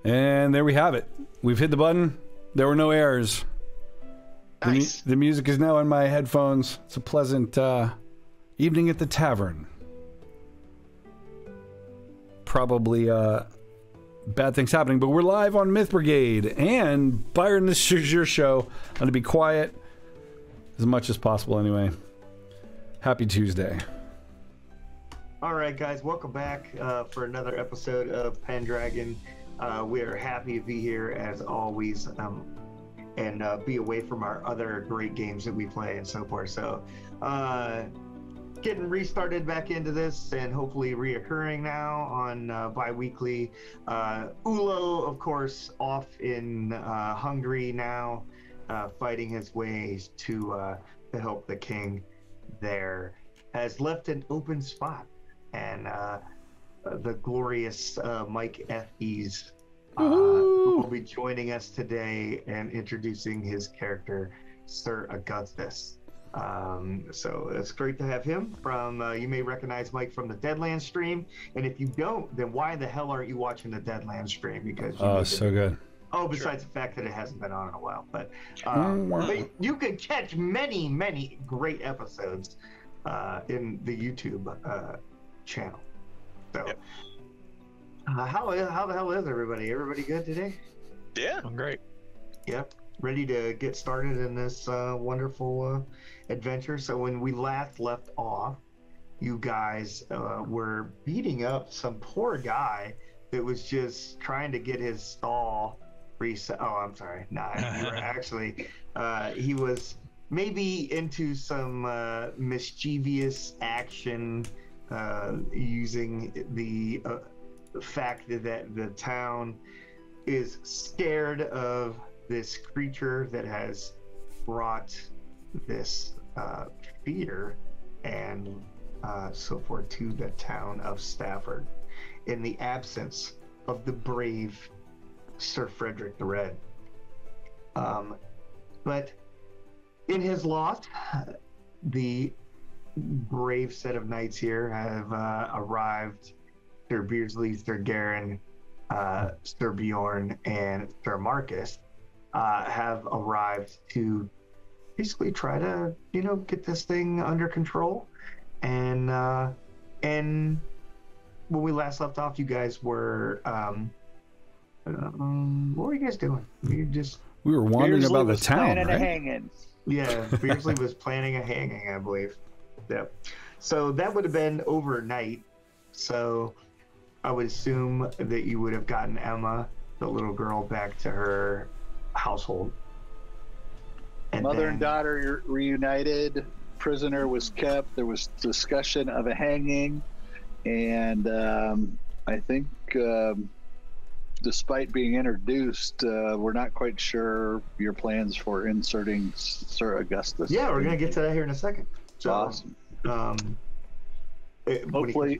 And there we have it. We've hit the button. There were no errors. Nice. The music is now in my headphones. It's a pleasant evening at the tavern. Probably bad things happening, but we're live on Myth Brigade. And Byron, this is your show. I'm going to be quiet as much as possible anyway. Happy Tuesday. All right, guys, welcome back for another episode of Pendragon. We are happy to be here as always, and be away from our other great games that we play and so forth. So, getting restarted back into this and hopefully reoccurring now on bi-weekly. Ulo, of course, off in Hungary now, fighting his ways to help the king there, has left an open spot. And the glorious Mike F.E.'s who will be joining us today and introducing his character, Sir Augustus. So it's great to have him from, you may recognize Mike from the Deadlands stream. And if you don't, then why the hell aren't you watching the Deadlands stream? Because So good. Oh, besides the fact that it hasn't been on in a while. But you can catch many, many great episodes in the YouTube channel. So, yep. How the hell is everybody? Everybody good today? Yeah, I'm great. Yep. Ready to get started in this wonderful adventure. So when we last left off, you guys were beating up some poor guy that was just trying to get his stall reset. Oh, I'm sorry. Nah, you were actually, he was maybe into some mischievous action using the fact that the town is scared of this creature that has brought this fear and so forth to the town of Stafford in the absence of the brave Sir Frederick the Red. But in his loss, the brave set of knights here have arrived. Sir Beardsley, Sir Garen, Sir Bjorn, and Sir Marcus have arrived to basically try to, get this thing under control. And when we last left off, you guys were, what were you guys doing? We were wandering Beardsley about the town, planning right? a hanging. Yeah, Beardsley was planning a hanging, I believe. Yep. So that would have been overnight. So I would assume that you would have gotten Emma, the little girl, back to her household. And Mother and daughter reunited. Prisoner was kept. There was discussion of a hanging, and I think, despite being introduced, we're not quite sure your plans for inserting Sir Augustus. Yeah, we're gonna get to that here in a second. So, awesome. Hopefully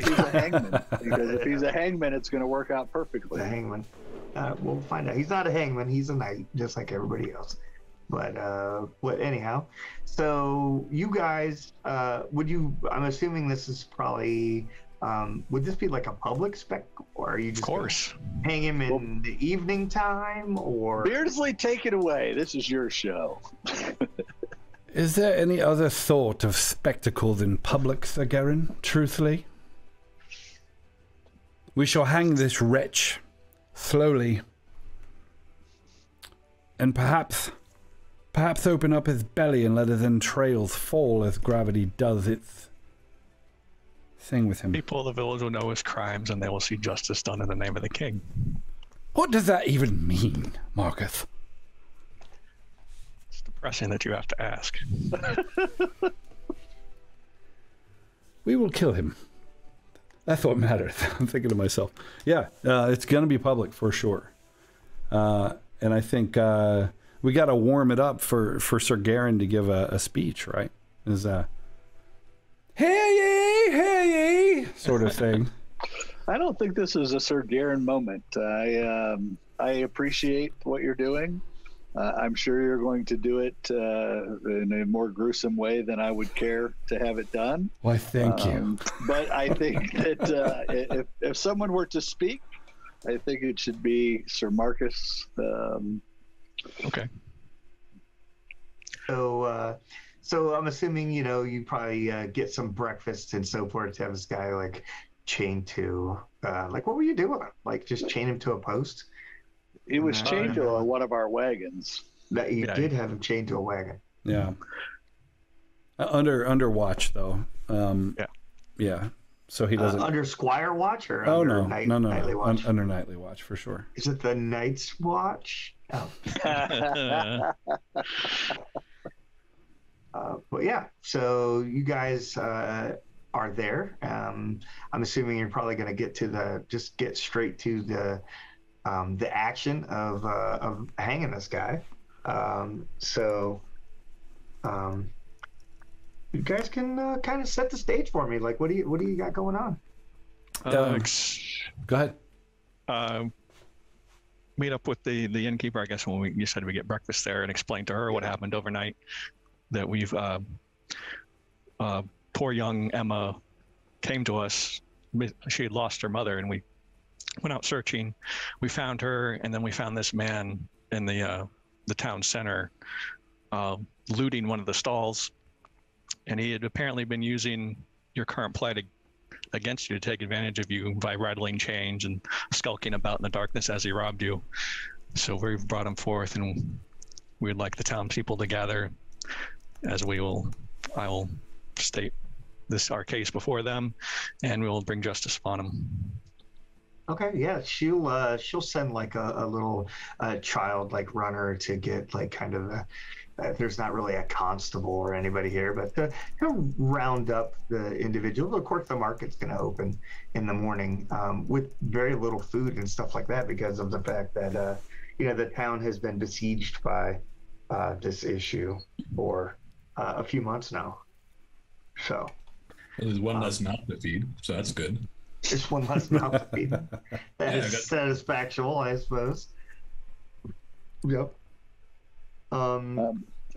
he's a hangman, because if he's a hangman, it's going to work out perfectly. The hangman. We'll find out. He's not a hangman. He's a knight, just like everybody else. But anyhow, so you guys, I'm assuming this is probably, would this be like a public spectacle, or are you just Of course. Hang him in the evening time, or? Beardsley, take it away. This is your show. Is there any other thought of spectacle than public, Sir Garen? Truthfully? We shall hang this wretch slowly, and perhaps open up his belly and let his entrails fall as gravity does its thing with him. People of the village will know his crimes, and they will see justice done in the name of the king. What does that even mean, Marcus? It's depressing that you have to ask. We will kill him. That's what matters. I'm thinking to myself. Yeah, it's going to be public for sure. And I think we got to warm it up for Sir Garen to give a speech, right? Is hear ye, sort of thing. I don't think this is a Sir Garen moment. I appreciate what you're doing. I'm sure you're going to do it in a more gruesome way than I would care to have it done. Why, thank you. But I think that if someone were to speak, I think it should be Sir Marcus. Okay. So I'm assuming, you probably get some breakfast and so forth to have this guy like chained to, like, what were you doing? Like, just chain him to a post? He was chained to one of our wagons. That you did have him chained to a wagon. Yeah. Under watch though. Yeah. Yeah. So he doesn't under Squire watch or oh under no nightly watch? Under nightly watch for sure. Is it the Night's Watch? Oh. But yeah, so you guys are there. I'm assuming you're probably going to get straight to the action of hanging this guy. You guys can kind of set the stage for me. Like, what do you got going on? Go ahead. Meet up with the innkeeper, I guess, when you said we get breakfast there, and explain to her what happened overnight. That we've poor young Emma came to us. She had lost her mother, and we went out searching. We found her, and then we found this man in the town center looting one of the stalls, and he had apparently been using your current plight against you to take advantage of you by rattling chains and skulking about in the darkness as he robbed you. So we've brought him forth, and we'd like the townspeople to gather, as I will state our case before them, and we will bring justice upon him. Okay, yeah, she'll send like a little child like runner to get like kind of there's not really a constable or anybody here, but he'll round up the individual. Of course, the market's going to open in the morning with very little food and stuff like that because of the fact that the town has been besieged by this issue for a few months now. So there's one less mouth to feed, so that's good. There's one less mouth to feed. That is satisfactual, I suppose. Yep.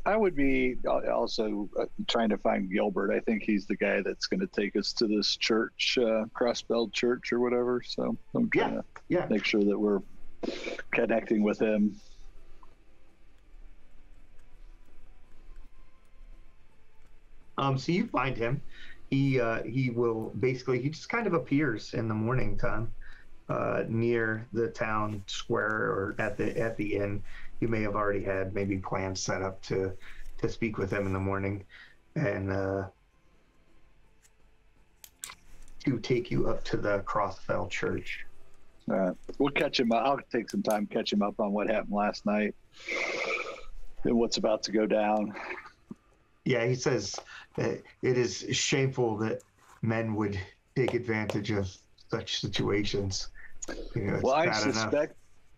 I would be also trying to find Gilbert. I think he's the guy that's going to take us to this church, Crossbell Church or whatever. So I'm trying to make sure that we're connecting with him. So you find him. He just kind of appears in the morning time near the town square or at the inn. You may have already had maybe plans set up to speak with him in the morning and to take you up to the Crossfell Church. We'll catch him up. I'll take some time to catch him up on what happened last night and what's about to go down. Yeah, he says that it is shameful that men would take advantage of such situations. Well,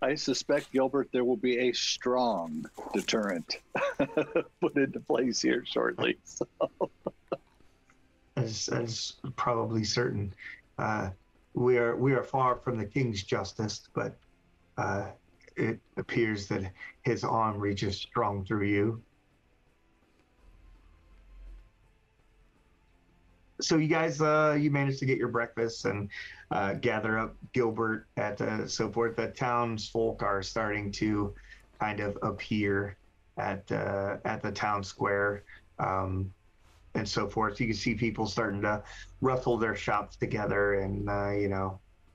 I suspect, Gilbert, there will be a strong deterrent put into place here shortly. So. That's probably certain. We are far from the king's justice, but it appears that his arm reaches strong through you. So you guys, you managed to get your breakfast and gather up Gilbert at so forth. The townsfolk are starting to kind of appear at the town square and so forth. You can see people starting to rustle their shops together and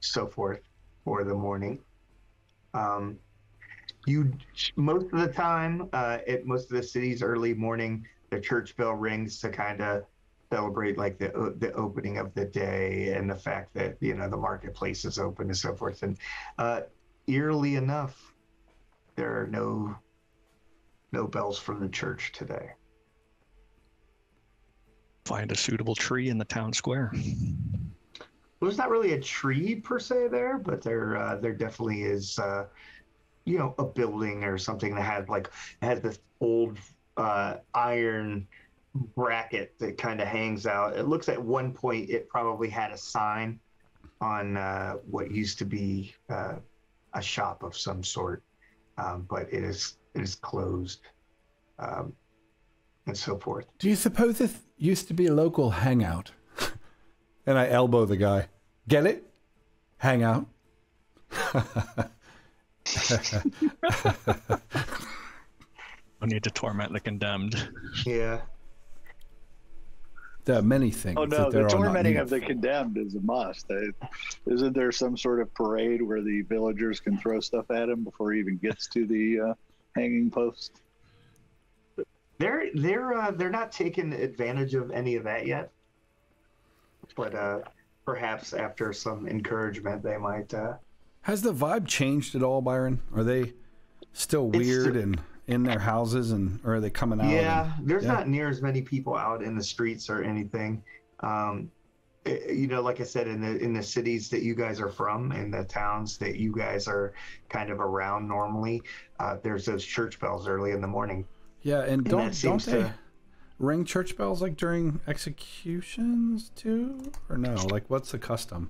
so forth for the morning. Most of the time at most of the city's early morning, the church bell rings to kind of celebrate like the opening of the day and the fact that the marketplace is open and so forth. And eerily enough, there are no bells from the church today. Find a suitable tree in the town square. Well, there's not really a tree per se there, but there definitely is a building or something that has this old iron bracket that kind of hangs out. It looks at one point it probably had a sign on what used to be a shop of some sort, but it is closed and so forth. Do you suppose this used to be a local hangout? And I elbow the guy. Get it? Hangout. We need to torment the condemned. Yeah. There are many things. Oh no, that there the are not tormenting of needful. the condemned is a must. Isn't there some sort of parade where the villagers can throw stuff at him before he even gets to the hanging post? They're not taking advantage of any of that yet, but perhaps after some encouragement they might. Has the vibe changed at all, Byron? Are they still weird and in their houses, or are they coming out? Yeah, there's not near as many people out in the streets or anything. You know, like I said, in the cities that you guys are from, in the towns that you guys are kind of around normally, there's those church bells early in the morning. Yeah, and don't they to ring church bells like during executions too, or no? Like, what's the custom?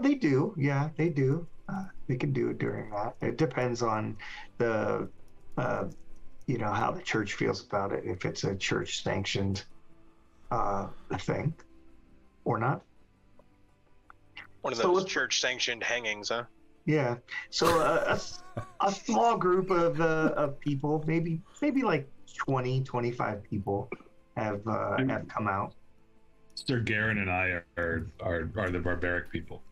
They do. Yeah, they do. They can do it during that. It depends on the, you know, how the church feels about it. If it's a church sanctioned thing or not. One of those church sanctioned hangings, huh? Yeah. So a small group of people, maybe like 20, 25 people have come out. Sir Garen and I are the barbaric people.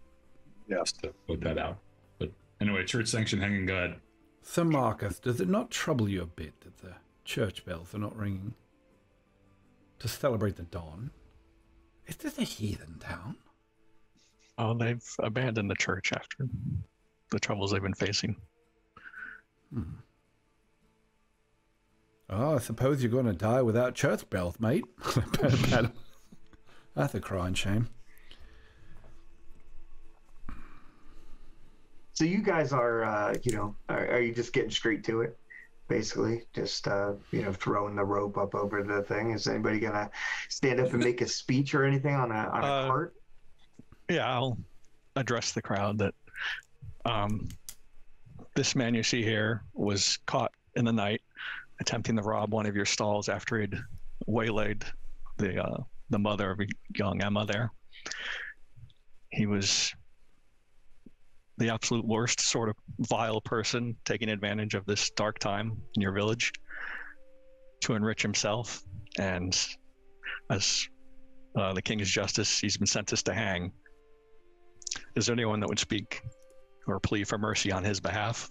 Yeah. Just to put that out. But anyway, church sanctioned hanging, God. Sir Marcus, does it not trouble you a bit that the church bells are not ringing to celebrate the dawn? Is this a heathen town? Oh, they've abandoned the church after the troubles they've been facing. Oh, I suppose you're going to die without church bells, mate. That's a crying shame. So you guys are, you know, are you just getting straight to it? Basically, just, you know, throwing the rope up over the thing. Is anybody going to stand up and make a speech or anything on a cart? Yeah, I'll address the crowd that this man you see here was caught in the night attempting to rob one of your stalls after he'd waylaid the mother of young Emma there. He was the absolute worst sort of vile person, taking advantage of this dark time in your village to enrich himself. And as the king's justice, he's been sentenced to hang. Is there anyone that would speak or plead for mercy on his behalf?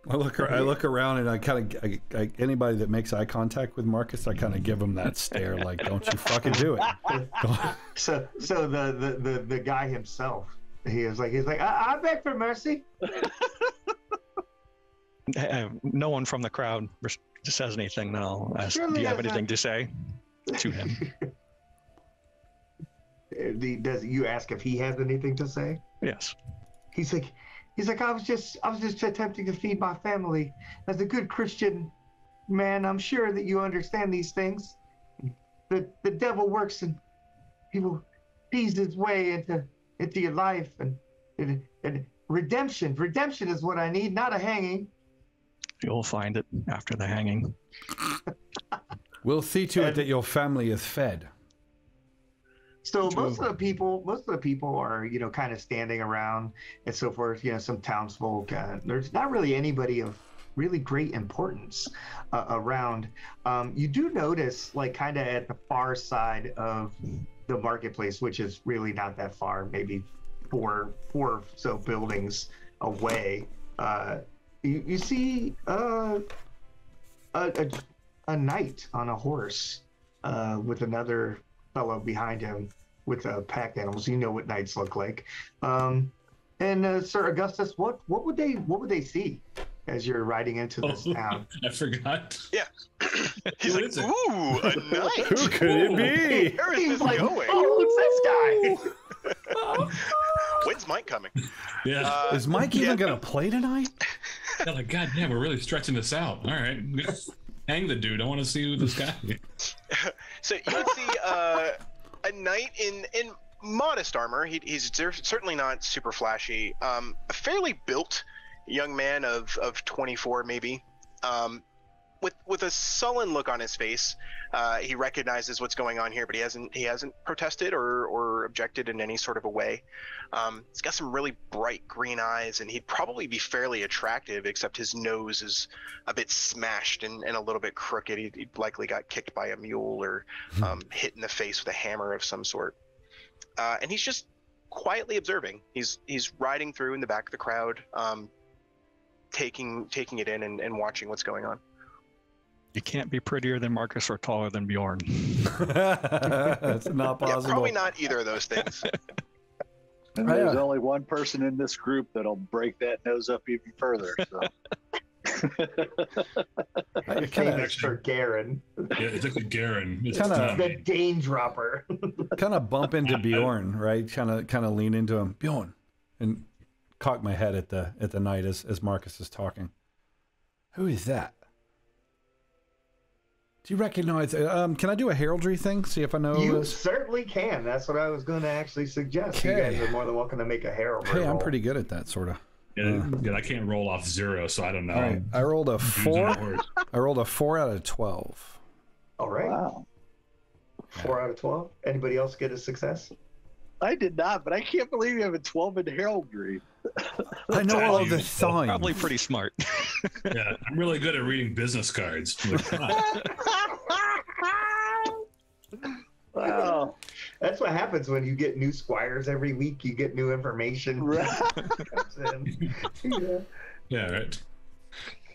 I look around and I kind of, anybody that makes eye contact with Marcus, I kind of give him that stare, like, "Don't you fucking do it." So the guy himself, he's like, I beg for mercy. No one from the crowd says anything. No. Do you have anything to say to him? Does you ask if he has anything to say? Yes. He's like, I was just attempting to feed my family. As a good Christian man, I'm sure that you understand these things. The devil works and he will ease his way into your life, and redemption is what I need, not a hanging. You'll find it after the hanging. We'll see to it that your family is fed. So most of the people are, you know, kind of standing around and so forth. You know, some townsfolk. There's not really anybody of really great importance around. You do notice, like, kind of at the far side of the marketplace, which is really not that far, maybe four or so buildings away. You see a knight on a horse with another fellow behind him with pack animals. You know what knights look like. And Sir Augustus, what would they see as you're riding into this town? I forgot. Yeah. He's like, ooh, a knight. Who could it be? Where is He's this like, going? oh, it's this guy. When's Mike coming? Yeah. Is Mike even going to play tonight? Yeah, like, God damn, we're really stretching this out. All right. Hang the dude. I want to see who this guy is. So you would see a knight in modest armor. He's certainly not super flashy. A fairly built young man of 24 maybe. with a sullen look on his face. He recognizes what's going on here, but he hasn't protested or objected in any sort of a way. He's got some really bright green eyes, and he'd probably be fairly attractive, except his nose is a bit smashed and a little bit crooked. He likely got kicked by a mule or hit in the face with a hammer of some sort. And he's just quietly observing. He's riding through in the back of the crowd, taking it in and watching what's going on. You can't be prettier than Marcus or taller than Bjorn. That's not possible. Yeah, probably not either of those things. And there's only one person in this group that'll break that nose up even further. So. Famous for Garen. Yeah, it's like a Garen. It's the Dane dropper. Kind of bump into Bjorn, right? Kind of lean into him, Bjorn, and cock my head at the knight as Marcus is talking. Who is that? Do you recognize? Can I do a heraldry thing? See if I know. You certainly can. That's what I was going to actually suggest. Okay. You guys are more than welcome to make a heraldry. Hey, I'm roll. pretty good at that, sort of. Yeah, I can't roll off 0, so I don't know. All right, I rolled a 4. I rolled a 4 out of 12. All right. Wow. 4 out of 12. Anybody else get a success? I did not, but I can't believe you have a 12 in heraldry. I know all the Probably signs. pretty smart. Yeah, I'm really good at reading business cards. Wow. That's what happens when you get new squires every week. You get new information. Comes in. Yeah. Yeah, right.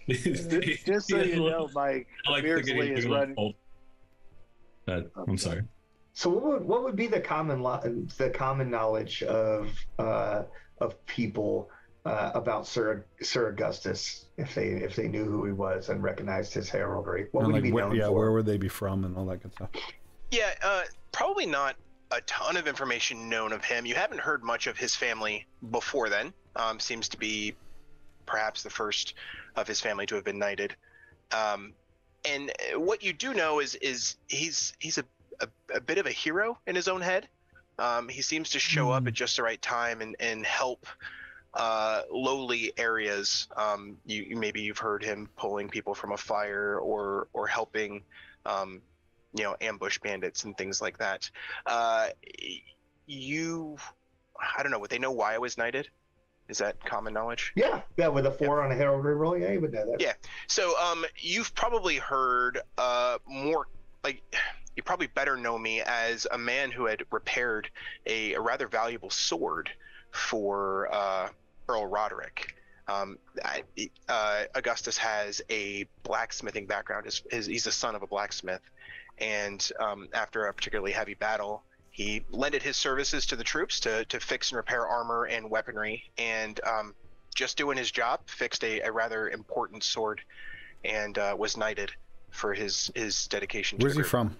Just so you know, Mike, Beardsley is running. I'm sorry. So what would be the common knowledge of people about Sir Augustus if they knew who he was and recognized his heraldry? What would he be known for? Where would they be from and all that good stuff? Yeah, probably not a ton of information known of him. You haven't heard much of his family before then. Seems to be perhaps the first of his family to have been knighted. And what you do know is he's a bit of a hero in his own head. He seems to show up at just the right time and help lowly areas. Maybe you've heard him pulling people from a fire or helping ambush bandits and things like that. I don't know, would they know why I was knighted? Is that common knowledge? Yeah, with a 4 on a heraldry roll, yeah, you would know that. Yeah, so you've probably heard more, like, you probably better know me as a man who had repaired a rather valuable sword for Earl Roderick. Augustus has a blacksmithing background. He's the son of a blacksmith. And after a particularly heavy battle, he lended his services to the troops to fix and repair armor and weaponry. And just doing his job, fixed a rather important sword and was knighted for his dedication to Where's the he group. from?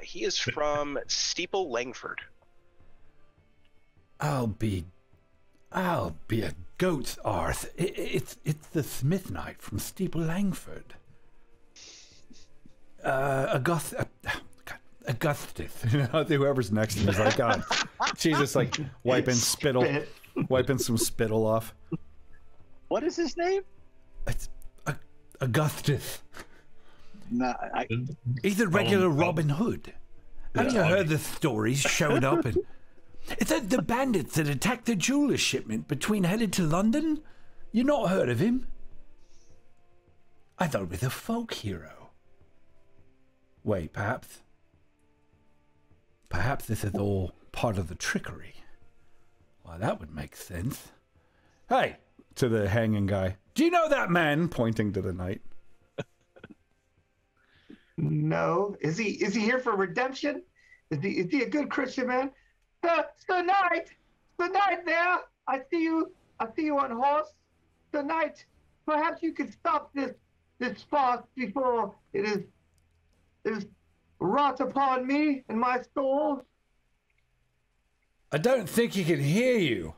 He is from Steeple Langford. I'll be a goat's arse. It's the Smith Knight from Steeple Langford. Augustus. Whoever's next to me is like, God. She's just like wiping some spittle off. What is his name? It's Augustus. Nah, He's a regular Robin Hood. Have you heard the stories showed up? And it's the bandits that attacked the jeweler shipment between headed to London. You not heard of him? I thought it was a folk hero. Wait, perhaps this is all part of the trickery. Well, that would make sense. Hey, to the hanging guy. Do you know that man? Pointing to the knight. No. Is he here for redemption? Is he a good Christian man? Sir Knight! Sir Knight there! I see you on horse. Sir Knight, perhaps you could stop this farce before it is wrought upon me and my soul. I don't think he can hear you.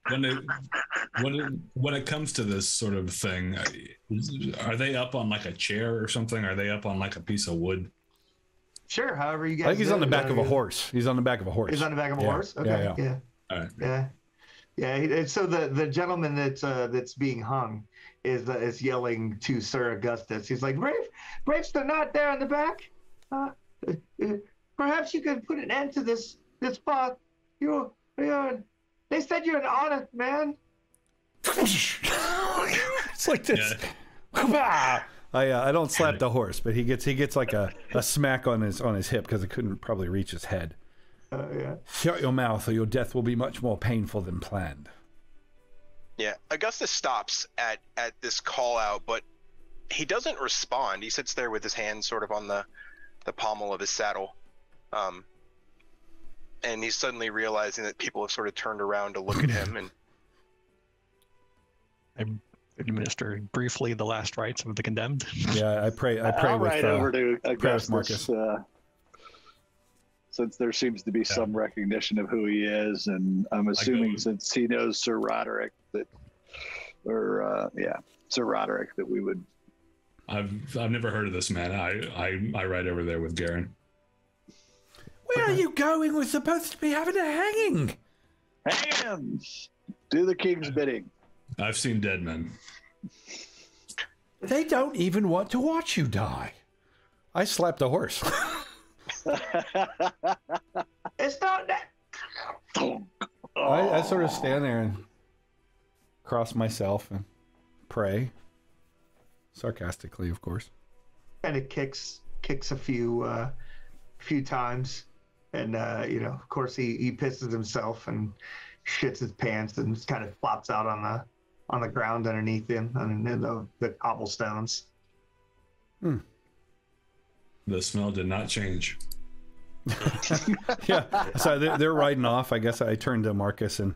When it comes to this sort of thing, are they up on like a chair or something? Are they up on like a piece of wood? Sure, however you guys. I think he's on the back of a horse. He's on the back of a horse. He's on the back of a horse? Okay, yeah. All right. Yeah. Yeah, and so the gentleman that's being hung is yelling to Sir Augustus. He's like, Bravester not there in the back. Perhaps you could put an end to this spot. They said you're an honest man. It's like this. Yeah. I don't slap the horse, but he gets like a smack on his hip because it couldn't probably reach his head. Yeah. Shut your mouth, or your death will be much more painful than planned. Yeah, Augustus stops at this call out, but he doesn't respond. He sits there with his hand sort of on the pommel of his saddle, and he's suddenly realizing that people have sort of turned around to look at him. And I administer briefly the last rites of the condemned. Yeah, I pray I'll with ride over to Augustus, Marcus. Since there seems to be some recognition of who he is, and I'm assuming since he knows Sir Roderick that we would. I've never heard of this man. I ride over there with Garen. Where are you going? We're supposed to be having a hanging. Hang him! Do the king's bidding. I've seen dead men. They don't even want to watch you die. I slapped a horse. It's not that. I sort of stand there and cross myself and pray. Sarcastically, of course. Kind of kicks a few times, and of course he pisses himself and shits his pants and just kind of flops out on the ground underneath him and the cobblestones. The smell did not change. Yeah, so they're riding off. I guess I turned to Marcus, and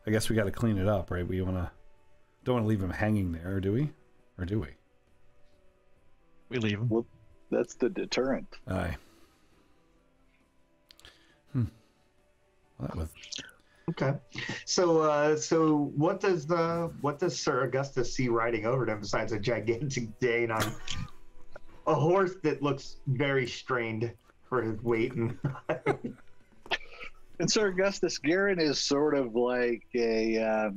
I guess we got to clean it up, right? Don't want to leave him hanging there, do we? Or do we? We leave him. Well, that's the deterrent. Aye. Well, that was Okay, so what does Sir Augustus see riding over to him besides a gigantic Dane on a horse that looks very strained for his weight? And Sir Augustus, Garen is sort of like I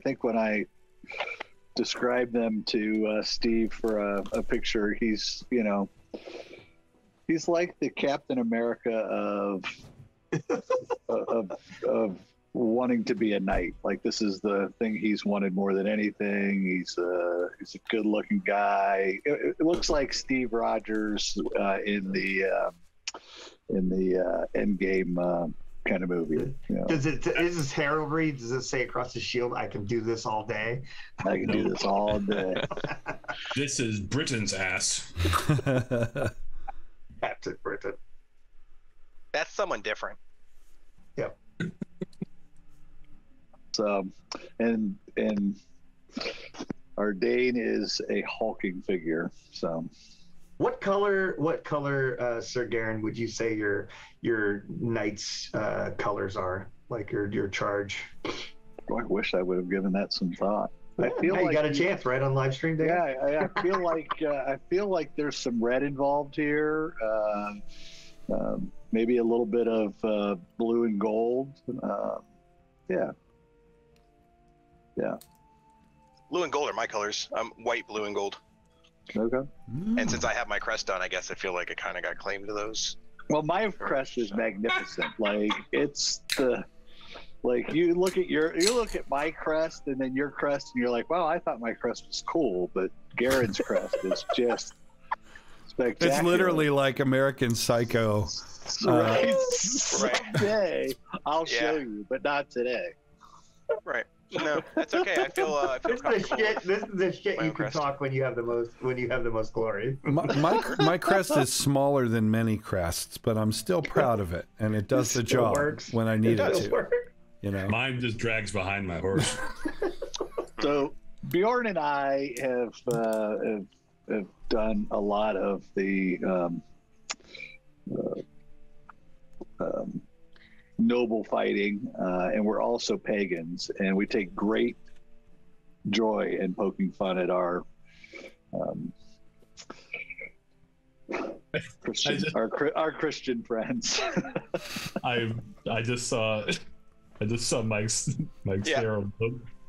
think when I described them to Steve for a picture, he's like the Captain America of wanting to be a knight. Like, this is the thing he's wanted more than anything. He's a good looking guy. It looks like Steve Rogers in the Endgame kind of movie. is his heraldry? Does it say across his shield, "I can do this all day"? I can do this all day. This is Britain's ass. Captain Britain. that's someone different. Yep. So, and our Dane is a hulking figure. So, What color, Sir Garen, would you say your knight's colors are? Like your charge? I wish I would have given that some thought. I feel hey, like you got a chance, right, on live stream day? Yeah, I feel like there's some red involved here. Maybe a little bit of blue and gold. Yeah. Blue and gold are my colors. White, blue, and gold. Okay. And since I have my crest on, I guess I feel like I kind of got claimed to those. Well, my crest is magnificent. Like, it's you look at my crest and then your crest and you're like, wow, I thought my crest was cool, but Garen's crest is just spectacular. It's literally like American Psycho. Right. Someday I'll show you, but not today. Right. No, that's okay. I feel This is the shit you can talk when you have the most glory. My crest is smaller than many crests, but I'm still proud of it, and it does the job when I need it to. Work. Mine just drags behind my horse. So Bjorn and I have done a lot of the noble fighting, and we're also pagans, and we take great joy in poking fun at our Christian friends. I just saw I just saw Mike's Yeah. stare.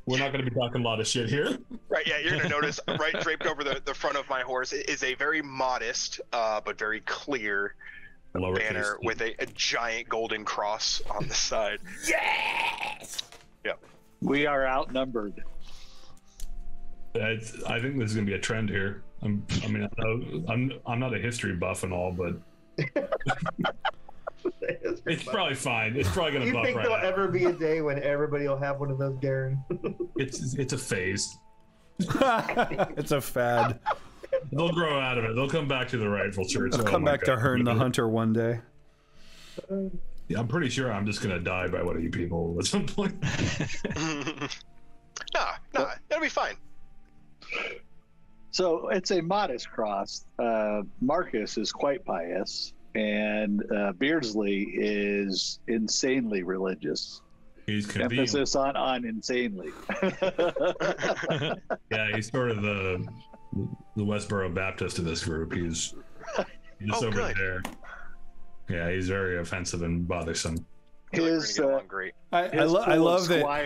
We're not going to be talking a lot of shit here. Right, yeah, you're gonna notice right draped over the front of my horse is a very modest but very clear Lowercase banner t. with a giant golden cross on the side. Yes. Yeah. We are outnumbered. I think this is going to be a trend here. I'm not a history buff and all, but it's probably fine. It's probably going Do to you buff think right there'll out. ever be a day when everybody will have one of those, Garen? It's a phase. It's a fad. They'll grow out of it. They'll come back to the rightful church. They'll come back to Hearn the Hunter one day. Yeah, I'm pretty sure I'm just going to die by one of you people at some point. Nah, that'll be fine. So it's a modest cross. Marcus is quite pious, and Beardsley is insanely religious. He's convenient. Emphasis on insanely. Yeah, he's sort of the Westboro Baptist of this group. He's just over good. there. Yeah, he's very offensive and bothersome. I feel like we're gonna His, get along great. I love that. I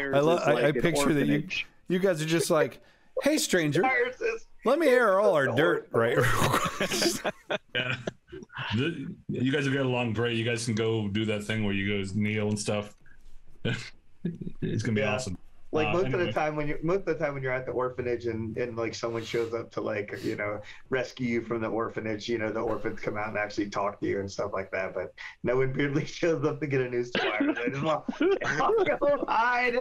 an picture that orphanage. you guys are just like, hey stranger, let me air all our dirt, right? Yeah. You guys will get along great. You guys can go do that thing where you go kneel and stuff. It's gonna be Yeah. awesome. Like most of Anyway. the time when you're at the orphanage and like someone shows up to like rescue you from the orphanage, the orphans come out and actually talk to you and stuff like that. But no one weirdly shows up to get a news wire. They just want to go hide.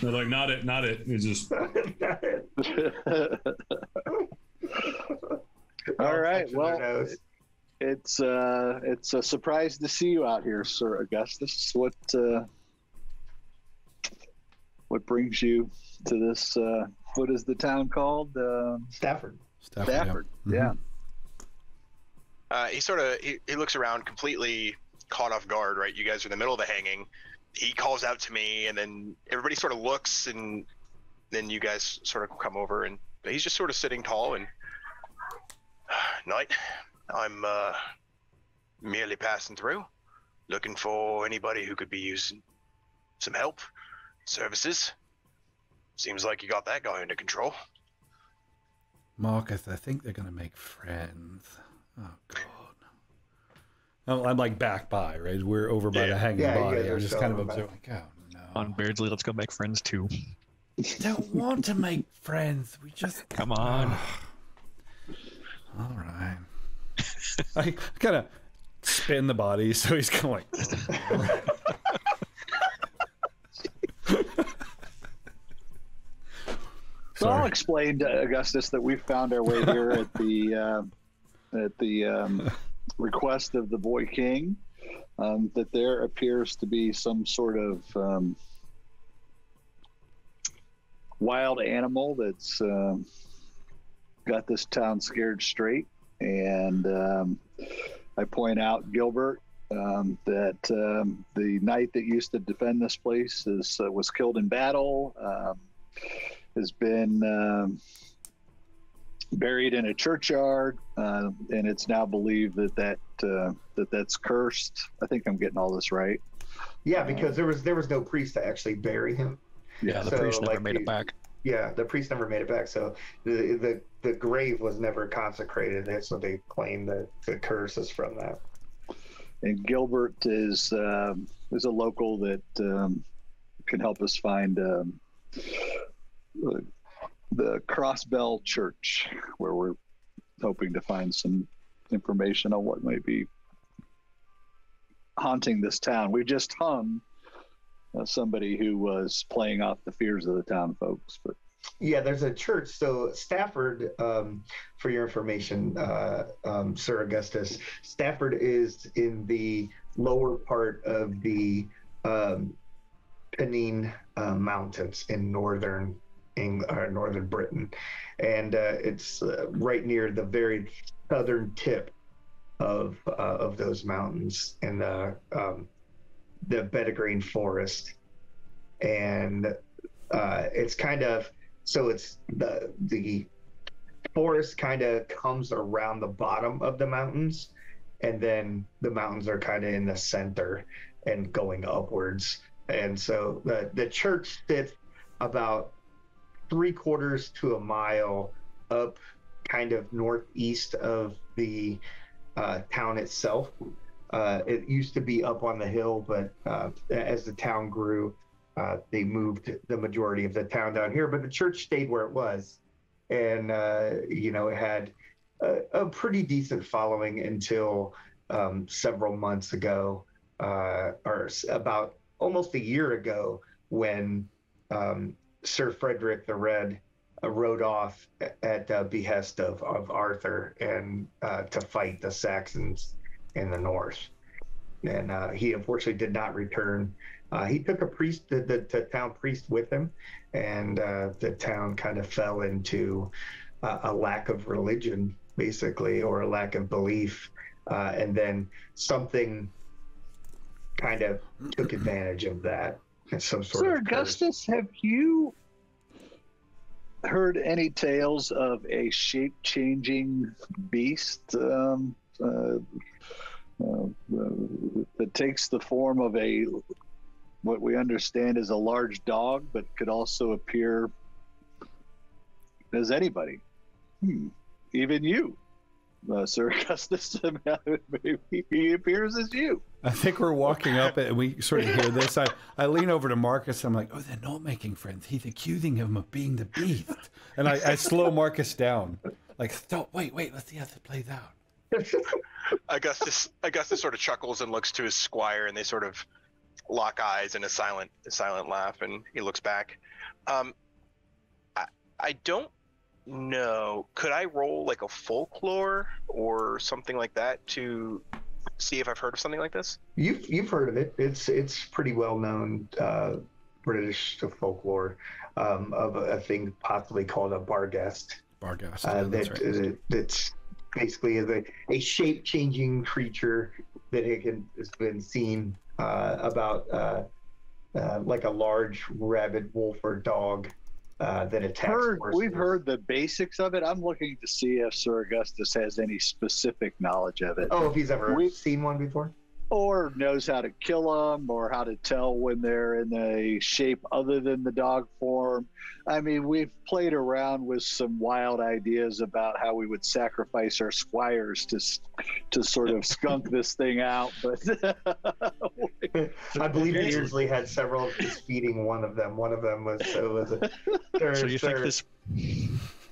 They're like, not it. It's just All right. Touching their Well, nose. it's a surprise to see you out here, Sir Augustus. What brings you to this? What is the town called? Stafford. Stafford. Yeah. Yeah. He looks around completely caught off guard, right? You guys are in the middle of the hanging. He calls out to me, and then everybody sort of looks, and then you guys sort of come over, and he's just sort of sitting tall and Knight, I'm merely passing through, looking for anybody who could be using some help, services. Seems like you got that guy under control. Marcus, I think they're gonna make friends. Oh god. I'm like back by, right? We're over by the hanging Yeah, you body. guys are I'm just so kind of over by- observing. Like, oh no. On Beardsley, let's go make friends too. Don't want to make friends. We just Come on. all right. I kind of spin the body, so he's kind of like. So I'll explain to Augustus that we found our way here at the request of the boy king. That there appears to be some sort of wild animal that's got this town scared straight, and I point out Gilbert that the knight that used to defend this place was killed in battle. Has been buried in a churchyard, and it's now believed that's cursed. I think I'm getting all this right. Yeah, because there was no priest to actually bury him. Yeah, the So, priest never like, made it back. Yeah, the priest never made it back, so the grave was never consecrated, so they claim that the curse is from that. And Gilbert is a local that can help us find the Crossbell Church, where we're hoping to find some information on what might be haunting this town. We just hung somebody who was playing off the fears of the town folks, but Yeah, there's a church. So Stafford, for your information, Sir Augustus, Stafford is in the lower part of the Pennine Mountains in northern Britain, and it's right near the very southern tip of those mountains in the Bettigreen Forest, and it's kind of it's the forest kind of comes around the bottom of the mountains, and then the mountains are kind of in the center and going upwards. And so the church sits about 3/4 to a mile up, kind of northeast of the town itself. It used to be up on the hill, but as the town grew, they moved the majority of the town down here. But the church stayed where it was, and it had a pretty decent following until several months ago, or about almost a year ago, when Sir Frederick the Red rode off at behest of Arthur and to fight the Saxons in the north. And he unfortunately did not return. He took a priest, the town priest, with him, and the town kind of fell into a lack of religion, basically, or a lack of belief. And then something kind of took advantage of that. Some sort Sir of Augustus, have you heard any tales of a shape-changing beast that takes the form of what we understand is a large dog, but could also appear as anybody? Even you, Sir Augustus, maybe he appears as you. I think we're walking up and we sort of hear this. I lean over to Marcus. I'm like, oh, they're not making friends. He's accusing him of being the beast. And I slow Marcus down. Like, stop, wait, let's see how this plays out. Augustus sort of chuckles and looks to his squire, and they sort of lock eyes in a silent laugh, and he looks back. I don't know. Could I roll like a folklore or something like that to see if I've heard of something like this? You've heard of it. It's pretty well known British folklore of a thing possibly called a Barghest. Barghest. That's right. That's basically a shape-changing creature that has been seen about like a large rabid wolf or dog that attacks horses. We've heard the basics of it. I'm looking to see if Sir Augustus has any specific knowledge of it. Oh, if he's ever seen one before? Or knows how to kill them, or how to tell when they're in a shape other than the dog form. I mean, we've played around with some wild ideas about how we would sacrifice our squires to sort of skunk this thing out. But I believe he usually had several of his feeding one of them. One of them was so you think this?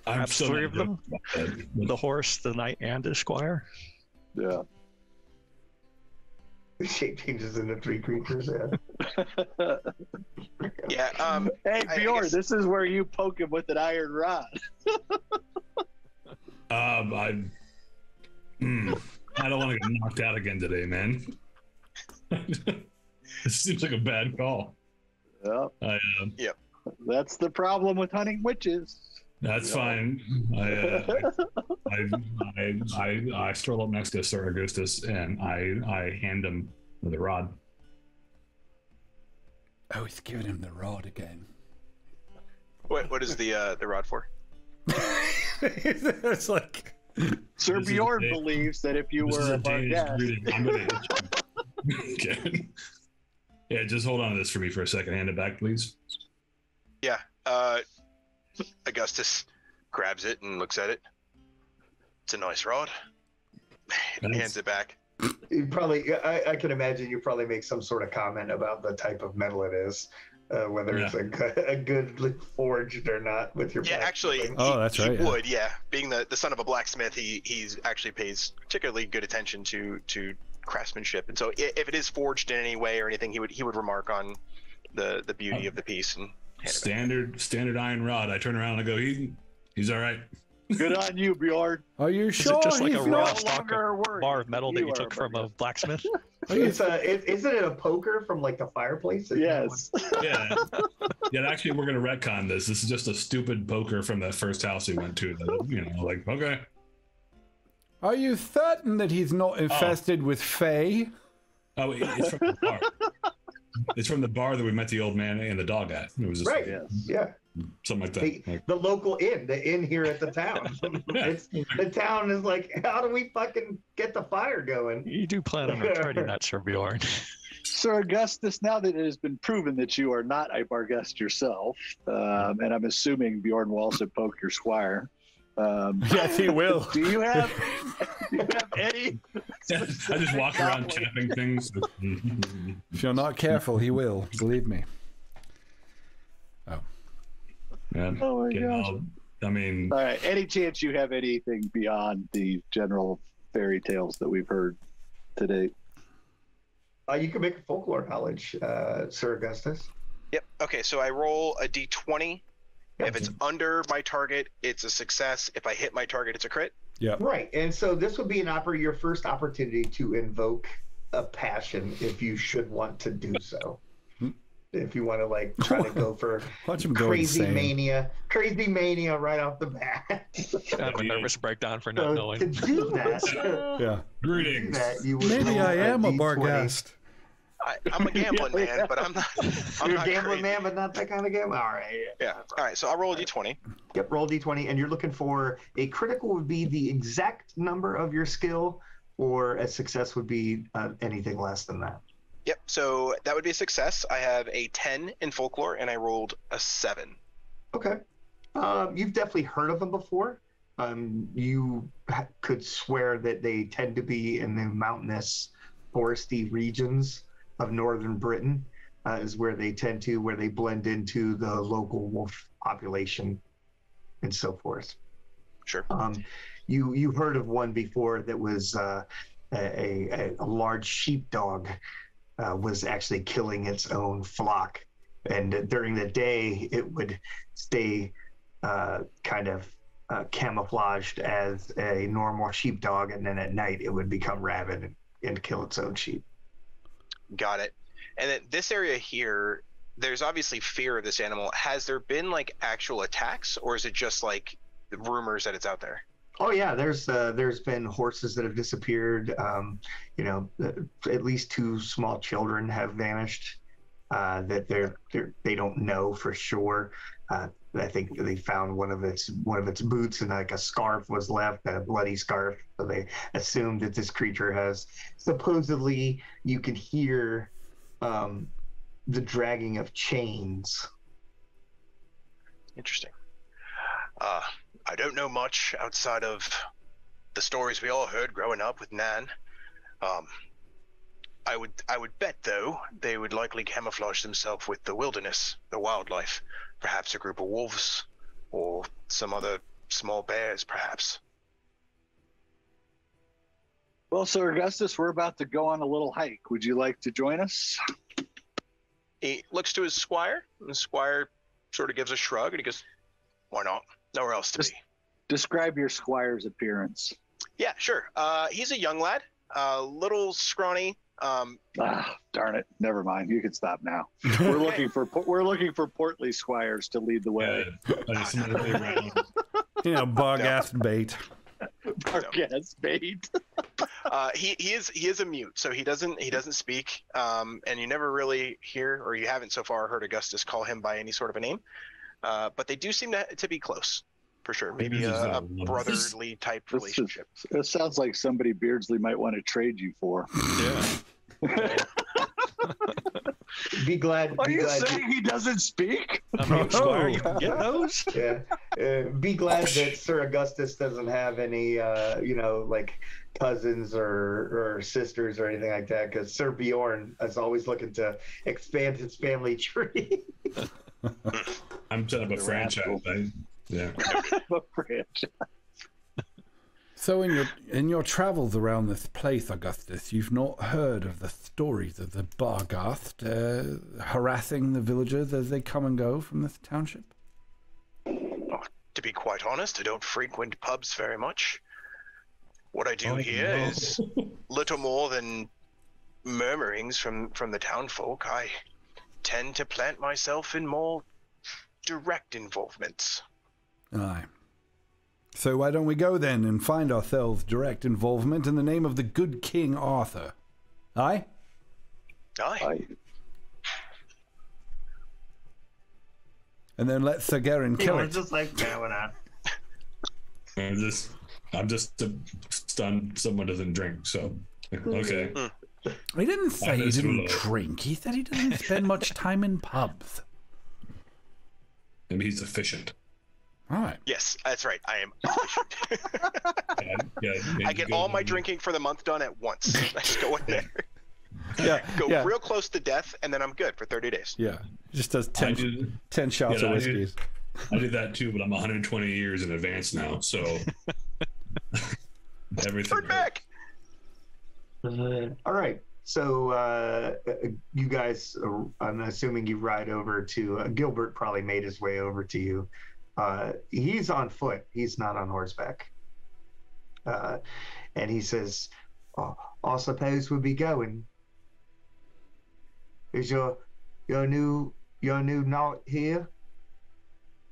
I'm perhaps three of them: the horse, the knight, and the squire. Yeah. The shape changes into three creatures. Yeah. Hey Bjorn, this is where you poke him with an iron rod. I don't want to get knocked out again today, man. This seems like a bad call. Yeah. Yep. That's the problem with hunting witches. That's fine. I stroll up next to Sir Augustus and I hand him the rod. Oh, he's giving him the rod again. What is the rod for? It's like Sir Bjorn believes that if you were a Barghest. Okay. Yeah, just hold on to this for me for a second. Hand it back, please. Yeah. Augustus grabs it and looks at it. It's a nice rod. And hands it back. You probably, I can imagine you probably make some sort of comment about the type of metal it is, whether it's a good forged or not with your. Yeah, actually, that's right. He would, yeah. Being the son of a blacksmith, he's actually pays particularly good attention to craftsmanship, and so if it is forged in any way or anything, he would remark on the beauty of the piece and. Standard iron rod. I turn around and I go, he's all right. Good on you, Bjorn. Are you sure? Is it just like he's a raw not stock of bar of metal that you took from a blacksmith? Isn't it a poker from like the fireplace? Yes. Yeah. Actually, we're gonna retcon this. This is just a stupid poker from that first house we went to. Like, okay. Are you certain that he's not infested with fae? Oh, it's from the bar. It's from the bar that we met the old man and the dog at. It was just right. Yeah. Something like that. The local inn, the inn here at the town. The town is like, how do we fucking get the fire going? You do plan on returning that, Sir Bjorn. Sir Augustus, now that it has been proven that you are not a Barghest yourself, and I'm assuming Bjorn will also poke your squire. Yes, he will. Do you have any? I just walk around tapping things. If you're not careful, he will. Believe me. Oh. Yeah. Oh my Okay, gosh. I mean, All right. Any chance you have anything beyond the general fairy tales that we've heard today? You can make a folklore knowledge, Sir Augustus. Yep. Okay, so I roll a d20. If it's under my target, it's a success. If I hit my target, it's a crit. Yeah. Right, and so this would be your first opportunity to invoke a passion if you should want to do so. If you want to like try to go for Watch him go crazy insane. mania right off the bat. I have a nervous breakdown for not So knowing. to do that, Yeah. greetings. you would Maybe roll I am a D20. Barghest. I'm a gambling man, but I'm not. I'm You're a not gambling crazy. man, but not that kind of gambler. All right. Yeah. All right. So I'll roll a d20. Yep, roll D20, and you're looking for a critical would be the exact number of your skill, or a success would be anything less than that. Yep. So that would be a success. I have a 10 in folklore, and I rolled a 7. Okay. You've definitely heard of them before. You could swear that they tend to be in the mountainous, foresty regions of northern Britain, is where they blend into the local wolf population and so forth. Sure. You heard of one before that was a large sheepdog was actually killing its own flock, and during the day it would stay kind of camouflaged as a normal sheepdog, and then at night it would become rabid and kill its own sheep. Got it. And then this area here, there's obviously fear of this animal. Has there been like actual attacks, or is it just like rumors that it's out there? Oh yeah, there's been horses that have disappeared. At least 2 small children have vanished. That they don't know for sure. I think they found one of its boots, and like a scarf was left, a bloody scarf. So they assumed that this creature has supposedly you can hear the dragging of chains. Interesting. I don't know much outside of the stories we all heard growing up with Nan. I would bet though they would likely camouflage themselves with the wilderness, the wildlife, perhaps a group of wolves or some other small bears, perhaps. Well, Sir Augustus, we're about to go on a little hike. Would you like to join us? He looks to his squire, and the squire sort of gives a shrug, and he goes, "Why not? Nowhere else to be." Describe your squire's appearance. Yeah, sure. He's a young lad, little scrawny. Darn it! Never mind. You can stop now. We're looking for portly squires to lead the way. Barghest bait. Barghest bait. He is a mute, so he doesn't speak, and you never really hear, or you haven't so far heard Augustus call him by any sort of a name. But they do seem to be close, for sure. Maybe a brotherly type relationship. It sounds like somebody Beardsley might want to trade you for. Yeah. Be glad. Are you saying he doesn't speak? I mean, Squire, you can get those. Yeah. Be glad that Sir Augustus doesn't have any, like cousins or sisters or anything like that, because Sir Bjorn is always looking to expand his family tree. I'm set up a franchise. Yeah. A franchise. So in your travels around this place, Augustus, you've not heard of the stories of the Barghest harassing the villagers as they come and go from this township? Oh, to be quite honest, I don't frequent pubs very much. What I do here is little more than murmurings from the townfolk. I tend to plant myself in more direct involvements. Aye. So why don't we go then and find ourselves direct involvement in the name of the good King Arthur? Aye? Aye. And then let Sir Garin kill it. Just like, yeah, we're not. I'm just stunned someone doesn't drink, so Okay. He didn't say he is didn't too low. drink. He said he didn't spend much time in pubs. Maybe he's efficient. All right. Yes, that's right. I am efficient. Yeah, I get all my drinking for the month done at once. I just go in there, Yeah. real close to death, and then I'm good for 30 days. Yeah. Just does I 10, do- 10 shots of I do- whiskeys. I did that too, but I'm 120 years in advance now, so everything. Turn back. All right. So you guys, I'm assuming you ride over to Gilbert. Probably made his way over to you. He's on foot. He's not on horseback. And he says, I suppose we'll be going. Is your new knight here?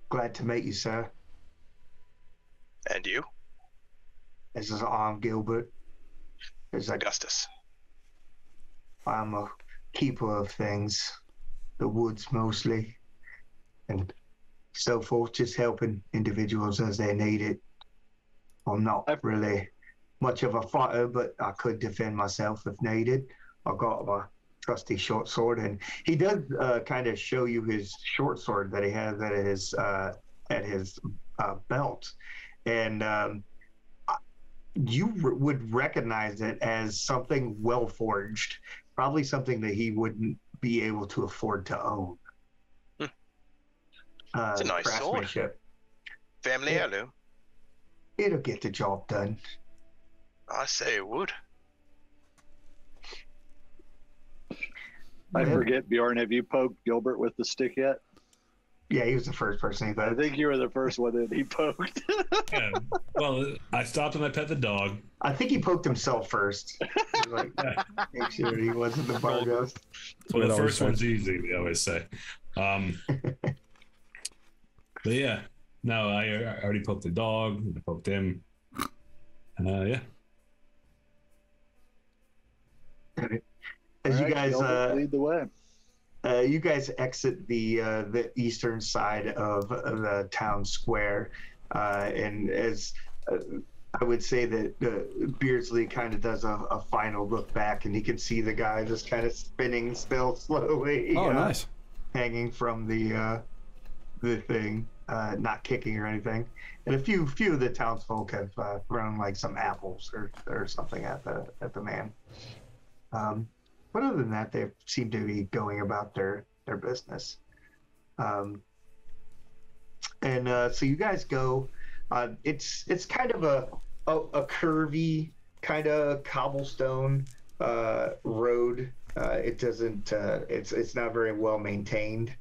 Glad to meet you, sir. And you, This is I'm Gilbert. As Augustus. I'm a keeper of things, the woods mostly, and so forth, just helping individuals as they need it. I'm not really much of a fighter, but I could defend myself if needed. I've got my trusty short sword, and he does kind of show you his short sword that he has at his belt, and you would recognize it as something well forged, probably something that he wouldn't be able to afford to own. It's a nice sword. Craftsmanship. Family Yeah. heirloom. It'll get the job done. I say it would. I Yeah. forget, Bjorn, have you poked Gilbert with the stick yet? Yeah, he was the first person he I thought. think you were the first one that he poked. Yeah. Well, I stopped and I pet the dog. I think he poked himself first. He was like, make sure he wasn't the Barghest. Well, It the always first one's easy, they always say. But yeah, no, I already poked the dog. I poked him. Yeah. As All you right, guys Gilbert, lead the way. you guys exit the eastern side of the town square, and as I would say that Beardsley kind of does a final look back, and he can see the guy just kind of spinning still slowly. Oh, nice. Hanging from the thing, not kicking or anything. And a few of the townsfolk have thrown like some apples or something at the man. But other than that, they seem to be going about their business. So you guys go. It's kind of a curvy kind of cobblestone road. It doesn't. It's not very well maintained.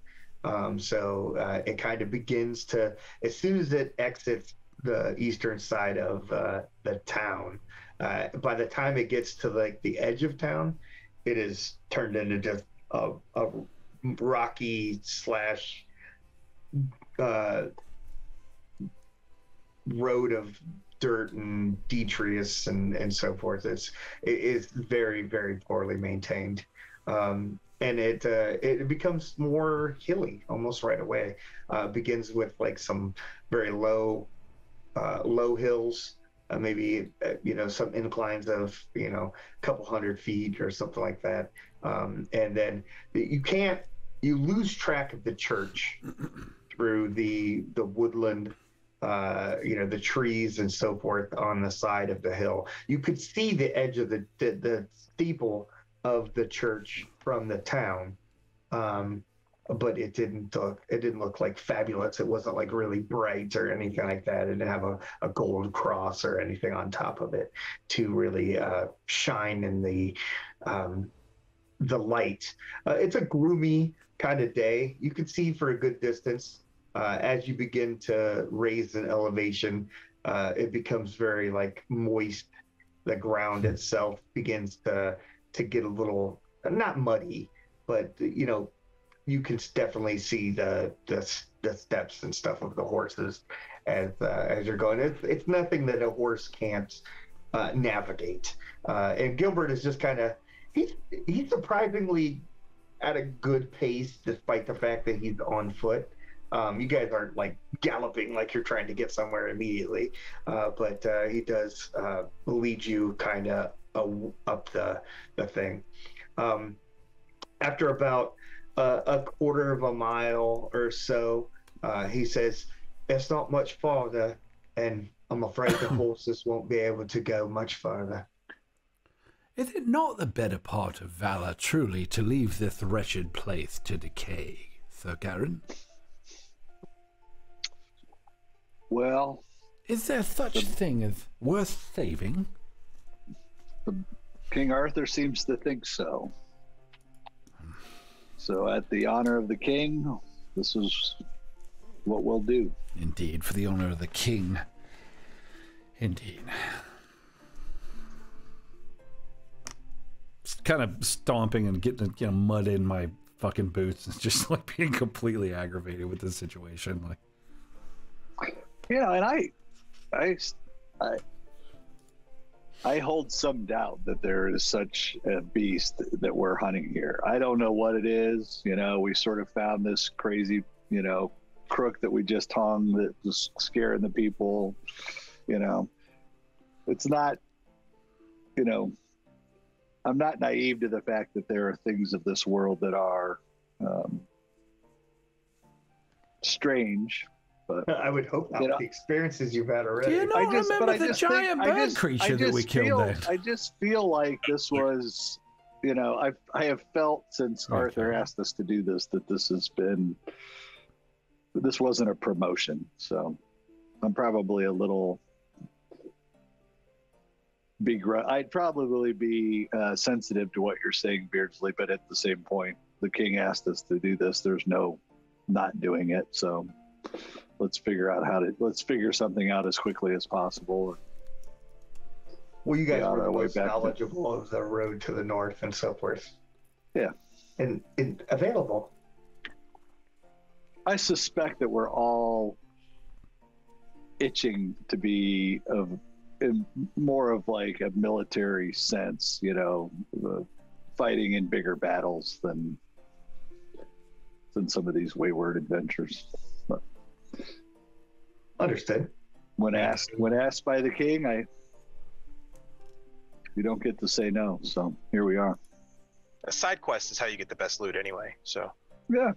So it kind of begins to, as soon as it exits the eastern side of the town, by the time it gets to like the edge of town, it is turned into just a rocky slash road of dirt and detritus and so forth. It is very, very poorly maintained. And it becomes more hilly almost right away. Begins with like some very low hills, maybe some inclines of a couple 100 feet or something like that, and then you lose track of the church through the woodland, the trees and so forth on the side of the hill. You could see the edge of the steeple of the church from the town, but it didn't look like fabulous. It wasn't like really bright or anything like that. It didn't have a gold cross or anything on top of it to really shine in the light. It's a gloomy kind of day. You can see for a good distance. As you begin to raise an elevation, it becomes very like moist. The ground itself begins to get a little, not muddy, but you can definitely see the steps and stuff of the horses as you're going. It's nothing that a horse can't navigate. And Gilbert is just kind of he's surprisingly at a good pace, despite the fact that he's on foot. You guys aren't like galloping like you're trying to get somewhere immediately, but he does lead you kind of up the thing. After about a quarter of a mile or so, he says, "It's not much farther, and I'm afraid the horses won't be able to go much further." Is it not the better part of valor, truly, to leave this wretched place to decay, Sir Garen? Well, is there such thing as worth saving? King Arthur seems to think so. So at the honor of the king, this is what we'll do. Indeed, for the honor of the king. Indeed. Just kind of stomping and getting mud in my fucking boots and just like being completely aggravated with this situation. Like, yeah, and I hold some doubt that there is such a beast that we're hunting here. I don't know what it is. We sort of found this crazy, crook that we just hung that was scaring the people. It's not, I'm not naive to the fact that there are things of this world that are strange. But I would hope not with the experiences you've had already. Do you not remember the giant bird creature that we killed then? I just feel like this was, I have felt since Arthur asked us to do this that this wasn't a promotion. So I'm probably a little I'd probably be sensitive to what you're saying, Beardsley, but at the same point, the king asked us to do this. There's no not doing it. So let's figure something out as quickly as possible. Well, you guys were the most knowledgeable of the road to the north and so forth. Yeah. And available. I suspect that we're all itching to be in more of like a military sense, fighting in bigger battles than some of these wayward adventures. But understood. When asked by the king, you don't get to say no. So here we are. A side quest is how you get the best loot anyway. So yeah.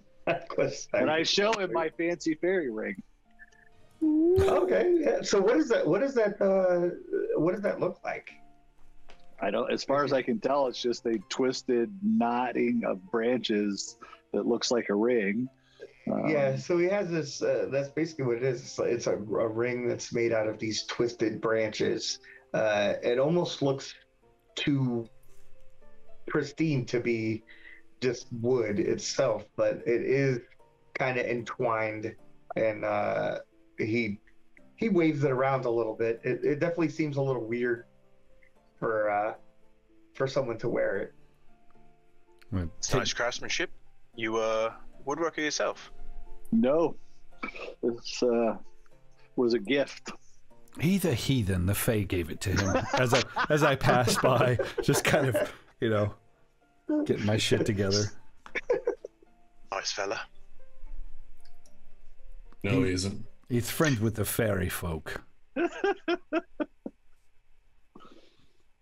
And I show him my fancy fairy ring. Okay. Yeah. So what does that look like? I don't. As far as I can tell, it's just a twisted knotting of branches that looks like a ring. Yeah. So he has this. That's basically what it is. It's a ring that's made out of these twisted branches. It almost looks too pristine to be just wood itself, but it is kind of entwined, and he waves it around a little bit. It definitely seems a little weird for someone to wear it. It's nice craftsmanship. You woodworker yourself? No, this was a gift. He's a heathen. The Fae gave it to him as I passed by, just kind of, getting my shit together. Nice fella. No, he isn't. He's friends with the fairy folk.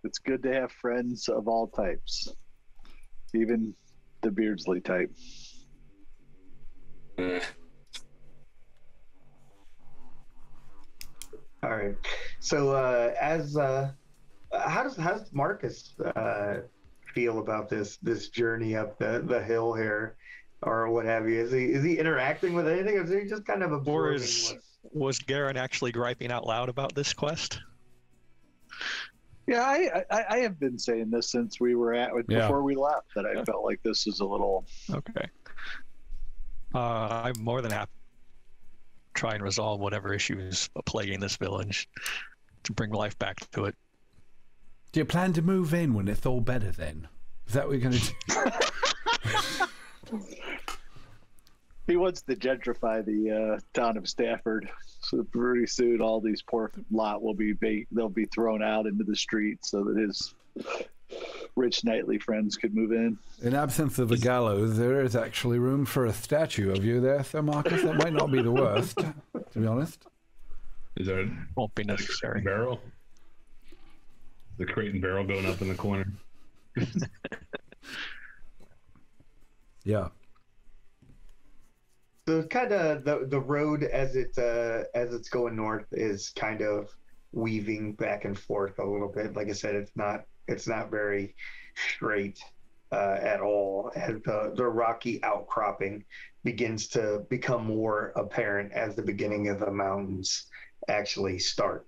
It's good to have friends of all types, even the Beardsley type. All right. So, how does Marcus feel about this journey up the hill here, or what have you? Is he interacting with anything, or is he just kind of absorbing? Was Garen actually griping out loud about this quest? Yeah, I have been saying this since we were before we left, that I felt like this is a little okay. I'm more than happy to try and resolve whatever issues plaguing this village to bring life back to it. Do you plan to move in when it's all better then? Is that what you're going to do? He wants to gentrify the town of Stafford. So pretty soon all these poor lot they'll be thrown out into the streets so that his rich knightly friends could move in. In absence of a gallows, there is actually room for a statue of you there, Sir Marcus. That might not be the worst, to be honest. Is there won't be necessary barrel? the crate and barrel going up in the corner. Yeah. So kind of the road as it's going north is kind of weaving back and forth a little bit. Like I said, it's not very straight at all. And the rocky outcropping begins to become more apparent as the beginning of the mountains actually start.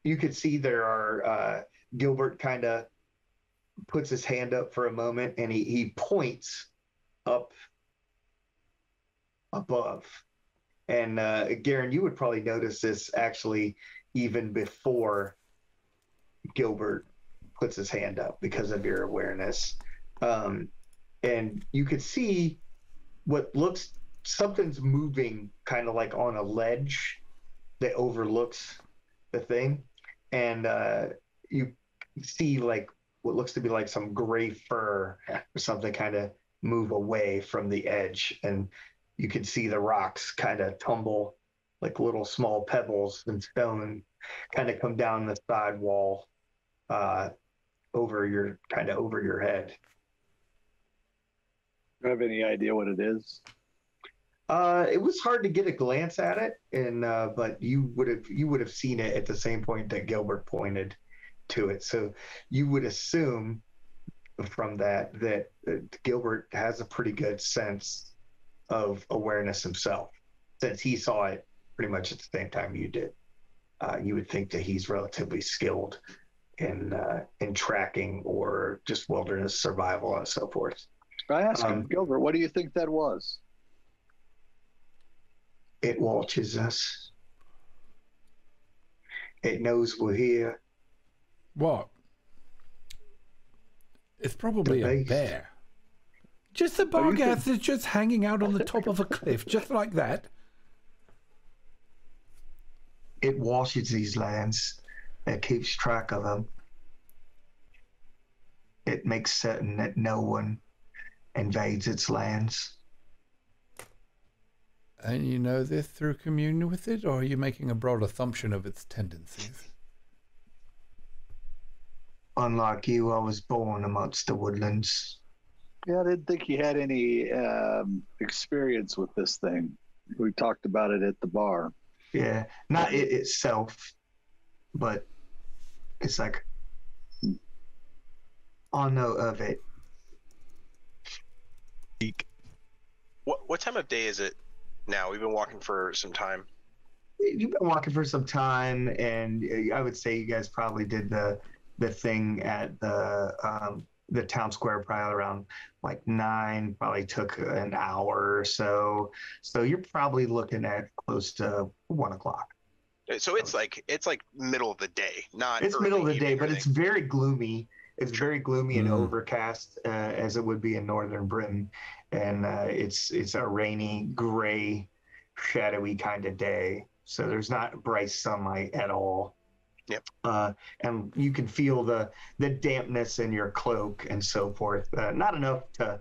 You could see there are Gilbert kind of puts his hand up for a moment and he points up above. And Garen, you would probably notice this actually even before Gilbert puts his hand up because of your awareness. And you could see what looks, something's moving kind of like on a ledge that overlooks the thing. And you see like what looks to be like some gray fur or something kind of move away from the edge. And you can see the rocks kind of tumble like little small pebbles and stone kind of come down the side wall over your head. Do you have any idea what it is? It was hard to get a glance at it, and but you would have seen it at the same point that Gilbert pointed to it. So you would assume from that Gilbert has a pretty good sense of awareness himself, since he saw it pretty much at the same time you did. You would think that he's relatively skilled in tracking or just wilderness survival and so forth. I asked him, Gilbert, what do you think that was? It watches us. It knows we're here. What? It's probably a bear. Just the Barghest is just hanging out on the top of a cliff, just like that. It watches these lands. It keeps track of them. It makes certain that no one invades its lands. And you know this through communion with it, or are you making a broad assumption of its tendencies? Unlike you, I was born amongst the woodlands. Yeah, I didn't think he had any experience with this thing. We talked about it at the bar. Yeah, not it itself, but it's like, I know of it. What time of day is it now? We've been walking for some time. You've been walking for some time, and I would say you guys probably did the thing at the town square probably around like 9, probably took an hour or so. So you're probably looking at close to 1 o'clock. So it's like middle of the day, not it's middle of the day, but it's very gloomy. It's very gloomy and overcast, as it would be in northern Britain, and it's a rainy, gray, shadowy kind of day. So there's not bright sunlight at all. Yep. And you can feel the dampness in your cloak and so forth. Not enough to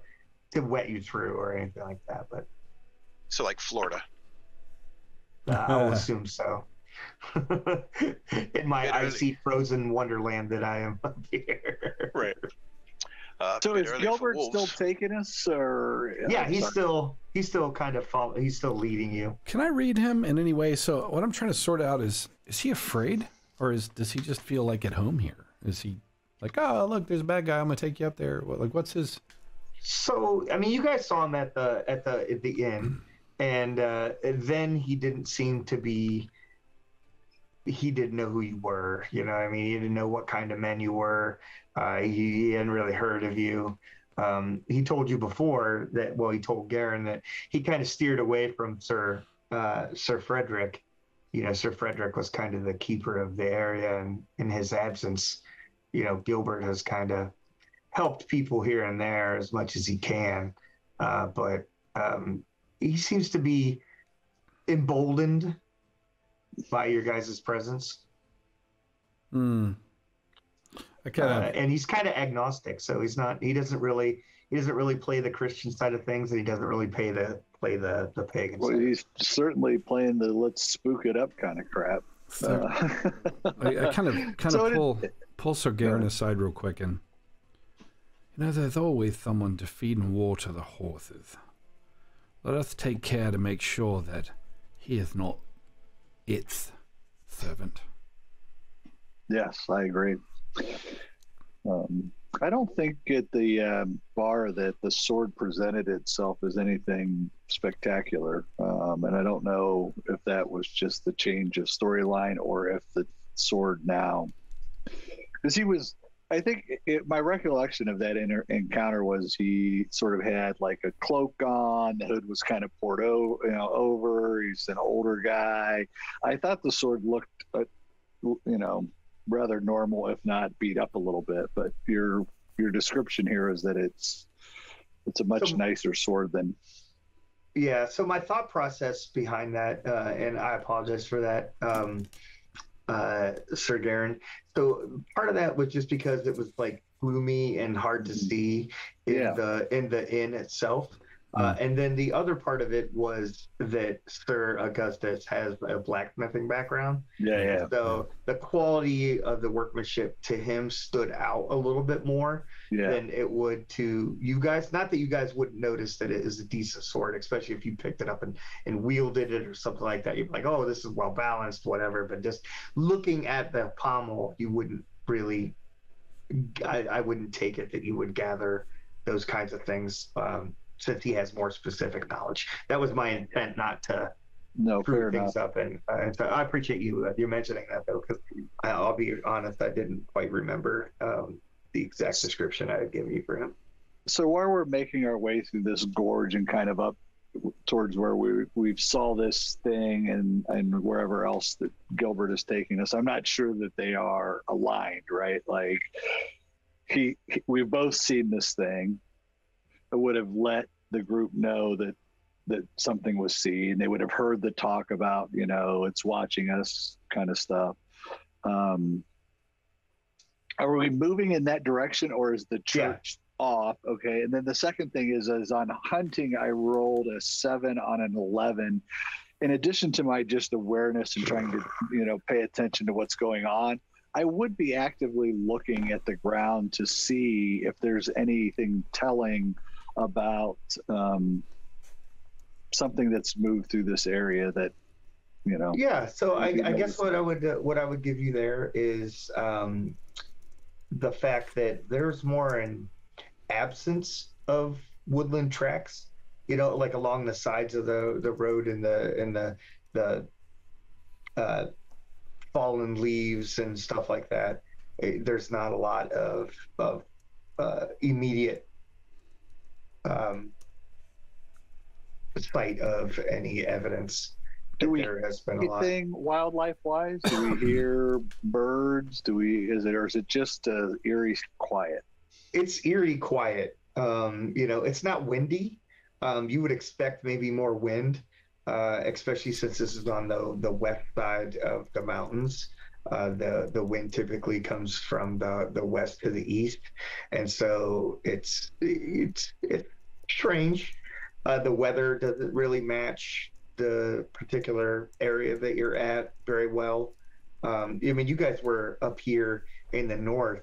wet you through or anything like that, but so like Florida. I'll assume so. In my icy frozen wonderland that I am up here. Right. So is Gilbert still taking us, or? Yeah, he's still kind of he's still leading you. Can I read him in any way? So what I'm trying to sort out is he afraid, or does he just feel like at home here? Is he like, oh look, there's a bad guy, I'm gonna take you up there? What's his? So I mean, you guys saw him at the inn, and then he didn't seem to be. He didn't know who you were, you know what I mean? He didn't know what kind of men you were. He hadn't really heard of you. He told you before that, well, he told Garen that he kind of steered away from Sir Frederick. You know, Sir Frederick was kind of the keeper of the area, and in his absence, you know, Gilbert has kind of helped people here and there as much as he can. But he seems to be emboldened by your guys' presence. I and he's kind of agnostic, so he doesn't really play the Christian side of things, and he doesn't really play the pagan well, side. He's certainly playing the let's spook it up kind of crap. So, I kind of So pull Sir Garen aside real quick, and there's always someone to feed and water the horses. Let us take care to make sure that he is not its servant. Yes, I agree. I don't think at the bar that the sword presented itself as anything spectacular. And I don't know if that was just the change of storyline or if the sword now. Because I think my recollection of that encounter was he sort of had like a cloak on, the hood was kind of poured over. He's an older guy. I thought the sword looked, rather normal, if not beat up a little bit. But your description here is that it's a much nicer sword than. Yeah. So my thought process behind that, and I apologize for that, Sir Garen. So part of that was just because it was like gloomy and hard to see in the inn itself. And then the other part of it was that Sir Augustus has a blacksmithing background. Yeah. So the quality of the workmanship to him stood out a little bit more than it would to you guys. Not that you guys wouldn't notice that it is a decent sword, especially if you picked it up and wielded it or something like that. You'd be like, oh, this is well balanced, whatever. But just looking at the pommel, you wouldn't really, I wouldn't take it that you would gather those kinds of things. Since he has more specific knowledge. That was my intent, not to screw things up. And so I appreciate you mentioning that, though, because I'll be honest, I didn't quite remember the exact description I had given you for him. So while we're making our way through this gorge and kind of up towards where we saw this thing and wherever else that Gilbert is taking us, I'm not sure that they are aligned, right? Like we've both seen this thing. I would have let the group know that something was seen. They would have heard the talk about, it's watching us kind of stuff. Are we moving in that direction, or is the church off? Okay. And then the second thing is on hunting, I rolled a 7 on an 11. In addition to my just awareness and trying to, pay attention to what's going on, I would be actively looking at the ground to see if there's anything telling about something that's moved through this area that so I guess what I would give you there is the fact that there's more an absence of woodland tracks, like along the sides of the road and the fallen leaves and stuff like that. There's not a lot of immediate sight of any evidence. There has been a lot. Anything wildlife wise? Do we hear birds? Or is it just eerie quiet? It's eerie quiet. It's not windy. You would expect maybe more wind, especially since this is on the west side of the mountains. The wind typically comes from the west to the east, and so it's strange. The weather doesn't really match the particular area that you're at very well. You guys were up here in the north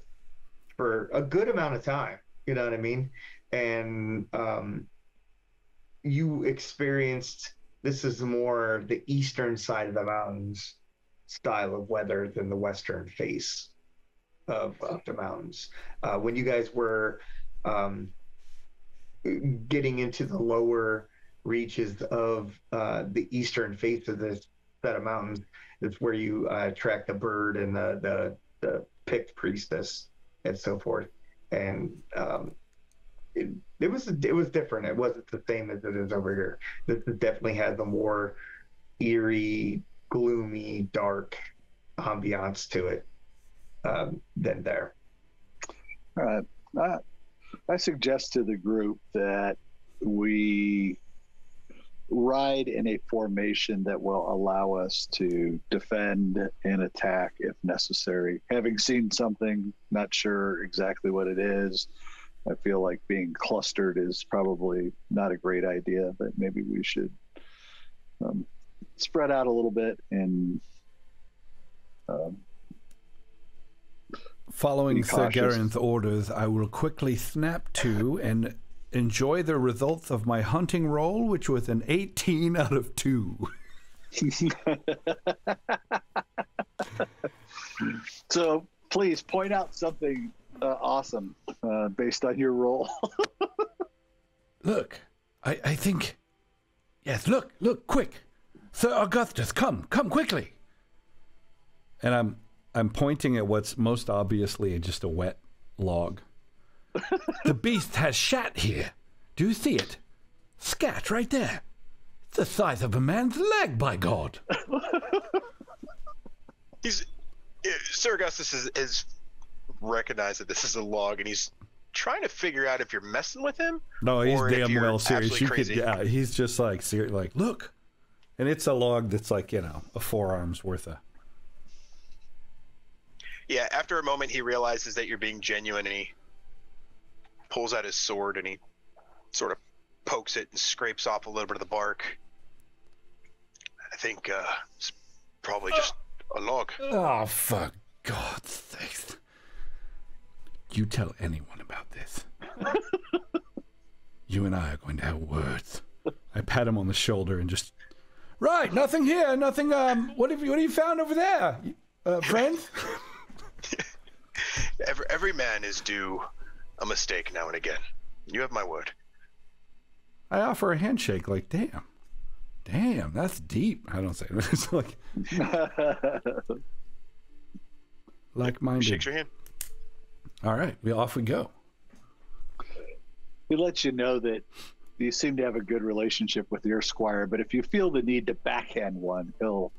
for a good amount of time, you know what I mean? And you experienced, this is more the eastern side of the mountains style of weather than the western face of the mountains. When you guys were getting into the lower reaches of the eastern face of this set of mountains, it's where you track the bird and the picked priestess and so forth. And it was different. It wasn't the same as it is over here. This definitely has a more eerie, gloomy, dark ambiance to it than there. All right. I suggest to the group that we ride in a formation that will allow us to defend and attack if necessary. Having seen something, not sure exactly what it is, I feel like being clustered is probably not a great idea, but maybe we should spread out a little bit and Following Be Sir cautious. Garen's orders, I will quickly snap to and enjoy the results of my hunting roll, which was an 18 out of 2. So please point out something awesome based on your roll. Look, I think... Yes, look, quick. Sir Augustus, come quickly. And I'm pointing at what's most obviously just a wet log. The beast has shat here. Do you see it? Scat right there. It's the size of a man's leg, by God. Sir Augustus is recognized that this is a log, and he's trying to figure out if you're messing with him. No, he's or if damn you're well serious. absolutely crazy. Yeah, he's just like serious. Like, look, and it's a log that's like a forearm's worth of. Yeah, after a moment, he realizes that you're being genuine, and he pulls out his sword and he sort of pokes it and scrapes off a little bit of the bark. I think it's probably just a log. Oh, for God's sake! You tell anyone about this. You and I are going to have words. I pat him on the shoulder and just. Right, nothing here, nothing. What have you found over there, friends? Every man is due a mistake now and again. You have my word. I offer a handshake. Like, damn, that's deep. I don't say it. It's like-minded. Shakes your hand. All right, off we go. He lets you know that you seem to have a good relationship with your squire, but if you feel the need to backhand one, he'll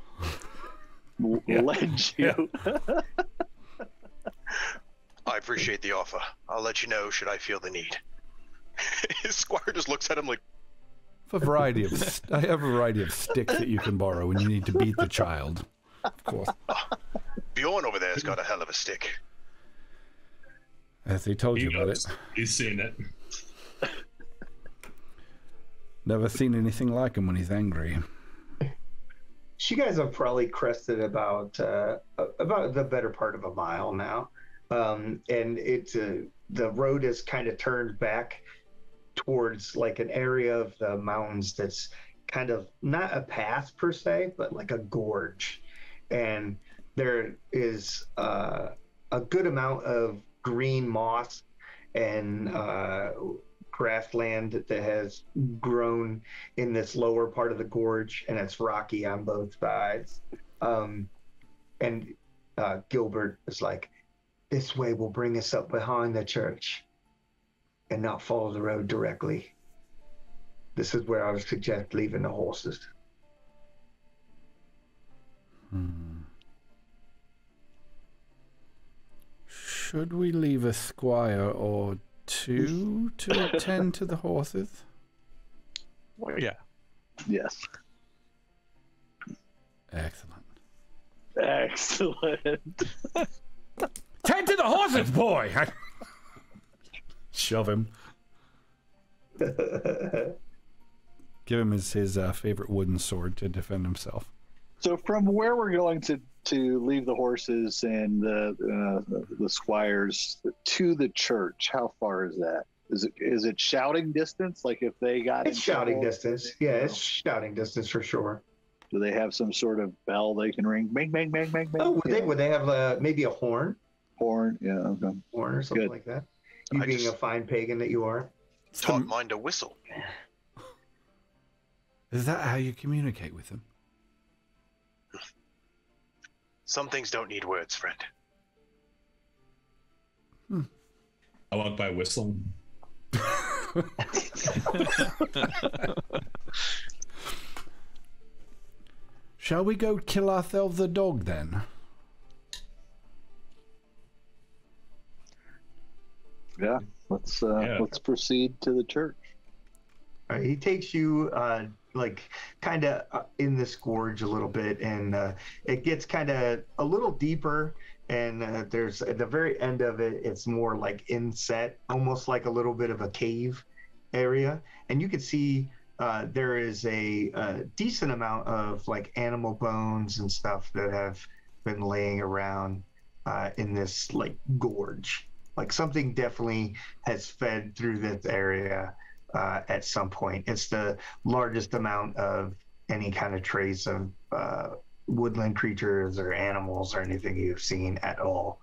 lend you. Yeah. I appreciate the offer. I'll let you know should I feel the need. His squire just looks at him like, I have a variety of sticks that you can borrow when you need to beat the child. Of course. Bjorn over there has got a hell of a stick. As he told you about it. He's seen it. Never seen anything like him when he's angry. You guys have probably crested about the better part of a mile now, and it's the road is kind of turned back towards like an area of the mountains that's kind of not a path per se, but like a gorge, and there is a good amount of green moss and grassland that has grown in this lower part of the gorge, and it's rocky on both sides. And Gilbert is like, this way will bring us up behind the church and not follow the road directly. This is where I would suggest leaving the horses. Should we leave a squire or two to attend to the horses? Yeah. Yes. Excellent. Tend to the horses, boy! Shove him. Give him his favorite wooden sword to defend himself. So from where we're going to leave the horses and the squires to the church, how far is that? Is it shouting distance? Like if they got It's shouting distance. Yeah, it's shouting distance for sure. Do they have some sort of bell they can ring? Bang, bang, bang, bang, bang. Oh, would they have maybe a horn? Horn, yeah, okay. Horn or something Good. like that? You being a fine pagan that you are. taught mine to whistle. Is that how you communicate with him? Some things don't need words, friend. I walk by whistling. Shall we go kill ourselves a dog then? Yeah, let's proceed to the church. All right, he takes you kind of in this gorge a little bit, and it gets kind of a little deeper, and there's at the very end of it, it's more like inset, almost like a little bit of a cave area, and you can see there is a decent amount of like animal bones and stuff that have been laying around in this like gorge. Like something definitely has fed through this area at some point. It's the largest amount of any kind of trace of woodland creatures or animals or anything you've seen at all.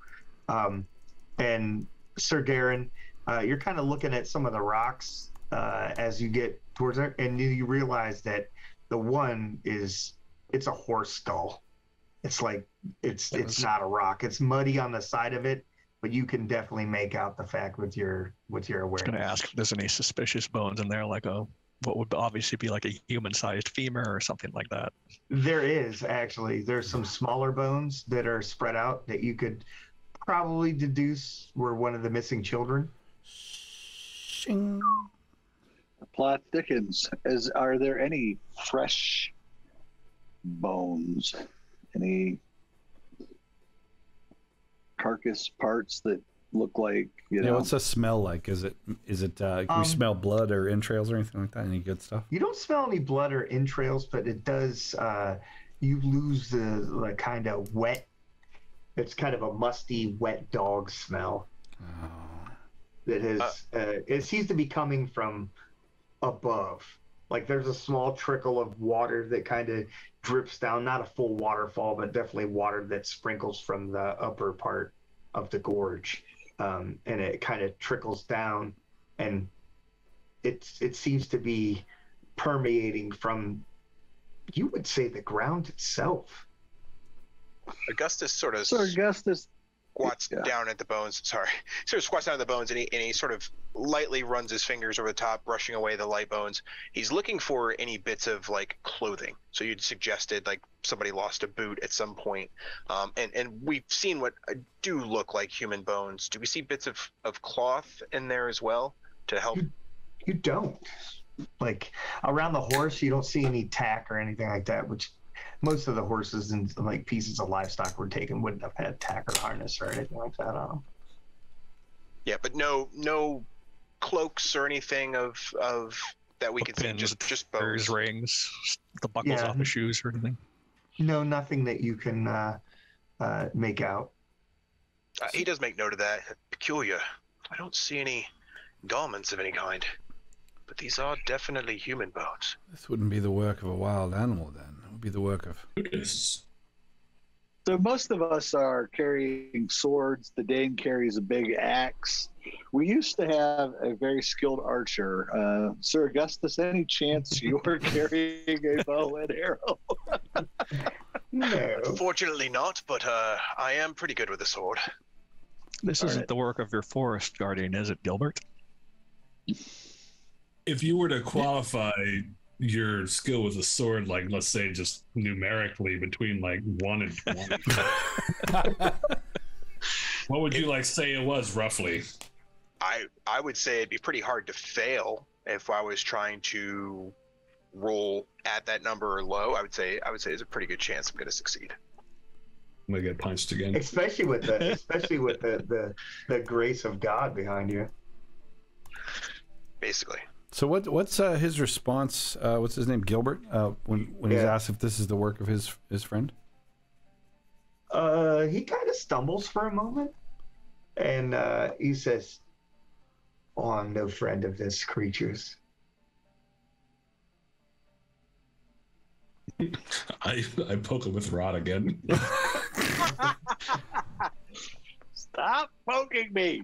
And Sir Garen, you're kind of looking at some of the rocks as you get towards it, and you realize that the one it's a horse skull. It's like it's not a rock. It's muddy on the side of it, but you can definitely make out the fact with your awareness. I was going to ask if there's any suspicious bones in there, like what would obviously be like a human-sized femur or something like that. There is actually. There's some smaller bones that are spread out that you could probably deduce were one of the missing children. Shing. The plot thickens. Are there any fresh bones? Any carcass parts that look like, you know? What's the smell like? Is it can we smell blood or entrails or anything like that? Any good stuff? You don't smell any blood or entrails, but it does you lose the kind of wet, it's kind of a musty wet dog smell. That has it seems to be coming from above. Like there's a small trickle of water that kind of drips down, not a full waterfall, but definitely water that sprinkles from the upper part of the gorge. And it kind of trickles down, and it seems to be permeating from, you would say, the ground itself. Augustus sort of squats down at the bones. Sorry, sort of squats down at the bones, and he sort of lightly runs his fingers over the top, brushing away the light bones. He's looking for any bits of like clothing. So you'd suggested like somebody lost a boot at some point, and we've seen what do look like human bones. Do we see bits of cloth in there as well to help? You don't. Like around the horse, you don't see any tack or anything like that, which most of the horses and like pieces of livestock were taken wouldn't have had tack or harness or anything like that on them. Yeah, but no cloaks or anything of that we could see. Just bones, rings, the buckles off the shoes or anything. No, nothing that you can make out. He does make note of that. Peculiar. I don't see any garments of any kind, but these are definitely human bones. This wouldn't be the work of a wild animal, then. It would be the work of... So most of us are carrying swords. The Dane carries a big axe. We used to have a very skilled archer. Sir Augustus, any chance you were carrying a bow and arrow? No. Fortunately not, but I am pretty good with a sword. This isn't the work of your forest guardian, is it, Gilbert? If you were to qualify your skill with a sword, like let's say just numerically between like 1 and 20, what would you like say it was roughly? I would say it'd be pretty hard to fail if I was trying to roll at that number or low. I would say there's a pretty good chance I'm going to succeed. I'm gonna get punched again. Especially with the grace of God behind you. Basically. So what's his response? What's his name, Gilbert? When he's asked if this is the work of his friend? He kind of stumbles for a moment, and he says, "Oh, I'm no friend of this creature's." I poke him with rod again. Stop poking me!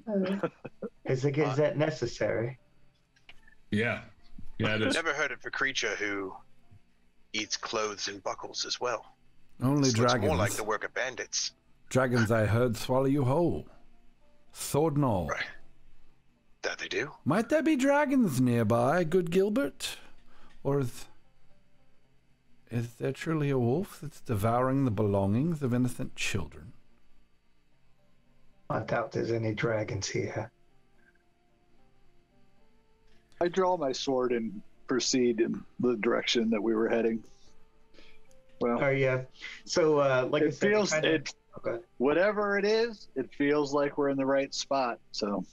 Is that necessary? Yeah, it is. Never heard of a creature who eats clothes and buckles as well. Only This looks dragons. more like the work of bandits. Dragons, I heard, swallow you whole. Sword and all. Right. That they do. Might there be dragons nearby, good Gilbert? Or is there truly a wolf that's devouring the belongings of innocent children? I doubt there's any dragons here. I draw my sword and proceed in the direction that we were heading. Well, Oh yeah. So like I it said, feels okay. whatever it is, it feels like we're in the right spot. So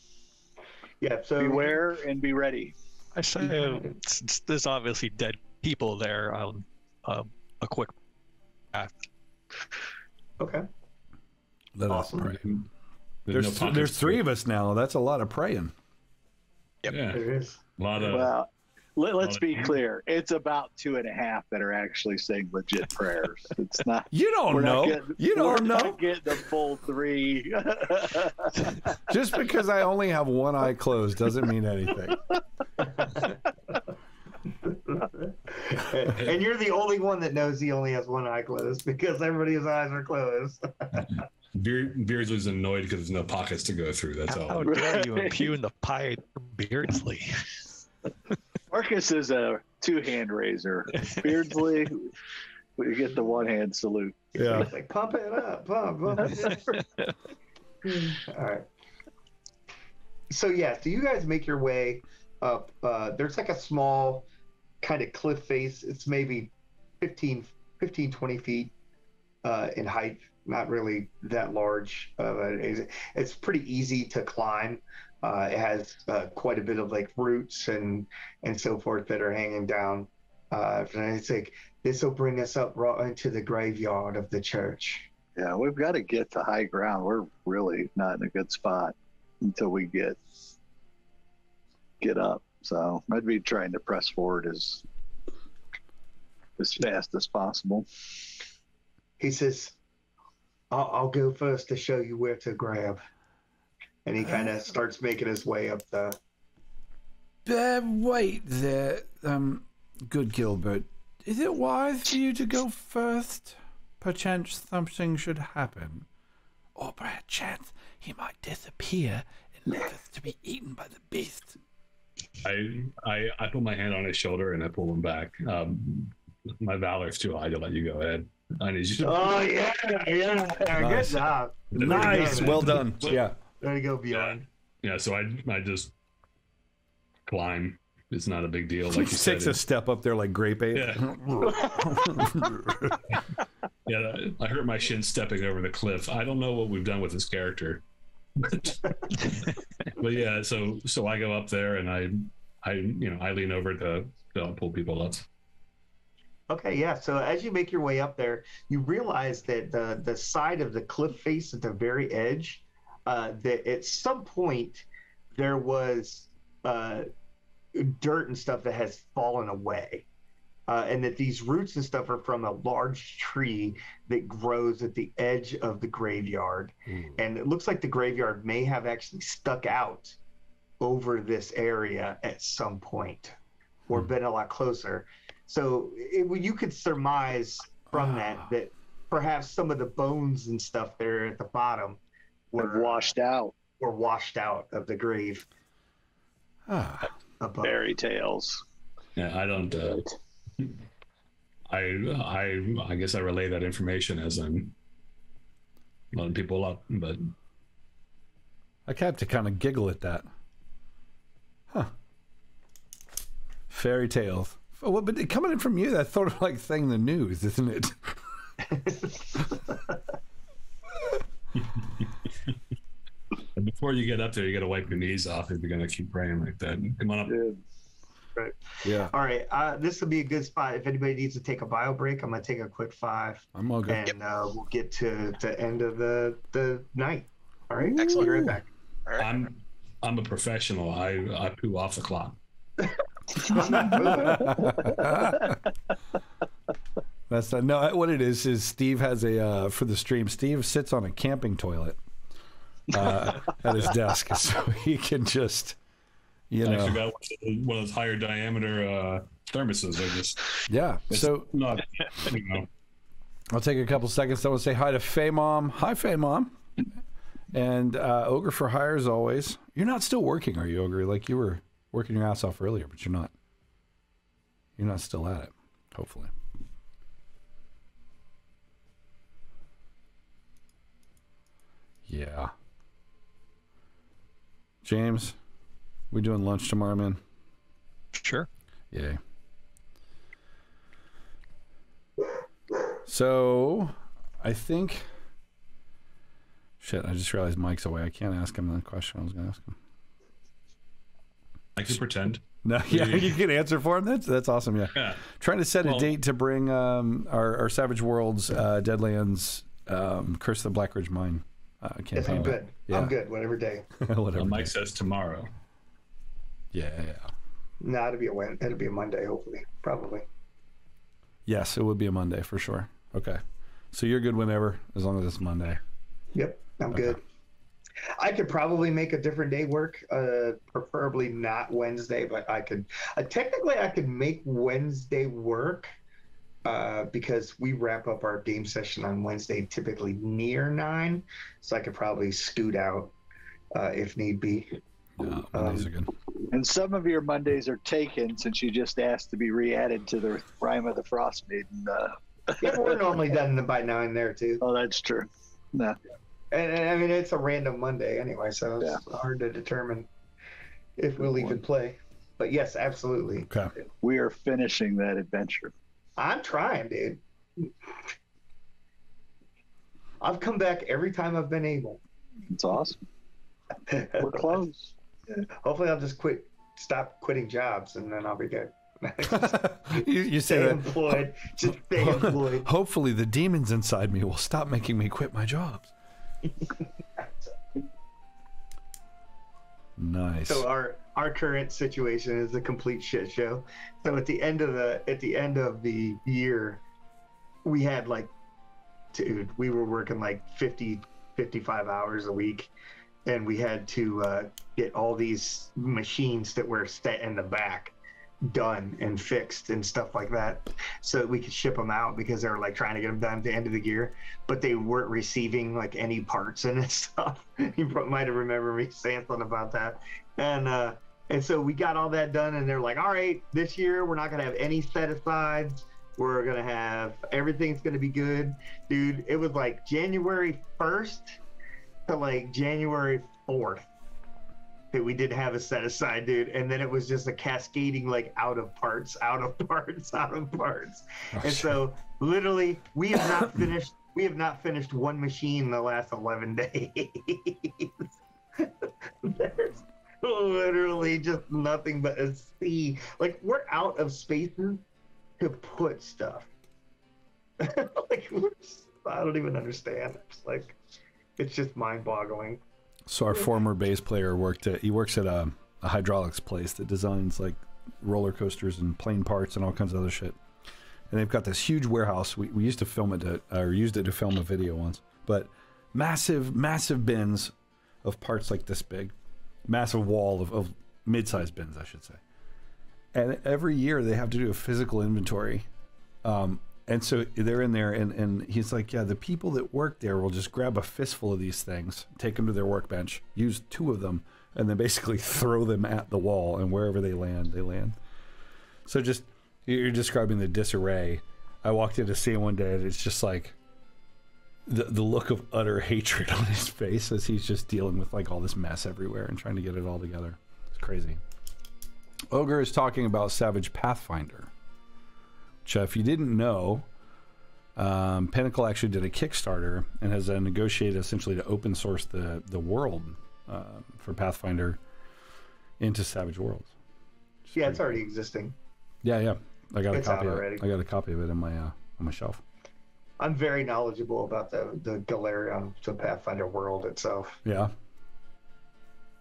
Yeah. So beware and be ready. I say since there's obviously dead people there. A quick path. Okay. Let Awesome. us pray. There's no There's three of us now. That's a lot of praying. Yep. Yeah, There is. a lot of. Well, let's be clear. It's about 2.5 that are actually saying legit prayers. It's not. You don't We're know. not getting, You don't we're know. not getting the full 3. Just because I only have one eye closed doesn't mean anything. And you're the only one that knows he only has one eye closed because everybody's eyes are closed. Beardsley's annoyed because there's no pockets to go through. That's How all. dare you impugn the pie Beardsley? Marcus is a 2-hand raiser. Beardsley, we get the 1-hand salute. Yeah. It's like, pump it up, pump it up. All right. So you guys make your way up. There's like a small kind of cliff face. It's maybe 15, 20 feet in height. Not really that large. It's pretty easy to climb. It has quite a bit of like roots and so forth that are hanging down. And it's like, this will bring us up right into the graveyard of the church. Yeah, we've got to get to high ground. We're really not in a good spot until we get up. So I'd be trying to press forward as fast as possible. He says, I'll go first to show you where to grab. And he kind of starts making his way up the... Wait there, good Gilbert. Is it wise for you to go first? Perchance something should happen. Or perchance he might disappear and leave us to be eaten by the beast. I put my hand on his shoulder and I pull him back. My valor's too high to let you go ahead. I need you to... Oh, yeah. Nice. Good job. Nice, well done. Yeah. There you go, Bjorn. Yeah, so I just climb. It's not a big deal. Like you Takes said, a step up there like grape ape. Yeah. Yeah, I hurt my shin stepping over the cliff. I don't know what we've done with this character. But yeah, so I go up there and I lean over to pull people up. Okay, yeah. So as you make your way up there, you realize that the side of the cliff face at the very edge, that at some point there was dirt and stuff that has fallen away. And that these roots and stuff are from a large tree that grows at the edge of the graveyard. And it looks like the graveyard may have actually stuck out over this area at some point or been a lot closer. So you could surmise from that perhaps some of the bones and stuff there at the bottom were washed out of the grave. Above. Fairy tales. Yeah, I don't. I guess I relay that information as I'm letting people up, but I have to kind of giggle at that. Huh. Fairy tales. Oh, well, but coming in from you, that's sort of like saying the news, isn't it? And before you get up there, you got to wipe your knees off if you're going to keep praying like that. Come on up. Right. Yeah. All right. This will be a good spot. If anybody needs to take a bio break, I'm going to take a quick 5. I'm all good. And we'll get to the end of the night. All right. Excellent. Be right back. All right. I'm a professional. I poo off the clock. That's not, no. What it is Steve has a for the stream. Steve sits on a camping toilet at his desk, so he can just, I actually got one of those higher diameter thermoses. So not, I'll take a couple seconds. I want to say hi to Faye Mom. Hi, Faye Mom. And Ogre for Hire as always. You're not still working, are you, Ogre? Like you were working your ass off earlier, but you're not. You're not still at it, hopefully. Yeah. James, we doing lunch tomorrow, man? Sure. Yay. So, I think... Shit, I just realized Mike's away. I can't ask him the question I was going to ask him. I can pretend. No, yeah, you can answer for him. That's awesome. Yeah. Trying to set a date to bring our Savage Worlds Deadlands Curse of the Black Ridge Mine campaign. Yes, I'm good. Yeah. I'm good. Whatever day. Whatever. Mike says tomorrow. Yeah. No, it'll be a Monday, hopefully. Probably. Yes, it would be a Monday for sure. Okay. So you're good whenever, as long as it's Monday. Yep, I'm good. I could probably make a different day work, preferably not Wednesday, but I could. Technically, I could make Wednesday work because we wrap up our game session on Wednesday typically near 9, so I could probably scoot out if need be. Yeah, Mondays are good. And some of your Mondays are taken since you just asked to be re-added to the Rime of the Frost Maiden. Yeah, we're normally done by 9 there too. Oh, that's true. No. And I mean, it's a random Monday anyway, so it's hard to determine if we'll even play. But yes, absolutely. Okay. We are finishing that adventure. I'm trying, dude. I've come back every time I've been able. It's awesome. We're close. Hopefully, I'll just stop quitting jobs, and then I'll be good. you say stay that. Employed. Just stay employed. Hopefully, the demons inside me will stop making me quit my jobs. Nice. So our current situation is a complete shit show. So at the end of the year, we had we were working like 50, 55 hours a week, and we had to get all these machines that were set in the back done and fixed and stuff like that, so that we could ship them out, because they were like trying to get them done at the end of the year, but they weren't receiving like any parts in and stuff. You might have remembered me saying something about that. And so we got all that done, and they're like, all right, this year we're not gonna have any set asides. We're gonna have everything's gonna be good. Dude, it was like January 1st to like January 4th that we didn't have a set aside, dude, and then it was just a cascading like out of parts. Oh, And so literally we have not finished one machine in the last 11 days. There's literally just nothing but a sea. Like, we're out of spaces to put stuff. Like, I don't even understand. It's just mind-boggling. So our former bass player works at a hydraulics place that designs like roller coasters and plane parts and all kinds of other shit. And they've got this huge warehouse. We used to film it used it to film a video once, but massive bins of parts like this big, massive wall of mid-sized bins, I should say. And every year they have to do a physical inventory. And so they're in there, and he's like, yeah, the people that work there will just grab a fistful of these things, take them to their workbench, use 2 of them, and then basically throw them at the wall, and wherever they land, they land. So just, you're describing the disarray. I walked in to see him one day, and it's just like the look of utter hatred on his face as he's just dealing with like all this mess everywhere and trying to get it all together. It's crazy. Ogre is talking about Savage Pathfinder. If you didn't know, Pinnacle actually did a Kickstarter and has negotiated essentially to open source the world for Pathfinder into Savage Worlds. Yeah, it's already existing. Yeah. I got a copy of already. it. I got a copy of it on my shelf. I'm very knowledgeable about the Galarian, the Pathfinder world itself. Yeah.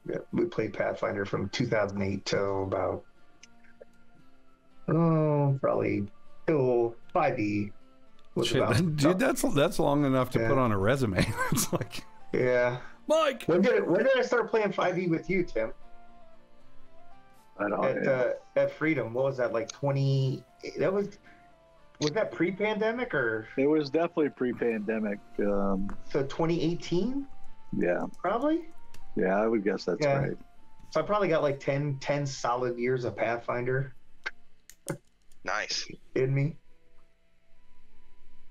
Yeah, we played Pathfinder from 2008 till about probably till 5e. Shit, dude, that's long enough to put on a resume. It's like, yeah. Mike, when did I start playing 5e with you, Tim? At Freedom. What was that, like 20? Was that pre-pandemic or? It was definitely pre-pandemic. So 2018? Yeah. Probably. Yeah, I would guess that's right. So I probably got like 10 solid years of Pathfinder. Nice. In me.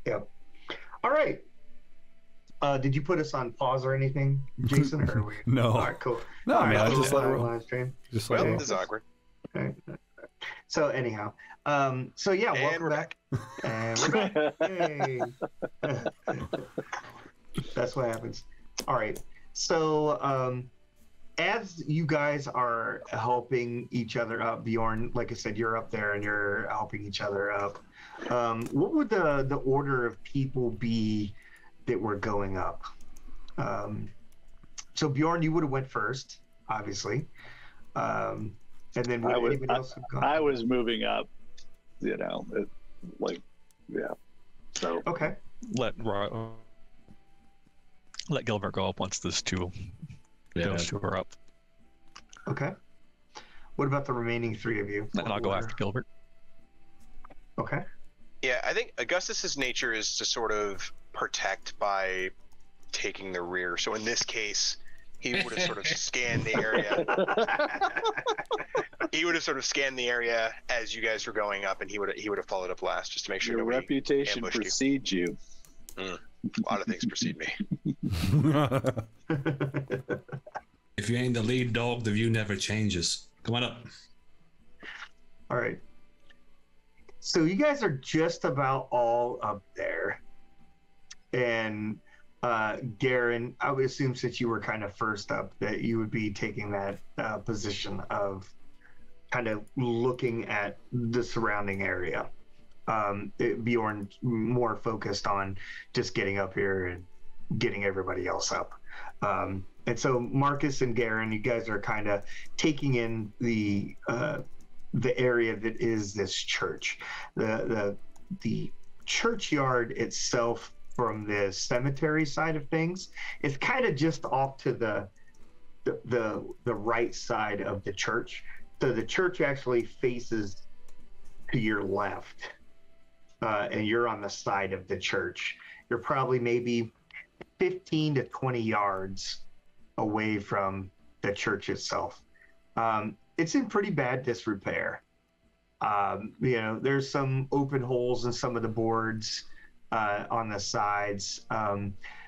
Yep. All right. Did you put us on pause or anything, Jason? Or No. All right, cool. No, all man, right, I just let it roll. live stream. Just Well, let it this is roll. awkward. All right. So anyhow, so yeah, And welcome we're back. And we're back. Yay. That's what happens. All right. So as you guys are helping each other up, Bjorn, like I said, you're up there and you're helping each other up. What would the order of people be that were going up. So Bjorn, you would have went first, obviously. And then anybody else have gone? I was moving up, you know, yeah. So let Gilbert go up once those two are up. Okay. What about the remaining three of you? And I'll go after Gilbert. Okay. Yeah, I think Augustus's nature is to sort of protect by taking the rear. So in this case, he would have sort of scanned the area. He would have sort of scanned the area as you guys were going up, and he would have followed up last just to make sure your reputation precedes you. A lot of things precede me. If you ain't the lead dog, the view never changes. Come on up. All right. So you guys are just about all up there. And Garen, I would assume since you were kind of first up that you would be taking that position of kind of looking at the surrounding area. Bjorn more focused on just getting up here and getting everybody else up. And so Marcus and Garen, you guys are kind of taking in the area that is this church. The churchyard itself from the cemetery side of things is kind of just off to the right side of the church. So the church actually faces to your left, and you're on the side of the church. You're probably maybe 15 to 20 yards away from the church itself. It's in pretty bad disrepair. There's some open holes in some of the boards on the sides.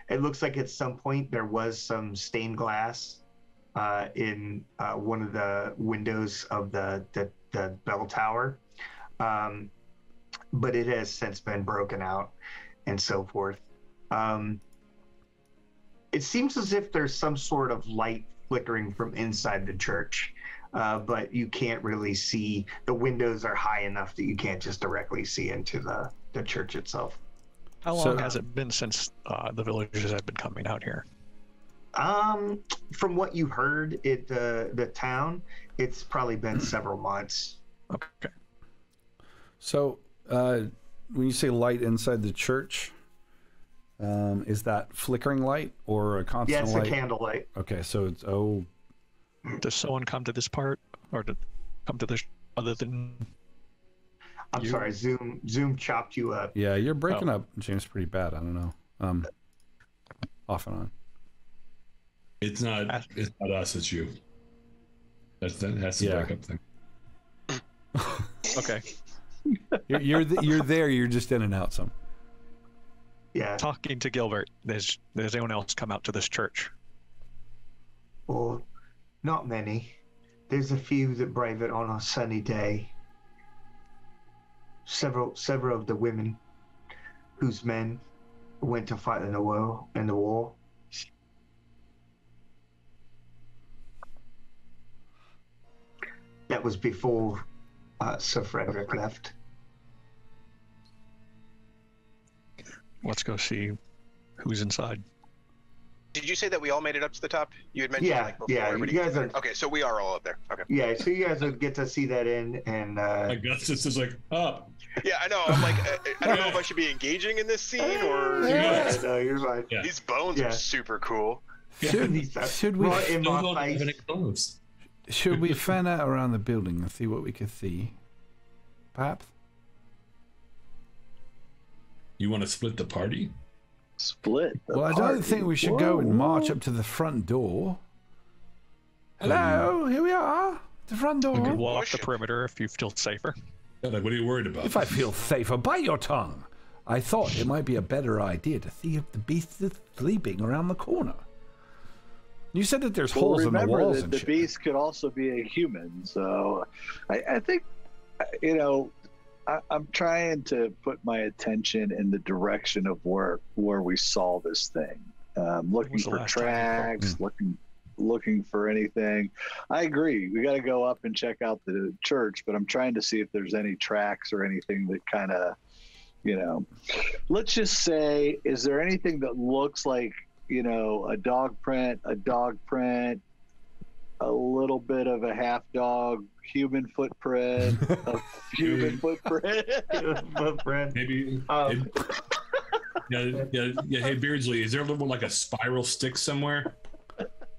It looks like at some point there was some stained glass in one of the windows of the bell tower, but it has since been broken out and so forth. It seems as if there's some sort of light flickering from inside the church, but you can't really see. The windows are high enough that you can't just directly see into the church itself. How long has it been since the villagers have been coming out here? From what you heard at the town, it's probably been several months. Okay. So when you say light inside the church, is that flickering light or a constant light? Yeah, it's a candlelight. Okay, so it's Does someone come to this part, or to come to this other than? I'm sorry, Zoom chopped you up. Yeah, you're breaking up, James, pretty bad. I don't know. Off and on. It's not us, it's you. That's the breakup thing. Okay. You're there. You're just in and out some. Yeah. Talking to Gilbert, does anyone else come out to this church? Well, not many. There's a few that brave it on a sunny day. Several of the women whose men went to fight in the war. That was before Sir Frederick left. Let's go see who's inside. Did you say that we all made it up to the top? You had mentioned before. Yeah. You guys are okay. So we are all up there. Okay. Yeah. So you guys would get to see that in, and Augustus is like up. Yeah, I know. I'm like, I don't know if I should be engaging in this scene or. No, you're fine. Yeah. These bones are super cool. Should we? Right in my Don't have any face. clothes. Should we fan out around the building and see what we could see? Perhaps. You want to split the party? Split. Well, I don't think we should go and march up to the front door. Hello, here we are. The front door. You could walk the perimeter if you feel safer. Yeah, like, what are you worried about? If I feel safer, bite your tongue. I thought it might be a better idea to see if the beast is sleeping around the corner. You said that there's holes in the walls that and the shit. beast could also be a human, so I think, I'm trying to put my attention in the direction of where we saw this thing. Looking for tracks, looking for anything. I agree. We got to go up and check out the church, but I'm trying to see if there's any tracks or anything that kind of you know. Let's just say, is there anything that looks like, you know, a dog print, a little bit of a half dog human footprint, a human footprint? Footprint. Maybe. Yeah. Hey, Beardsley, is there a little like a spiral stick somewhere?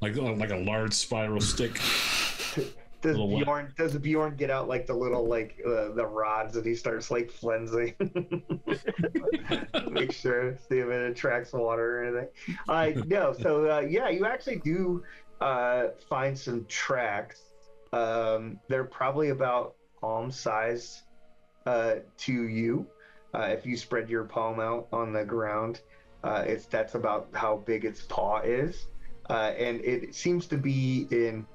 Like a large spiral stick? Does Bjorn get out like the little the rods and he starts like flensing? Make sure, see if it attracts water or anything. No, so yeah, you actually do find some tracks. They're probably about palm size to you. If you spread your palm out on the ground, that's about how big its paw is, and it seems to be in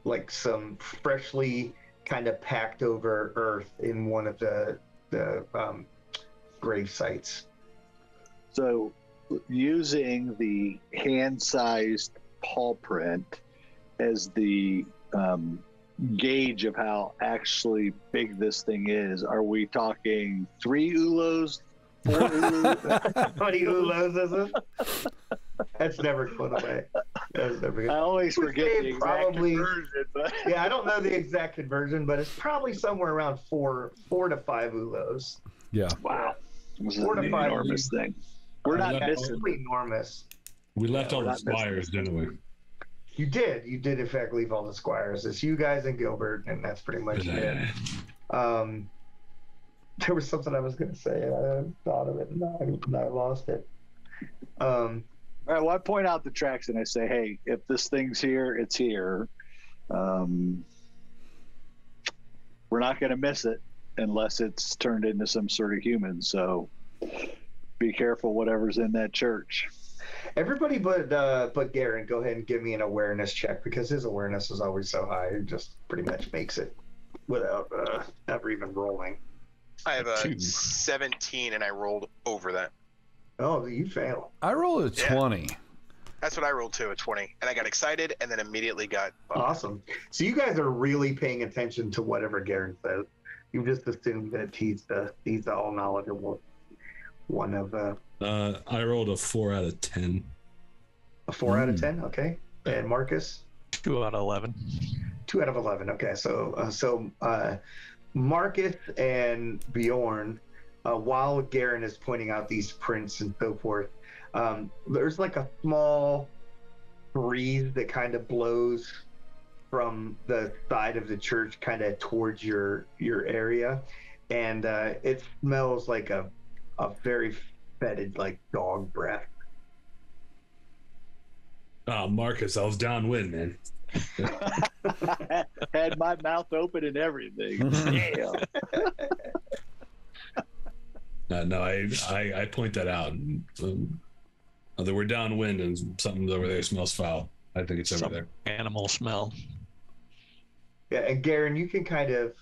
like some freshly kind of packed over earth in one of the grave sites. So, using the hand-sized paw print as the gauge of how actually big this thing is, are we talking 3 ulos, 4 ulos? How many ulos is it? That's never put away. That's never good. I always forget the exact conversion. But... yeah, I don't know the exact conversion, but it's probably somewhere around 4 to 5 ulos. Yeah. Wow. This is 4 to an 5 enormous thing. We're not missing. Enormous. We left all the squires, didn't we? You did in fact leave all the squires. It's you guys and Gilbert, and that's pretty much it. There was something I was going to say, and I thought of it, and I lost it. All right, well, I point out the tracks, and I say, hey, if this thing's here, it's here. We're not going to miss it unless it's turned into some sort of human, so be careful whatever's in that church. Everybody but Garen, go ahead and give me an awareness check, because his awareness is always so high. It just pretty much makes it without ever even rolling. I have a 17, and I rolled over that. Oh, you fail. I rolled a 20. That's what I rolled too, a 20. And I got excited and then immediately got bumped. Awesome. So you guys are really paying attention to whatever Garen says. You just assume that he's the all knowledgeable one of I rolled a 4 out of 10. A 4 out of 10, okay. And Marcus? 2 out of 11. 2 out of 11. Okay, so Marcus and Bjorn, while Garen is pointing out these prints and so forth, there's like a small breeze that kind of blows from the side of the church kind of towards your area, and it smells like a very fetid, like dog breath. Oh, Marcus, I was downwind, man. Had my mouth open and everything. Damn. No, I point that out. That we're downwind and something over there smells foul. I think it's over there. Animal smell. Yeah, and Garen, you can kind of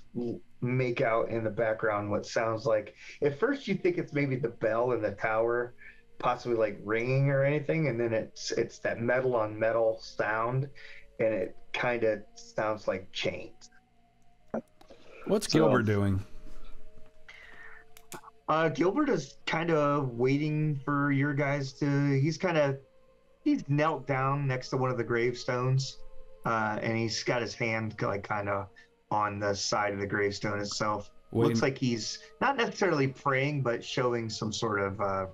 make out in the background what sounds like. At first, you think it's maybe the bell in the tower, possibly like ringing or anything, and then it's that metal on metal sound, and it kind of sounds like chains. What's Gilbert doing? Gilbert is kind of waiting for your guys to. He's knelt down next to one of the gravestones, and he's got his hand like kind of on the side of the gravestone itself. Looks like he's not necessarily praying, but showing some sort of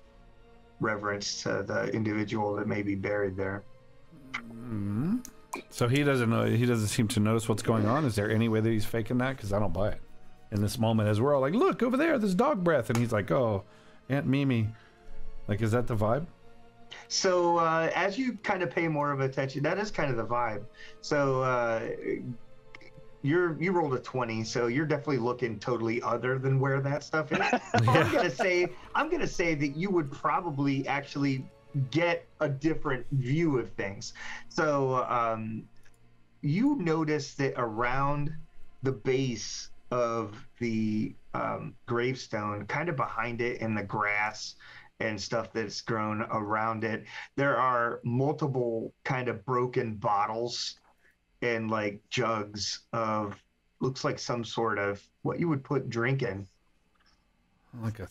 reverence to the individual that may be buried there. Mm-hmm. So he doesn't know. He doesn't seem to notice what's going on. Is there any way that he's faking that? Because I don't buy it. In this moment, as we're all like, "Look over there, there's dog breath," and he's like, "Oh, Aunt Mimi." Like, is that the vibe? So as you kind of pay more of attention, that is kind of the vibe. So you rolled a 20, so you're definitely looking totally other than where that stuff is. Yeah. I'm gonna say that you would probably actually get a different view of things. So you notice that around the base of the gravestone, kind of behind it in the grass and stuff that's grown around it, there are multiple kind of broken bottles and like jugs of, looks like some sort of what you would put drink in. Like a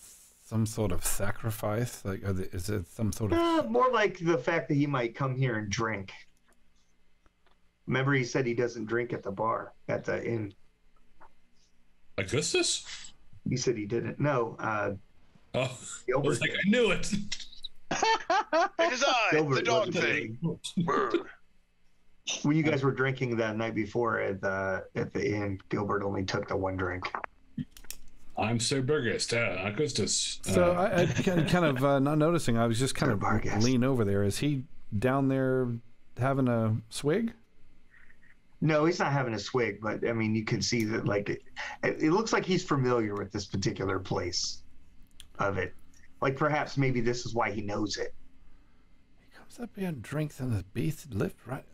some sort of sacrifice? Like, is it some sort of... More like the fact that he might come here and drink. Remember, he said he doesn't drink at the bar, at the inn. Augustus? He said he didn't. No. I Gilbert was like, did. I knew it. It is I, Gilbert the dog wasn't thing. drinking. When you guys were drinking that night before at the inn, Gilbert only took the one drink. I'm Sir Barghest, Augustus. So I kind of not noticing. I was just kind Sir of Barghest. lean over there. Is he down there having a swig? No, he's not having a swig, but I mean, you can see that like it looks like he's familiar with this particular place of it. Like perhaps maybe this is why he knows it. He comes up here and drinks in this beast lift, right?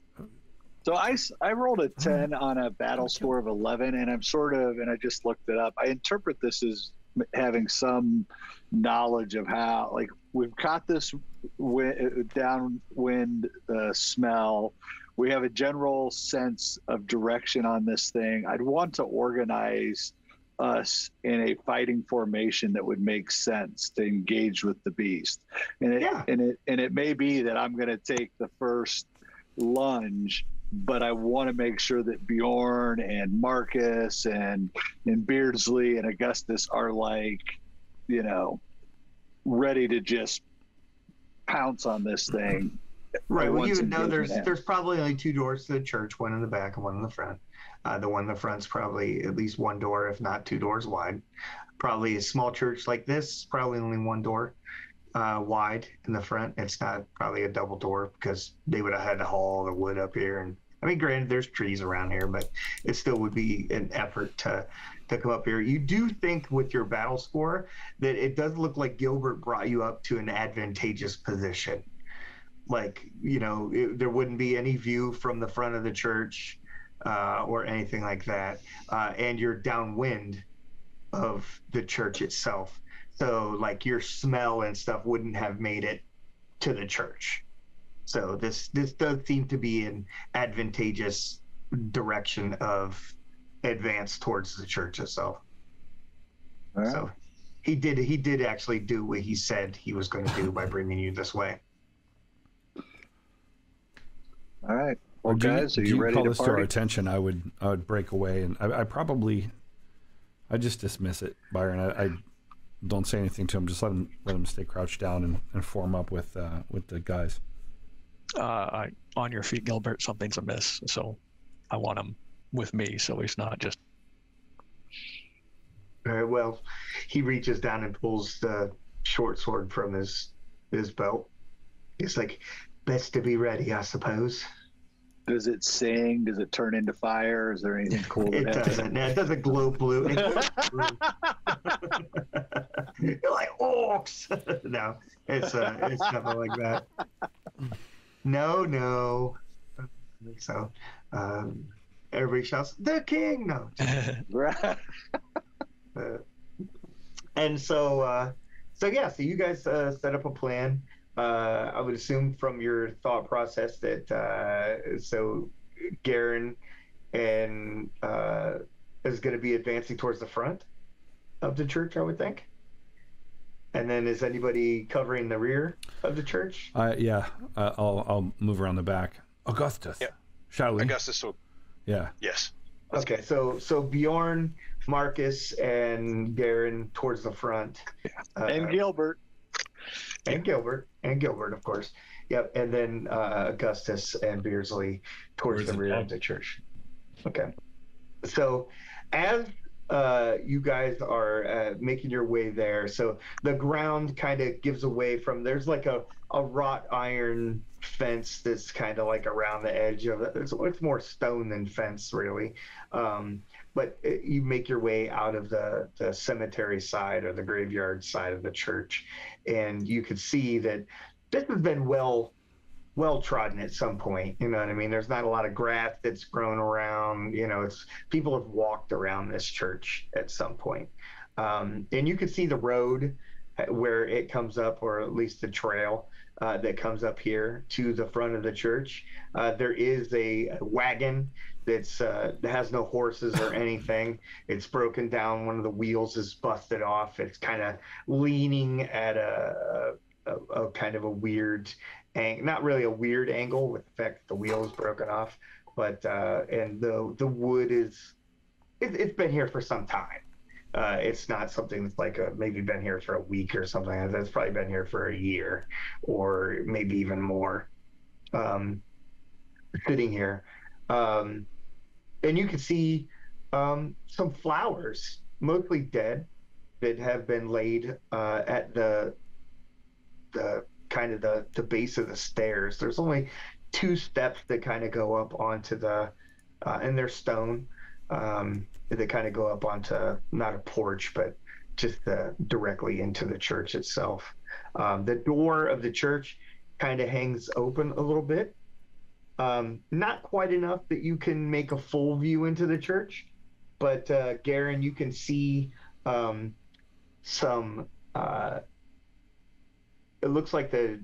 So I rolled a 10 on a battle score of 11, and and I just looked it up. I interpret this as having some knowledge of how, like, we've got this downwind smell. We have a general sense of direction on this thing. I'd want to organize us in a fighting formation that would make sense to engage with the beast. And it may be that I'm going to take the first lunge, but I want to make sure that Bjorn and Marcus and Beardsley and Augustus are like, ready to just pounce on this thing. Right. Well, you would know engagement there's probably only two doors to the church, one in the back and one in the front. The one in the front's probably at least one door, if not two doors wide. Probably a small church like this, probably only one door wide in the front. It's not probably a double door because they would have had to haul the wood up here. And I mean, granted, there's trees around here, but it still would be an effort to come up here. You do think with your battle score that it does look like Gilbert brought you up to an advantageous position. Like, there wouldn't be any view from the front of the church or anything like that. And you're downwind of the church itself. So, like, your smell and stuff wouldn't have made it to the church. So this does seem to be an advantageous direction of advance towards the church itself. All right. So he did actually do what he said he was going to do by bringing you this way. All right. Well, guys, are you ready call to this to our party? attention? I would break away, and I just dismiss it, Byron. I don't say anything to him. Just let him stay crouched down and form up with the guys. On your feet, Gilbert. Something's amiss. So I want him with me, so he's not just. Well, he reaches down and pulls the short sword from his belt. He's like, best to be ready, I suppose. Does it sing? Does it turn into fire? Is there anything cool? It doesn't. No, it doesn't glow blue. It glows blue. You're like orcs. No, it's nothing like that. No. So everybody shouts, "The king!" No. And so you guys set up a plan. I would assume from your thought process that so Garen and is going to be advancing towards the front of the church, I would think. And then is anybody covering the rear of the church? I'll move around the back. Augustus. Yeah. Shall we? Augustus will. Yeah. Yes. Okay, so Bjorn, Marcus, and Garen towards the front. And Gilbert. And Gilbert, of course. Yep, and then Augustus and Beardsley towards the rear of the church. Okay. So as you guys are making your way there, so the ground kind of gives away from, there's like a wrought iron fence that's kind of like around the edge of it. It's more stone than fence, really. But you make your way out of the cemetery side or the graveyard side of the church, and you can see that this has been well trodden at some point. You know what I mean? There's not a lot of grass that's grown around. It's people have walked around this church at some point, and you can see the road where it comes up, or at least the trail that comes up here to the front of the church. There is a wagon it has no horses or anything. It's broken down. One of the wheels is busted off. It's kind of leaning at a kind of a weird, not really a weird angle with the fact that the wheel is broken off, but and the wood is it's been here for some time. It's not something that's like maybe been here for a week or something like that. It's probably been here for a year or maybe even more, sitting here. And you can see some flowers, mostly dead, that have been laid at the kind of the base of the stairs. There's only 2 steps that kind of go up onto the, and they're stone. They kind of go up onto not a porch, but just directly into the church itself. The door of the church kind of hangs open a little bit. Not quite enough that you can make a full view into the church, but Garen, you can see some. It looks like the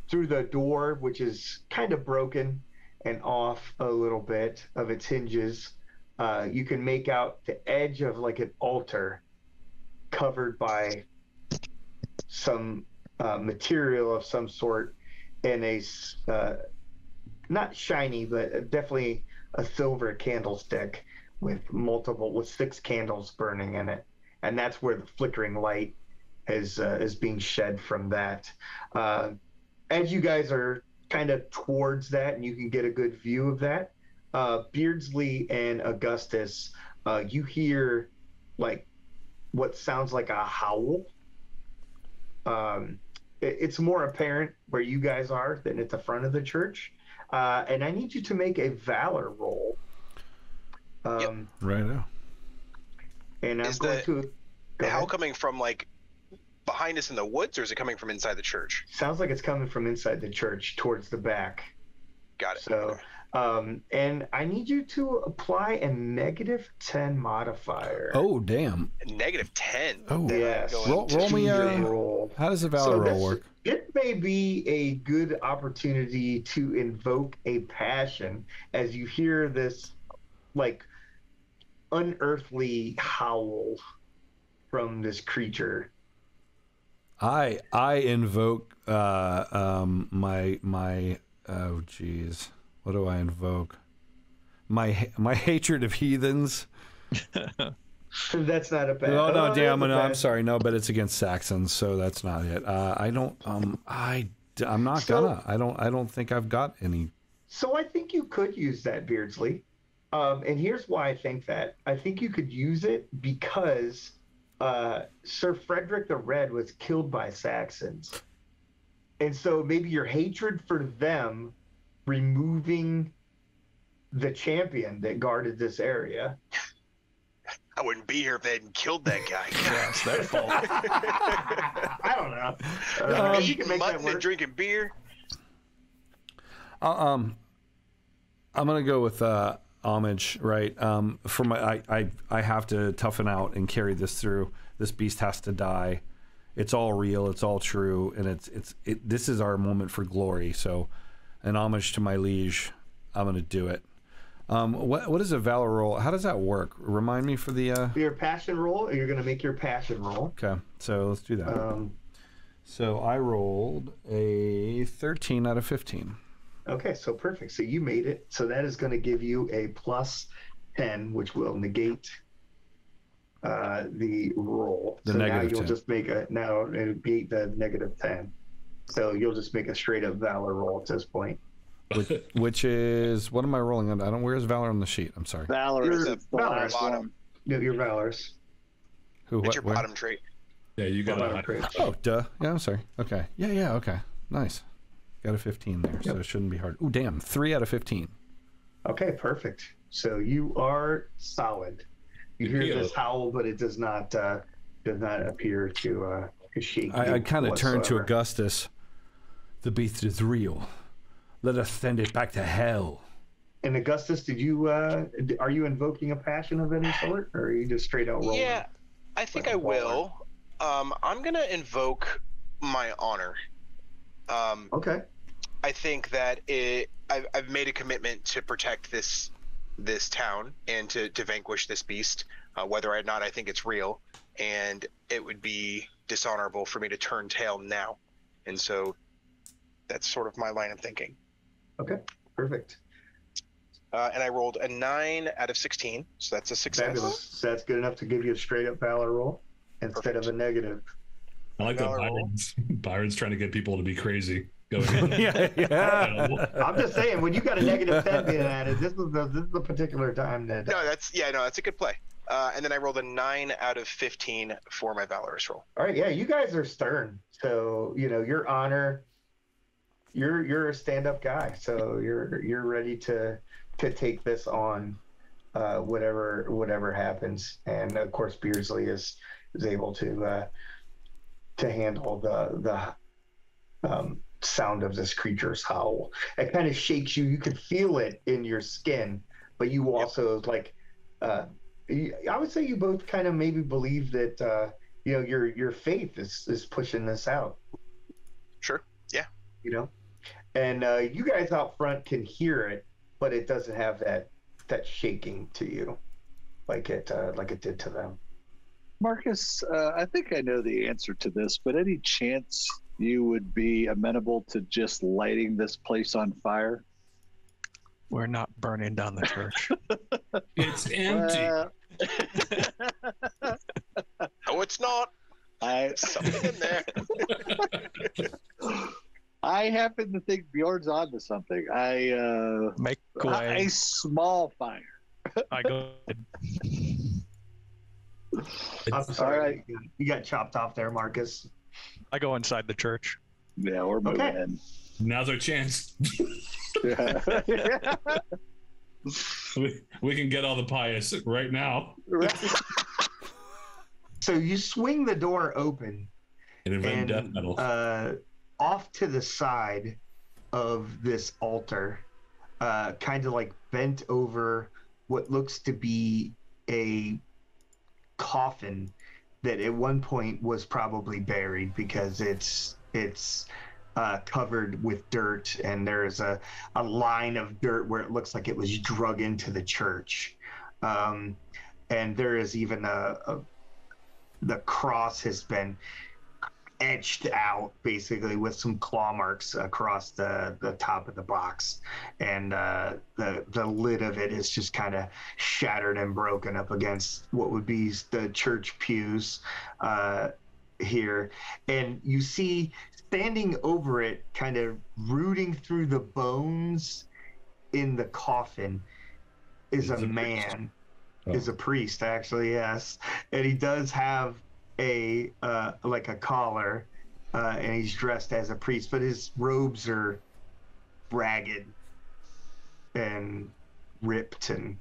through the door, which is kind of broken and off a little bit of its hinges. You can make out the edge of like an altar covered by some material of some sort in a not shiny, but definitely a silver candlestick with 6 candles burning in it. And that's where the flickering light is being shed from that. As you guys are kind of towards that and you can get a good view of that, Beardsley and Augustus, you hear like what sounds like a howl. It's more apparent where you guys are than at the front of the church. And I need you to make a valor roll. Right now. And I'm going to... The howl coming from like behind us in the woods, or is it coming from inside the church? Sounds like it's coming from inside the church towards the back. Got it. So, and I need you to apply a -10 modifier. Oh, damn. A -10. Oh, yes. Roll me a roll. How does the valor roll work? It may be a good opportunity to invoke a passion as you hear this, like, unearthly howl from this creature. I invoke my oh geez, what do I invoke? My hatred of heathens. That's not a bad. No, damn, no, I'm sorry, no, but it's against Saxons, so that's not it. I don't. I'm not gonna. I don't think I've got any. So I think you could use that, Beardsley. And here's why I think that. I think you could use it because Sir Frederick the Red was killed by Saxons. And so maybe your hatred for them removing the champion that guarded this area. I wouldn't be here if they hadn't killed that guy. Yeah, it's their fault. I don't know. You can make that mutton work. and drinking beer. I'm gonna go with homage, right? For my, I have to toughen out and carry this through. This beast has to die. It's all real. It's all true, and this is our moment for glory. So, an homage to my liege. I'm gonna do it. What is a valor roll? How does that work? Remind me for the your passion roll. You're gonna make your passion roll. Okay, so let's do that. So I rolled a 13 out of 15. Okay, so perfect. So you made it. So that is going to give you a +10, which will negate the roll. The so negative now you'll 10. just make negate the -10. So you'll just make a straight up valor roll at this point. Which is, what am I rolling on? Where's valor on the sheet? I'm sorry. Valor is the Valorous last one. No, your valorous. Who? It's What? your Where? bottom trait. Yeah, you got Bottom a trait. Oh, duh. Yeah, I'm sorry. Okay. Yeah. Okay. Nice. Got a 15 there, so it shouldn't be hard. Ooh, damn. 3 out of 15. Okay, perfect. So you are solid. You hear this howl, but it does not appear to shake. I kind of turned to whatsoever. Augustus. The beast is real. Let us send it back to hell. And Augustus, did you are you invoking a passion of any sort, or are you just straight out rolling? Yeah, I think like I a baller? will. I'm gonna invoke my honor. Okay. I think that I've made a commitment to protect this this town and to vanquish this beast, whether or not I think it's real. And it would be dishonorable for me to turn tail now. And so that's sort of my line of thinking. Okay, perfect. And I rolled a 9 out of 16, so that's a success. Fabulous. So that's good enough to give you a straight up valor roll instead of a negative. I like that Byron's trying to get people to be crazy. Going in. Yeah. I'm just saying, when you got a negative 10 being added, this is the particular time that. No, that's a good play. And then I rolled a 9 out of 15 for my valorous roll. All right, yeah, you guys are stern, so your honor. You're a stand-up guy, so you're ready to take this on, whatever happens, and of course Beardsley is able to handle the sound of this creature's howl. It kind of shakes you. You can feel it in your skin, but you also I would say you both kind of maybe believe that your faith is pushing this out. Sure. Yeah. And you guys out front can hear it, but it doesn't have that shaking to you like it did to them. Marcus, I think I know the answer to this, but any chance you would be amenable to just lighting this place on fire? We're not burning down the church. It's empty. No, it's not. Something in there. I happen to think Bjorn's onto something. Make way. A small fire. I go. I'm sorry. All right. You got chopped off there, Marcus. I go inside the church. Yeah, we're moving in. Now's our chance. Yeah. we can get all the pious right now. So you swing the door open, And invent death metal. Off to the side of this altar, kind of like bent over what looks to be a coffin that at one point was probably buried, because it's covered with dirt, and there's a line of dirt where it looks like it was drug into the church, and there is even the cross has been etched out basically with some claw marks across the top of the box, and the lid of it is just kind of shattered and broken up against what would be the church pews here. And you see standing over it, kind of rooting through the bones in the coffin, is a man. Is a priest, actually, yes. And he does have a collar, and he's dressed as a priest, but his robes are ragged and ripped, and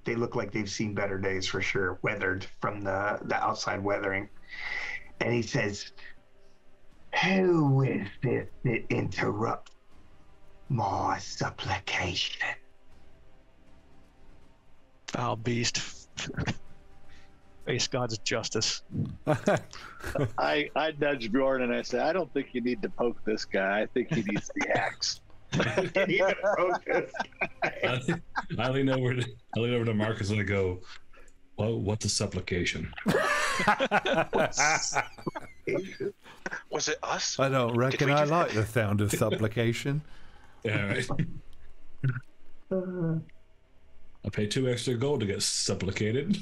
they look like they've seen better days for sure, weathered from the outside weathering. And he says, "Who is this that interrupts my supplication?" Foul beast. Face God's justice. I nudge Bjorn and I say, I don't think you need to poke this guy. I think he needs the axe. I lean over to Marcus and I go, "Well, what's a supplication?" Was it us? I don't reckon I like the sound of supplication. Yeah, right. I pay 2 extra gold to get supplicated.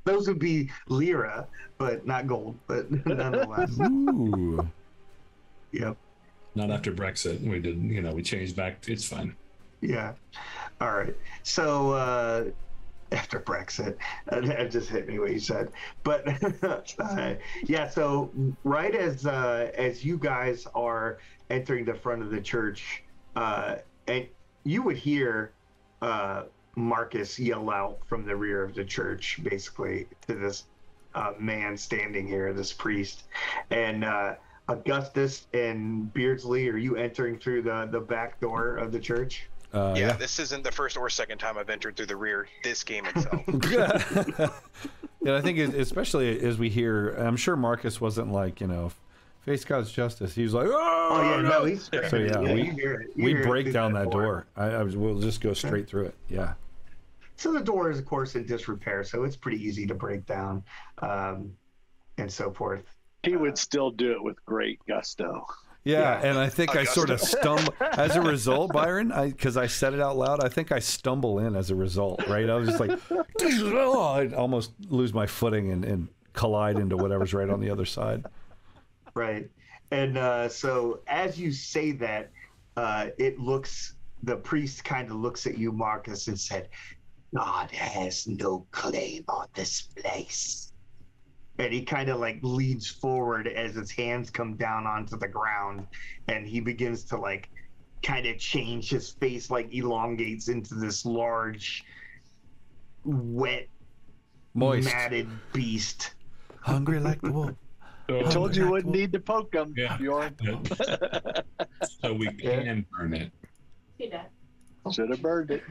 Those would be lira, but not gold, but nonetheless. Ooh. Yep. Not after Brexit. We did, we changed back. It's fine. Yeah. All right. So after Brexit, that just hit me what you said. But yeah. So right as you guys are entering the front of the church, and you would hear Marcus yell out from the rear of the church, basically, to this man standing here, this priest. And Augustus and Beardsley, are you entering through the back door of the church? Yeah, this isn't the first or second time I've entered through the rear this game itself. Yeah, I think especially as we hear, I'm sure Marcus wasn't Face God's justice. He was like, Oh yeah, no, he's So yeah, you hear it. You we hear it break through down that door. We'll just go straight through it. Yeah. So the door is, of course, in disrepair, so it's pretty easy to break down, and so forth. He would still do it with great gusto. Yeah, Yeah. and I think I sort of stumble as a result, Byron, because I said it out loud. I think I stumble in as a result, right? I was just like, oh, I'd almost lose my footing and collide into whatever's right on the other side. Right. And so as you say that, the priest kind of looks at you, Marcus, and said, God has no claim on this place. And he kind of like leans forward as his hands come down onto the ground, and he begins to like kind of change. His face like elongates into this large, wet, Moist. matted beast. Hungry like the wolf. So, I told you wouldn't need to poke them, Yeah. Bjorn. so we can burn it. Should have burned it.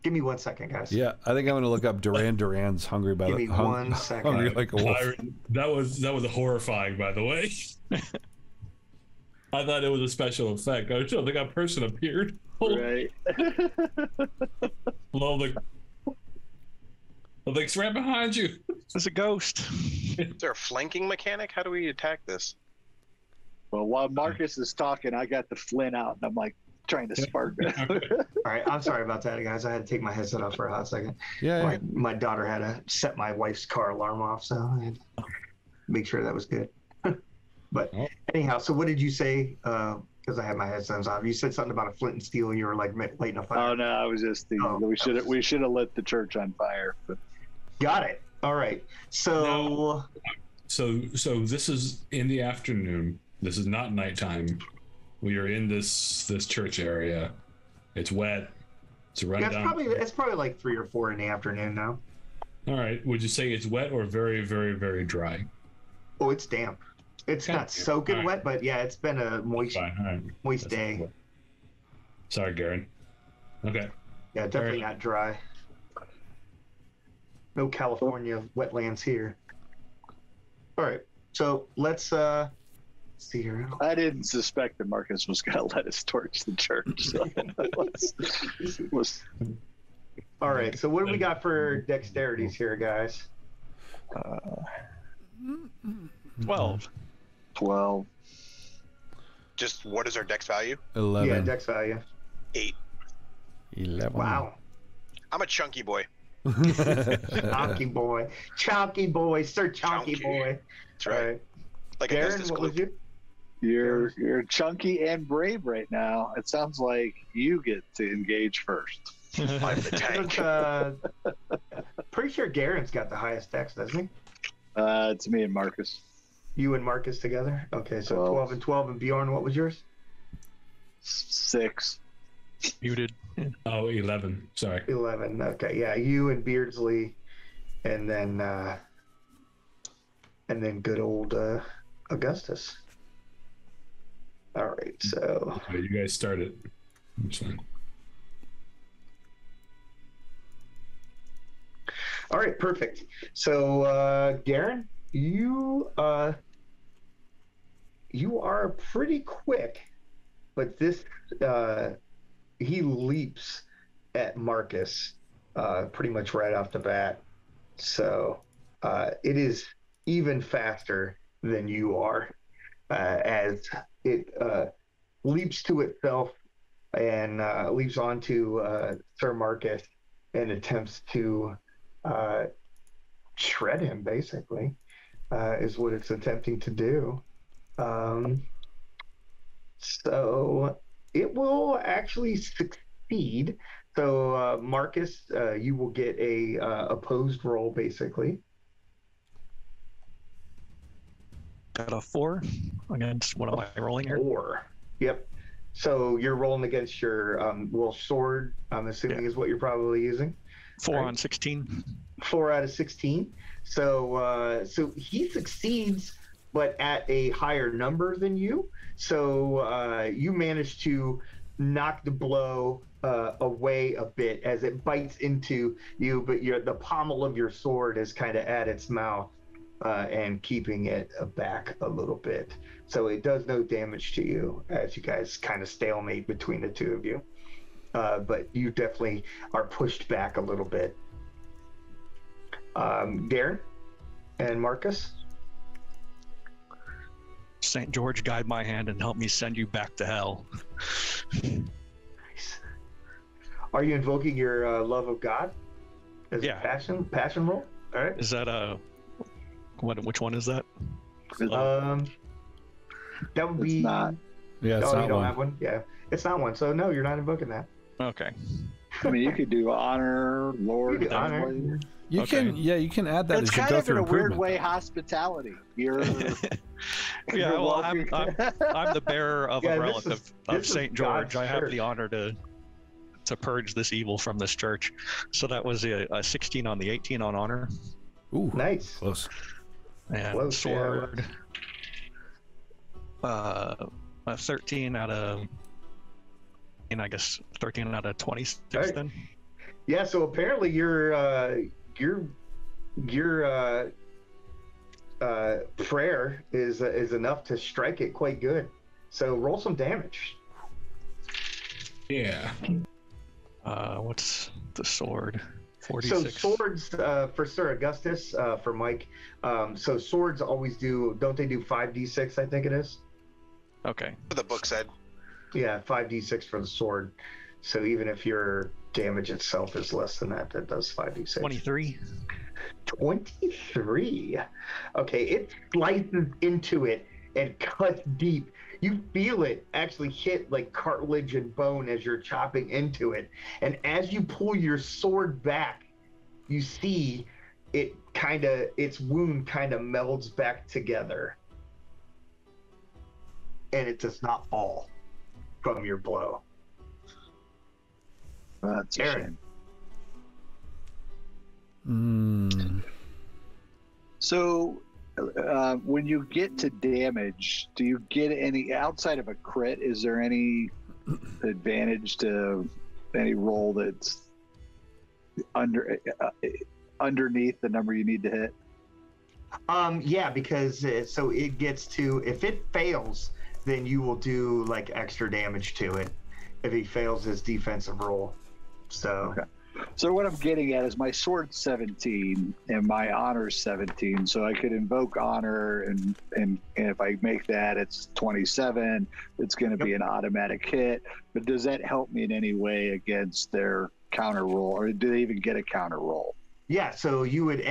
Give me 1 second, guys. Yeah, I think I'm going to look up Duran Duran's "Hungry by Give the me 1 second. Hungry like a wolf." Byron, that was horrifying, by the way. I thought it was a special effect. I don't think a person appeared. Right. Well, the thing's right behind you. There's a ghost. Is there a flanking mechanic? How do we attack this? Well, while Marcus is talking, I got the flint out, and I'm like trying to spark it. All right, I'm sorry about that, guys. I had to take my headset off for a hot second. Yeah, My daughter had to set my wife's car alarm off, so I had to make sure that was good. But anyhow, so what did you say? Because I had my headphones off. You said something about a flint and steel, and you were like lighting a fire. Oh no, I was just thinking we should have lit the church on fire. But Got it. All right. So So this is in the afternoon. This is not nighttime. We are in this church area. It's wet. It's run yeah, down. it's probably like 3 or 4 in the afternoon now. All right. Would you say it's wet or very, very, very dry? Oh, it's damp. It's not soaking wet, but yeah, it's been a moist Fine. All right. moist day. Cool. Sorry, Garen. Okay. Yeah, definitely not dry. No California wetlands here. All right, so let's see here. I didn't suspect that Marcus was going to let us torch the church. So All right, so what do we got for dexterities here, guys? 12. 12. Just what is our dex value? 11. Yeah, dex value. 8. 11. Wow. I'm a chunky boy. Chonky boy. Chonky boy. Sir Chonky Chonky. boy. That's right. All right. Like Darren, Augustus what was Gloop. you? You're chunky and brave right now. It sounds like you get to engage first. I'm the tank. Pretty sure Garen's got the highest dex, doesn't he? It's me and Marcus. You and Marcus together? Okay, so 12. 12 and 12. And Bjorn, what was yours? 6. Muted. Oh, 11. Sorry. 11. Okay, yeah, you and Beardsley, and then good old Augustus. All right, so Okay, you guys started. That's fine. all right, perfect. So Garen, you are pretty quick, but this he leaps at Marcus pretty much right off the bat. So it is even faster than you are as it leaps to itself and leaps onto Sir Marcus and attempts to shred him, basically, is what it's attempting to do. So it will actually succeed. So Marcus, you will get a opposed roll, basically. Got a 4 against what am I rolling here? 4. Yep. So you're rolling against your sword, I'm assuming is what you're probably using. 4 on 16. 4 out of 16. So so he succeeds, but at a higher number than you. So you manage to knock the blow away a bit as it bites into you, but the pommel of your sword is kind of at its mouth. and keeping it back a little bit. So it does no damage to you as you guys kind of stalemate between the two of you. But you definitely are pushed back a little bit. Darren and Marcus? St. George, guide my hand and help me send you back to hell. Nice. Are you invoking your love of God as a passion roll? All right. Is that which one is that? That would be not. Yeah, it's you not don't one. have one. Yeah, it's not one. So no, you're not invoking that. Okay. I mean, you could do honor, Lord, You could honor. Heavenly. You Okay. you can add that It's as you kind go of in through a weird improvement. way hospitality. You're Yeah, you're well, welcome. I'm the bearer of Yeah, a this relic is of St. George. God's I have church. the honor to purge this evil from this church. So that was a 16 on the 18 on honor. Ooh, Nice. close. And Close, yeah, sword, a 13 out of, and I guess 13 out of 26 Right. then. Yeah. So apparently your prayer is enough to strike it quite good. So roll some damage. Yeah. What's the sword? So 46. swords for Sir Augustus, for Mike. So swords always don't they do 5d6? I think it is. Okay. The book said. Yeah, 5d6 for the sword. So even if your damage itself is less than that, that does 5d6. 23. 23. Okay, it slices into it and cuts deep. You feel it actually hit like cartilage and bone as you're chopping into it. And as you pull your sword back, you see its wound kind of melds back together. And it does not fall from your blow. That's a Aaron. shame. So, when you get to damage, do you get any outside of a crit? Is there any advantage to any roll that's underneath the number you need to hit? Yeah, because so it gets to, if it fails, then you will do like extra damage to it if he fails his defensive roll. So Okay. So what I'm getting at is my sword's 17 and my honor's 17. So I could invoke honor, and if I make that, it's 27. It's going to be an automatic hit. But does that help me in any way against their counter roll, or do they even get a counter roll? yeah, so you would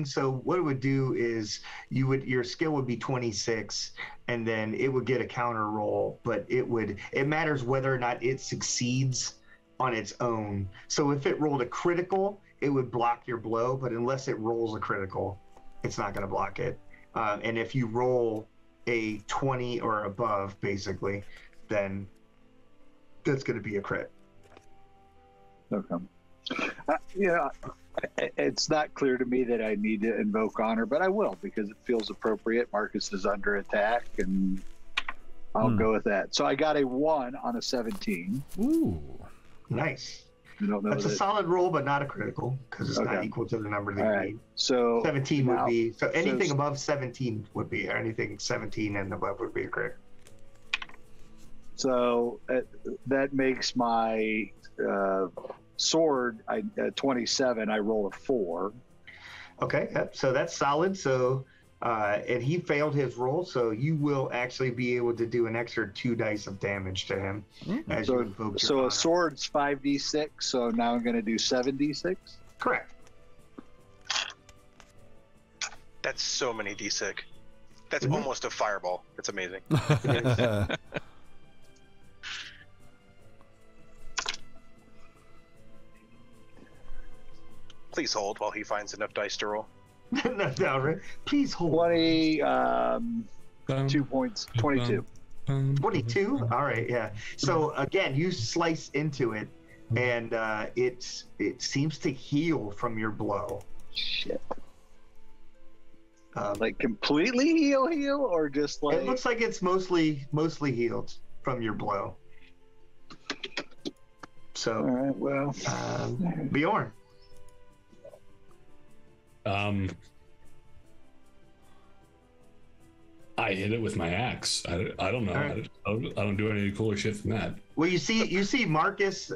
so what it would do is your skill would be 26, and then it would get a counter roll, but it matters whether or not it succeeds on its own. So if it rolled a critical, it would block your blow, but unless it rolls a critical, it's not going to block it. And if you roll a 20 or above, basically, then that's going to be a crit. Okay. It's not clear to me that I need to invoke honor, but I will because it feels appropriate. Marcus is under attack, and I'll go with that. So I got a 1 on a 17. Ooh. Nice. I don't know. That's a solid roll, but not a critical, because it's not equal to the number that All you right. need. So 17 would now- be, so anything so- above 17 would be, or anything 17 and above would be a crit. So that makes my sword 27. I roll a 4. Okay, yep. So that's solid. So, and he failed his roll, so you will actually be able to do an extra 2 dice of damage to him as you invoke your So honor. a sword's 5d6. So now I'm going to do 7d6. Correct. That's so many D6. That's Mhm. almost a fireball. That's amazing. Please hold while he finds enough dice to roll. No, right? Please hold. 20, 2 points, 22. 22. All right, yeah. So again, you slice into it, and it seems to heal from your blow. Shit. Like completely heal, or just like It looks like it's mostly healed from your blow. all So, right, well, Bjorn. I hit it with my axe. I don't know. Right. I don't do any cooler shit than that. Well, you see Marcus,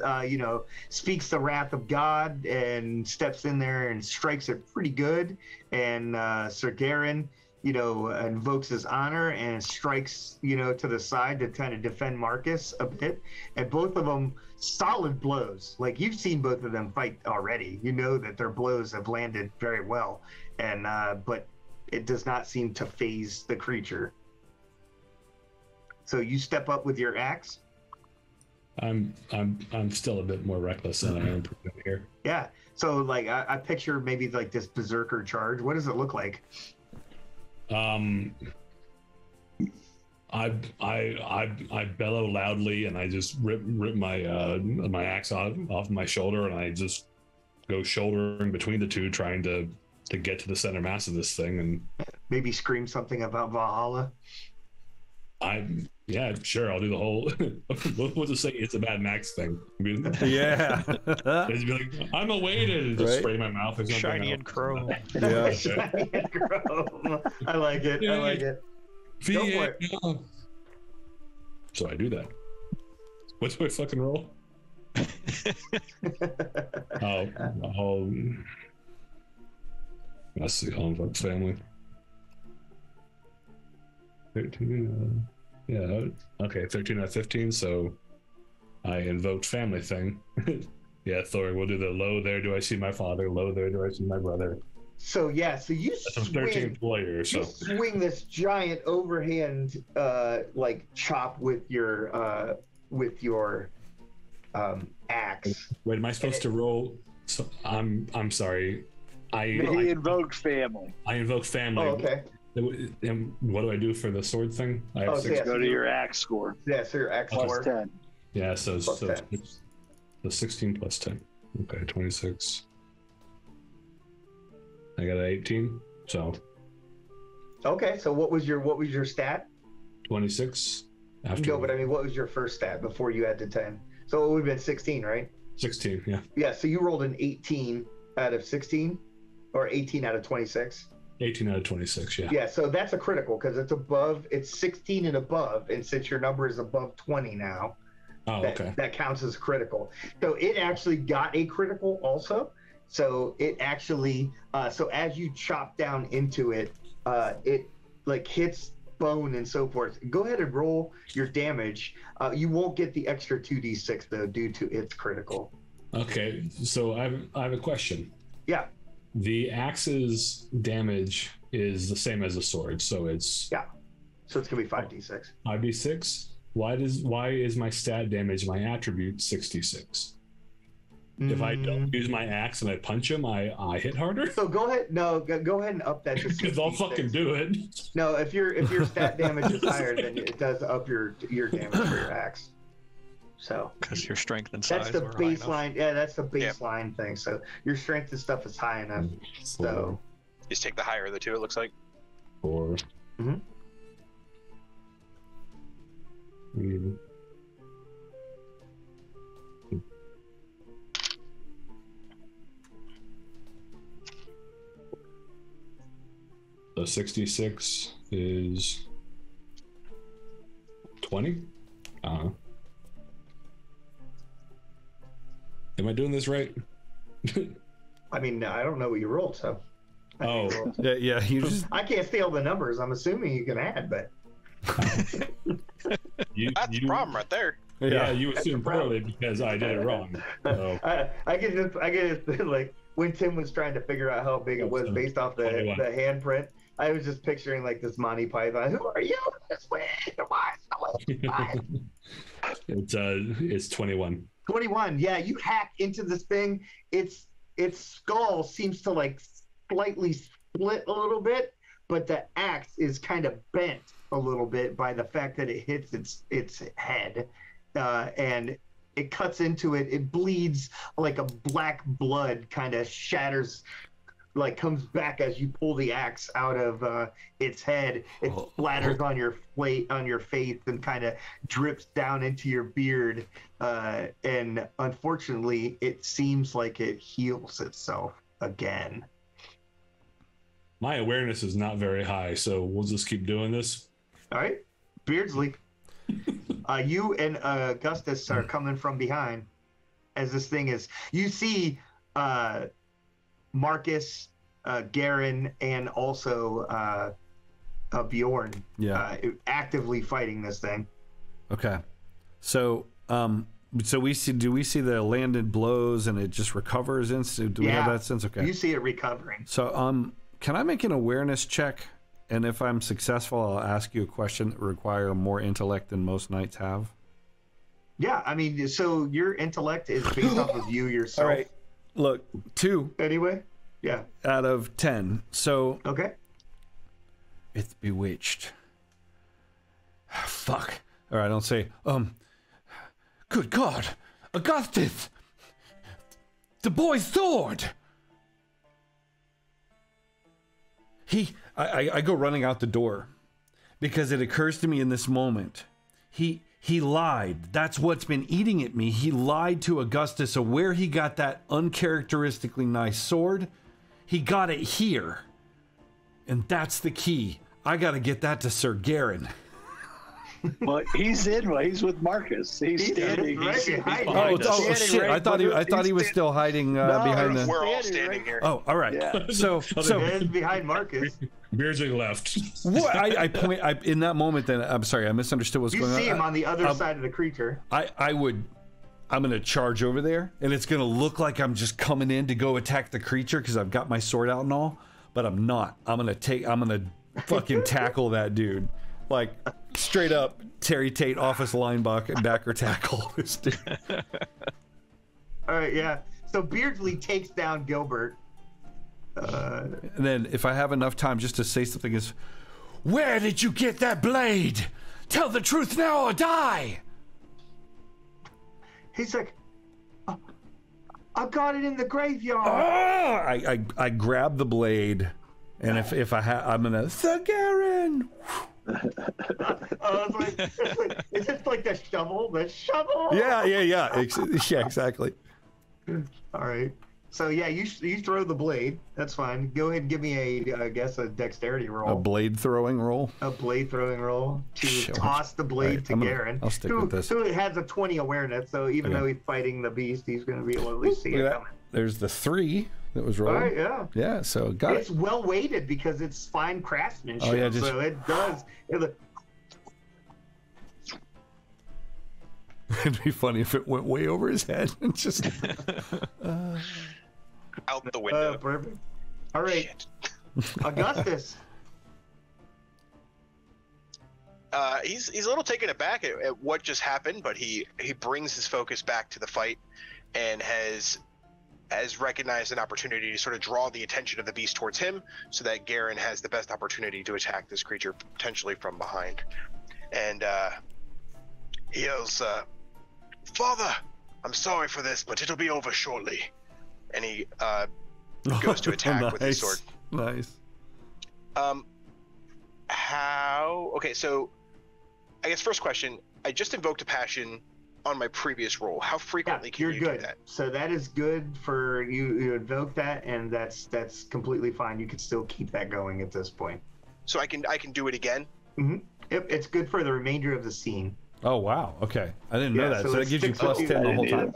speaks the wrath of God and steps in there and strikes it pretty good. And Sir Garen, invokes his honor and strikes, to the side to kind of defend Marcus a bit. And both of them solid blows. Like, you've seen both of them fight already. You know that their blows have landed very well. And but it does not seem to phase the creature. So you step up with your axe. I'm still a bit more reckless than I am here. Yeah. So like I picture maybe like this berserker charge. What does it look like? I bellow loudly and I just rip my axe off my shoulder, and I just go shouldering between the two, trying to get to the center mass of this thing, and maybe scream something about Valhalla. Yeah, sure, I'll do the whole we'll just say it's a bad Max thing. I mean, Yeah. just be like, I'm awaited, and just Right? spray my mouth or something. Shiny and chrome. Yeah. Shiny and chrome. I like it. I like it. Go for it. No. So I do that. What's my fucking roll? Let's see, Holmes family. 13, okay, 13 out of 15, so I invoked family thing. Yeah, Thor, we'll do the low there, do I see my father? Low there, do I see my brother? So you That's a 13th player, so. You swing this giant overhand chop with your axe. Wait, am I supposed to roll? So, I'm sorry. He invoked family. I invoked family. Oh, okay. And what do I do for the sword thing? I have so Go to your axe score. Yeah, so your axe Plus score. 10. Yeah, so Plus 10. the 16 plus 10. Okay, 26. I got an 18, so. Okay, so what was your stat? 26. After No, but I mean, what was your first stat before you had to 10? So it would have been 16, right? 16, yeah. Yeah, so you rolled an 18 out of 16, or 18 out of 26. 18 out of 26, yeah. Yeah, so that's a critical because it's 16 and above, and since your number is above 20 now, that counts as critical. So it actually got a critical also. So it actually, so as you chop down into it, it like hits bone and so forth. Go ahead and roll your damage. You won't get the extra 2d6 though due to its critical. Okay, so I have a question. Yeah. The axe's damage is the same as the sword, so it's So it's gonna be 5d6. 5d6. Why is my stat damage, my attribute, 66? If I don't use my axe and I punch him, I hit harder. So go ahead. No, go ahead and up that to 66. Because I'll fucking do it. No, if your stat damage is higher, then it does up your damage for your axe. So Because your strength and size that's the were high enough. baseline. Yeah, that's the baseline thing. So your strength and stuff is high enough. So Just take the higher of the two, it looks like. 4. Mhm. So 66 is 20? Am I doing this right? I mean, I don't know what you rolled, so. Oh. Yeah. You just I can't steal the numbers. I'm assuming you can add, but That's the problem right there. Yeah, you assume poorly because I did it wrong. So. I get it. Like when Tim was trying to figure out how big it was based off the handprint, I was just picturing like this Monty Python. Who are you? This way. It's 21. 21. Yeah, you hack into this thing. Its skull seems to like slightly split a little bit, but the axe is kind of bent a little bit by the fact that it hits its head, and it cuts into it. It bleeds like a black blood, kind of shatters, like comes back as you pull the axe out of its head. It splatters on your face and kind of drips down into your beard. And unfortunately, it seems like it heals itself again. My awareness is not very high, so we'll just keep doing this. All right, Beardsley. You and Augustus are coming from behind as this thing is. You see Marcus, Garen, and also Bjorn actively fighting this thing. Okay. So, do we see the landed blows and it just recovers instantly? Do we have that sense? Okay. You see it recovering. So, can I make an awareness check? And if I'm successful, I'll ask you a question that require more intellect than most knights have. Yeah, I mean, so your intellect is based off of you yourself. All right. Look, 2. Anyway, yeah. Out of 10. So. Okay. It's bewitched. Fuck. All right, don't say, good God, Augustus, the boy's sword. I go running out the door because it occurs to me in this moment. He lied. That's what's been eating at me. He lied to Augustus of where he got that uncharacteristically nice sword. He got it here. And that's the key. I got to get that to Sir Garen. Well, he's with Marcus. He's standing. Right He's behind behind Oh, us. shit! I thought he was still hiding behind the. We're all standing here. Oh, all right. Yeah. So It's behind Marcus. Beardsley left. what, I point in that moment. Then I'm sorry, I misunderstood what's You going on. see him on the other side of the creature. I'm going to charge over there, and it's going to look like I'm just coming in to go attack the creature because I've got my sword out and all, but I'm not. I'm going to fucking tackle that dude. Like, straight up, Terry Tate office linebacker tackle this dude. All right, yeah. So Beardsley takes down Gilbert. And then, if I have enough time just to say something, is, where did you get that blade? Tell the truth now or die! He's like, I got it in the graveyard. I grab the blade, and if I'm gonna, Sir Garen! It's just like the shovel. Yeah, exactly. All right. So yeah, you throw the blade. That's fine. Go ahead and give me a dexterity roll. A blade throwing roll. A blade throwing roll to Sure. toss the blade to Garen. I'll stick with this. Who has a 20 awareness, so even though he's fighting the beast, he's going to be able to at least see it coming. There's the 3 that was rolled. All right, yeah. Yeah, so got It's well weighted because it's fine craftsmanship. Oh, yeah, so it does. It'd be funny if it went way over his head and just. Out the window. Perfect. All right, Augustus. He's a little taken aback at what just happened, but he brings his focus back to the fight and has recognized an opportunity to sort of draw the attention of the beast towards him so that Garen has the best opportunity to attack this creature potentially from behind. And he yells, Father, I'm sorry for this, but it'll be over shortly. And he goes to attack with his sword. Nice. Okay, so I guess first question, I just invoked a passion on my previous roll. How frequently can you do that? So that is good for you invoke that, and that's completely fine. You can still keep that going at this point. So I can do it again? Mm-hmm. Yep, it's good for the remainder of the scene. Oh, wow. Okay. I didn't know that. So that gives you plus 10 the whole time.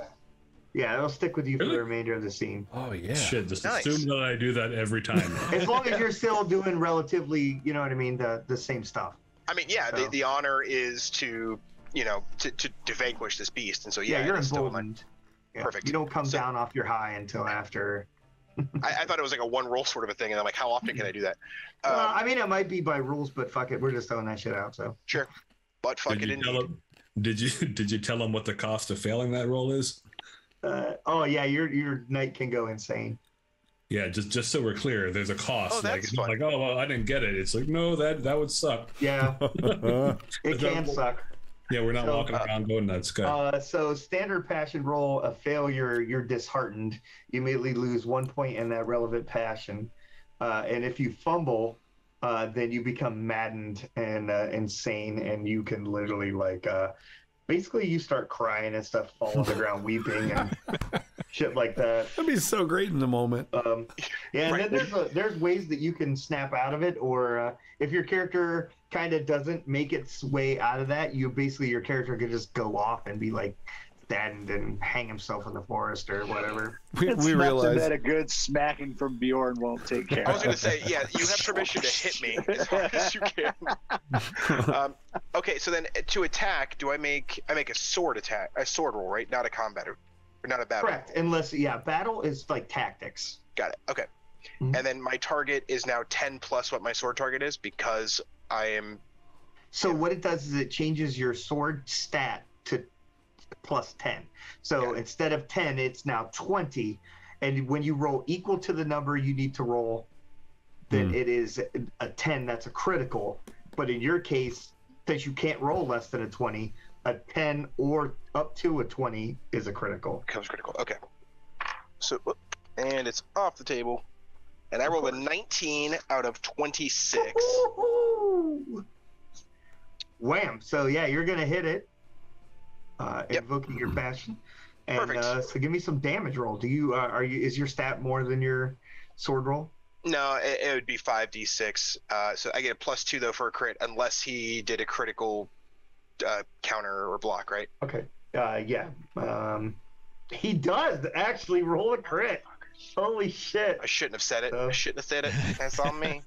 Yeah, it'll stick with you for the remainder of the scene. Oh, yeah. Shit, just Nice. assume that I do that every time. As long as you're still doing relatively, you know what I mean, the same stuff. I mean, yeah, So. the honor is to vanquish this beast, and so Yeah, yeah, you're it's still emboldened. Yeah. Perfect. You don't come down off your high until after. I thought it was like a one roll sort of a thing, and I'm like, how often can I do that? I mean, it might be by rules, but fuck it, we're just throwing that shit out. So. Sure, but fuck it indeed. Did you tell him what the cost of failing that roll is? Oh yeah, your knight can go insane. Yeah, just so we're clear, there's a cost. Oh, that's it's not fun. like, oh well, I didn't get it. It's like, no, that would suck. Yeah, it can suck. Yeah, we're not walking around going nuts. Good. So standard passion roll, a failure, you're disheartened. You immediately lose 1 point in that relevant passion. And if you fumble, then you become maddened and insane, and you can literally basically you start crying and stuff, fall on the ground weeping, and shit like that. That'd be so great in the moment. Yeah, and then there's ways that you can snap out of it, or if your character kind of doesn't make its way out of that, your character could just go off and be like dead and hang himself in the forest or whatever. We realize that a good smacking from Bjorn won't take care. I was going to say, yeah, you have permission to hit me as hard as you can. Okay, so then to attack, do I make a sword attack, a sword roll, right? Not a combat or not a battle. Correct. Unless battle is like tactics. Got it. Okay. Mm-hmm. And then my target is now 10 plus what my sword target is because I am. So what it does is it changes your sword stat to plus 10. So instead of 10, it's now 20. And when you roll equal to the number you need to roll, then it is a 10. That's a critical. But in your case, since you can't roll less than a 20, a 10 or up to a 20 is a critical. Becomes critical. Okay. So, and it's off the table. And I rolled a 19 out of 26. Woo-hoo! Wham! So yeah, you're gonna hit it. Invoking your passion. And so give me some damage roll. Do you is your stat more than your sword roll? No, it would be 5d6. So I get a +2 though for a crit, unless he did a critical counter or block, right? Okay. Yeah. He does actually roll a crit. Holy shit! I shouldn't have said it. I shouldn't have said it. That's on me.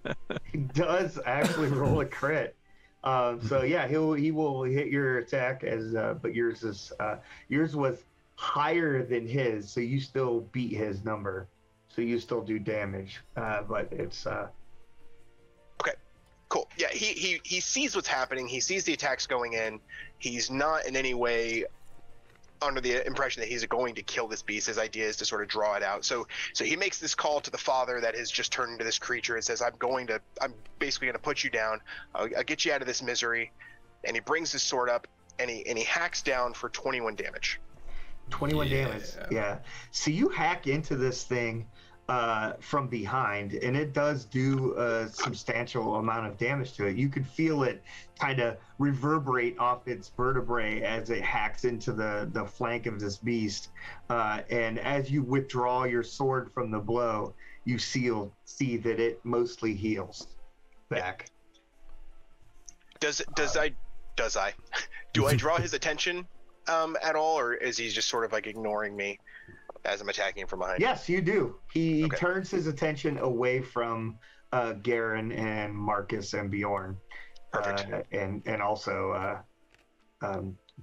He does actually roll a crit. So yeah, he will hit your attack but yours was higher than his, so you still beat his number, so you still do damage, but it's okay, cool. Yeah, he sees what's happening. He sees the attacks going in. He's not in any way under the impression that he's going to kill this beast. His idea is to sort of draw it out. So he makes this call to the father that has just turned into this creature and says, I'm basically going to put you down. I'll get you out of this misery. And he brings his sword up and he hacks down for 21 damage. 21 damage. Yeah. So you hack into this thing from behind, and it does do a substantial amount of damage to it. You could feel it kind of reverberate off its vertebrae as it hacks into the flank of this beast. And as you withdraw your sword from the blow, you see that it mostly heals back. Do I draw his attention at all, or is he just sort of like ignoring me as I'm attacking him from behind? Yes, you do. He turns his attention away from Garen and Marcus and Bjorn. Perfect. And also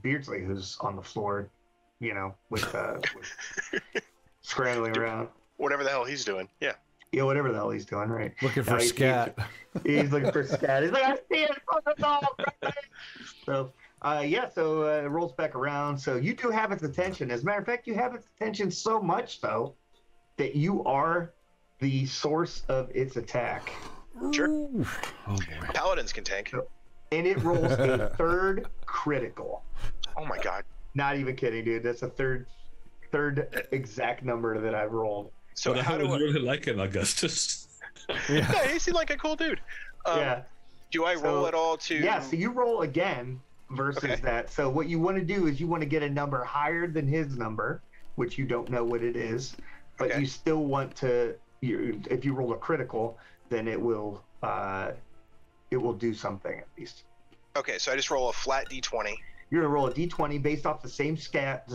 Beardsley, who's on the floor, with scrambling around. Whatever the hell he's doing. Yeah. Yeah, whatever the hell he's doing, right. Looking for scat. He's looking for scat. He's like, I see it. So it rolls back around. So you do have its attention. As a matter of fact, you have its attention so much, though, that you are the source of its attack. Sure. Oh, boy. Paladins can tank. And it rolls a third critical. Oh, my God. Not even kidding, dude. That's a third exact number that I've rolled. So how do I really like him, Augustus? Yeah, he seemed like a cool dude. Do I roll at all to... Yeah, so you roll again versus that. So what you want to do is you want to get a number higher than his number, which you don't know what it is, but you still want to... if you roll a critical, then it will do something at least. Okay, so I just roll a flat d20. You're gonna roll a d20 based off the same stat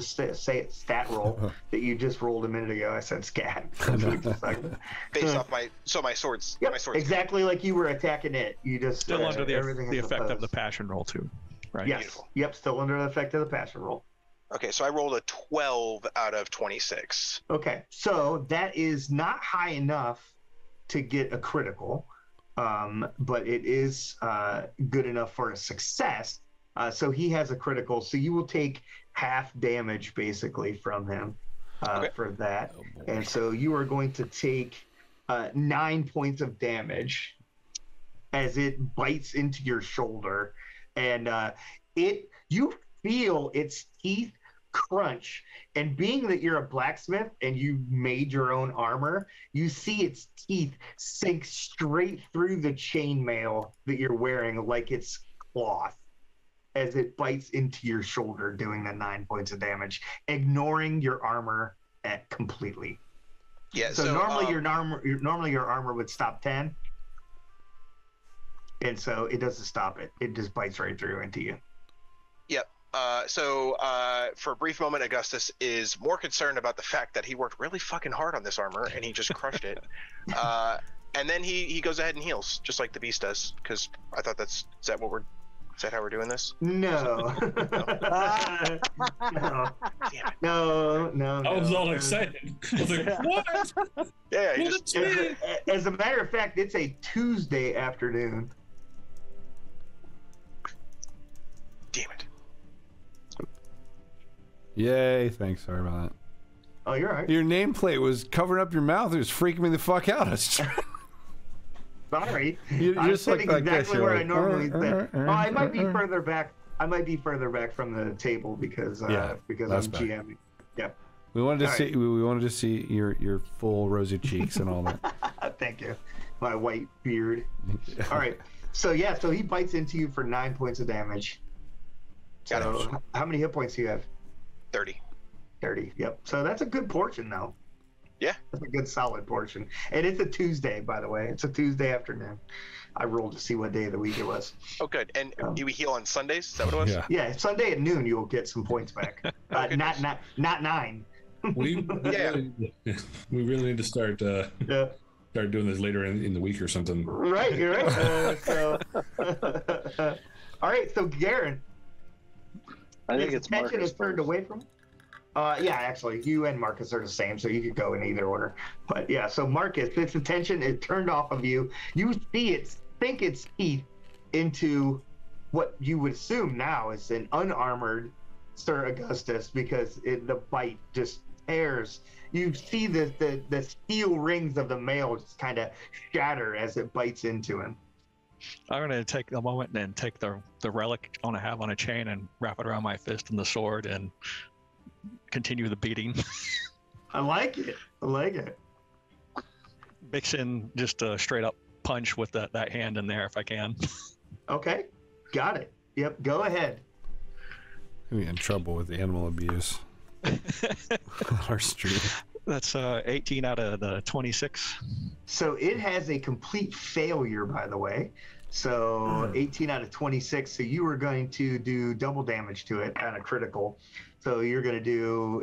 roll that you just rolled a minute ago. I said scat. Based off my swords. Yep, my swords. Exactly like you were attacking it. You just still under the effect of the passion roll too, right? Yes. Beautiful. Yep. Still under the effect of the passion roll. Okay, so I rolled a 12 out of 26. Okay, so that is not high enough to get a critical, but it is good enough for a success. So he has a critical, so you will take half damage basically from him for that. And so you are going to take 9 points of damage as it bites into your shoulder. And you feel its teeth crunch. And being that you're a blacksmith and you made your own armor, you see its teeth sink straight through the chainmail that you're wearing like it's cloth, as it bites into your shoulder, doing the 9 points of damage, ignoring your armor at completely. Yeah. So normally your armor would stop 10, and so it doesn't stop it. It just bites right through into you. Yep. So for a brief moment, Augustus is more concerned about the fact that he worked really fucking hard on this armor and he just crushed it. And then he goes ahead and heals, just like the beast does. Because I thought is that how we're doing this? No. No. I was all excited. I was like, what? Yeah. As a matter of fact, it's a Tuesday afternoon. Damn it. Yay, thanks. Sorry about that. Oh, you're all right. Your nameplate was covering up your mouth. It was freaking me the fuck out. Sorry. I'm just sitting like exactly this. where Like, I normally sit. Oh, I might be further back. I might be further back from the table because I'm GMing. Yeah. We wanted to see your full rosy cheeks and all that. Thank you. My white beard. All right. So he bites into you for 9 points of damage. So how many hit points do you have? 30. 30. Yep. So that's a good portion, though. Yeah. That's a good solid portion. And it's a Tuesday, by the way. It's a Tuesday afternoon. I rolled to see what day of the week it was. Oh, good. And you heal on Sundays? Is that what it was? Yeah. Sunday at noon, you'll get some points back. Not 9. We really need to start doing this later in the week or something. Right. You're right. All right. So Garen, I think it's attention Marcus is turned away from. Yeah, actually, you and Marcus are the same, so you could go in either order. But yeah, so Marcus, its attention is turned off of you. You see it sink its teeth into what you would assume now is an unarmored Sir Augustus, because the bite just tears. You see the steel rings of the mail just kind of shatter as it bites into him. I'm going to take a moment and take the relic I have on a chain and wrap it around my fist and the sword and continue the beating. I like it. Mix in just a straight up punch with that hand in there if I can. Okay, got it. Yep, go ahead. We're in trouble with animal abuse on our stream. That's 18 out of the 26. So it has a complete failure, by the way. So 18 out of 26. So you are going to do double damage to it on a critical. So you're going to do,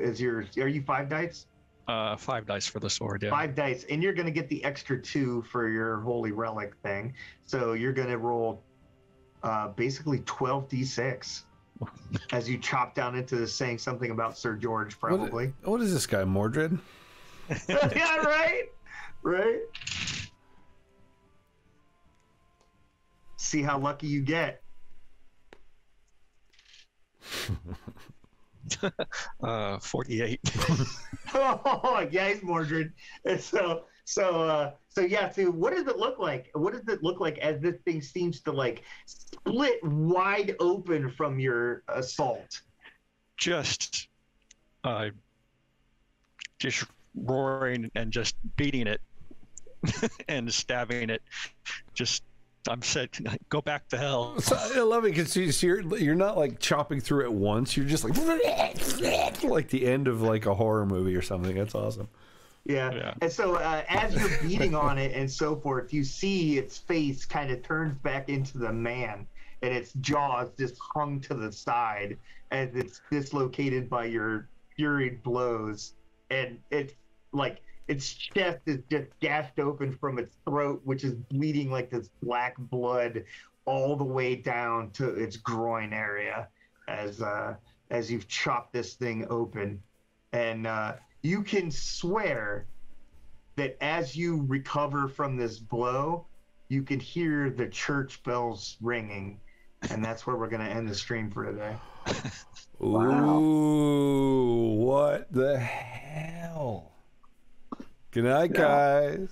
are you 5 dice? 5 dice for the sword, yeah. 5 dice. And you're going to get the extra 2 for your holy relic thing. So you're going to roll basically 12d6 as you chop down into this, saying something about Sir George, probably. What is this guy, Mordred? Yeah, right. See how lucky you get. 48. Oh, yeah, he's Mordred. And so yeah. So what does it look like? What does it look like as this thing seems to like split wide open from your assault? Just roaring and just beating it and stabbing it. I'm said, go back to hell. So, I love it because you're not like chopping through it once. You're just like the end of like a horror movie or something. That's awesome. Yeah. And so as you're beating on it and so forth, you see its face kind of turns back into the man, and its jaws just hung to the side as it's dislocated by your furied blows, and it's like its chest is just gashed open from its throat, which is bleeding like this black blood all the way down to its groin area as you've chopped this thing open. And you can swear that as you recover from this blow, you can hear the church bells ringing. And that's where we're going to end the stream for today. Wow. Ooh, what the hell? Good night, guys.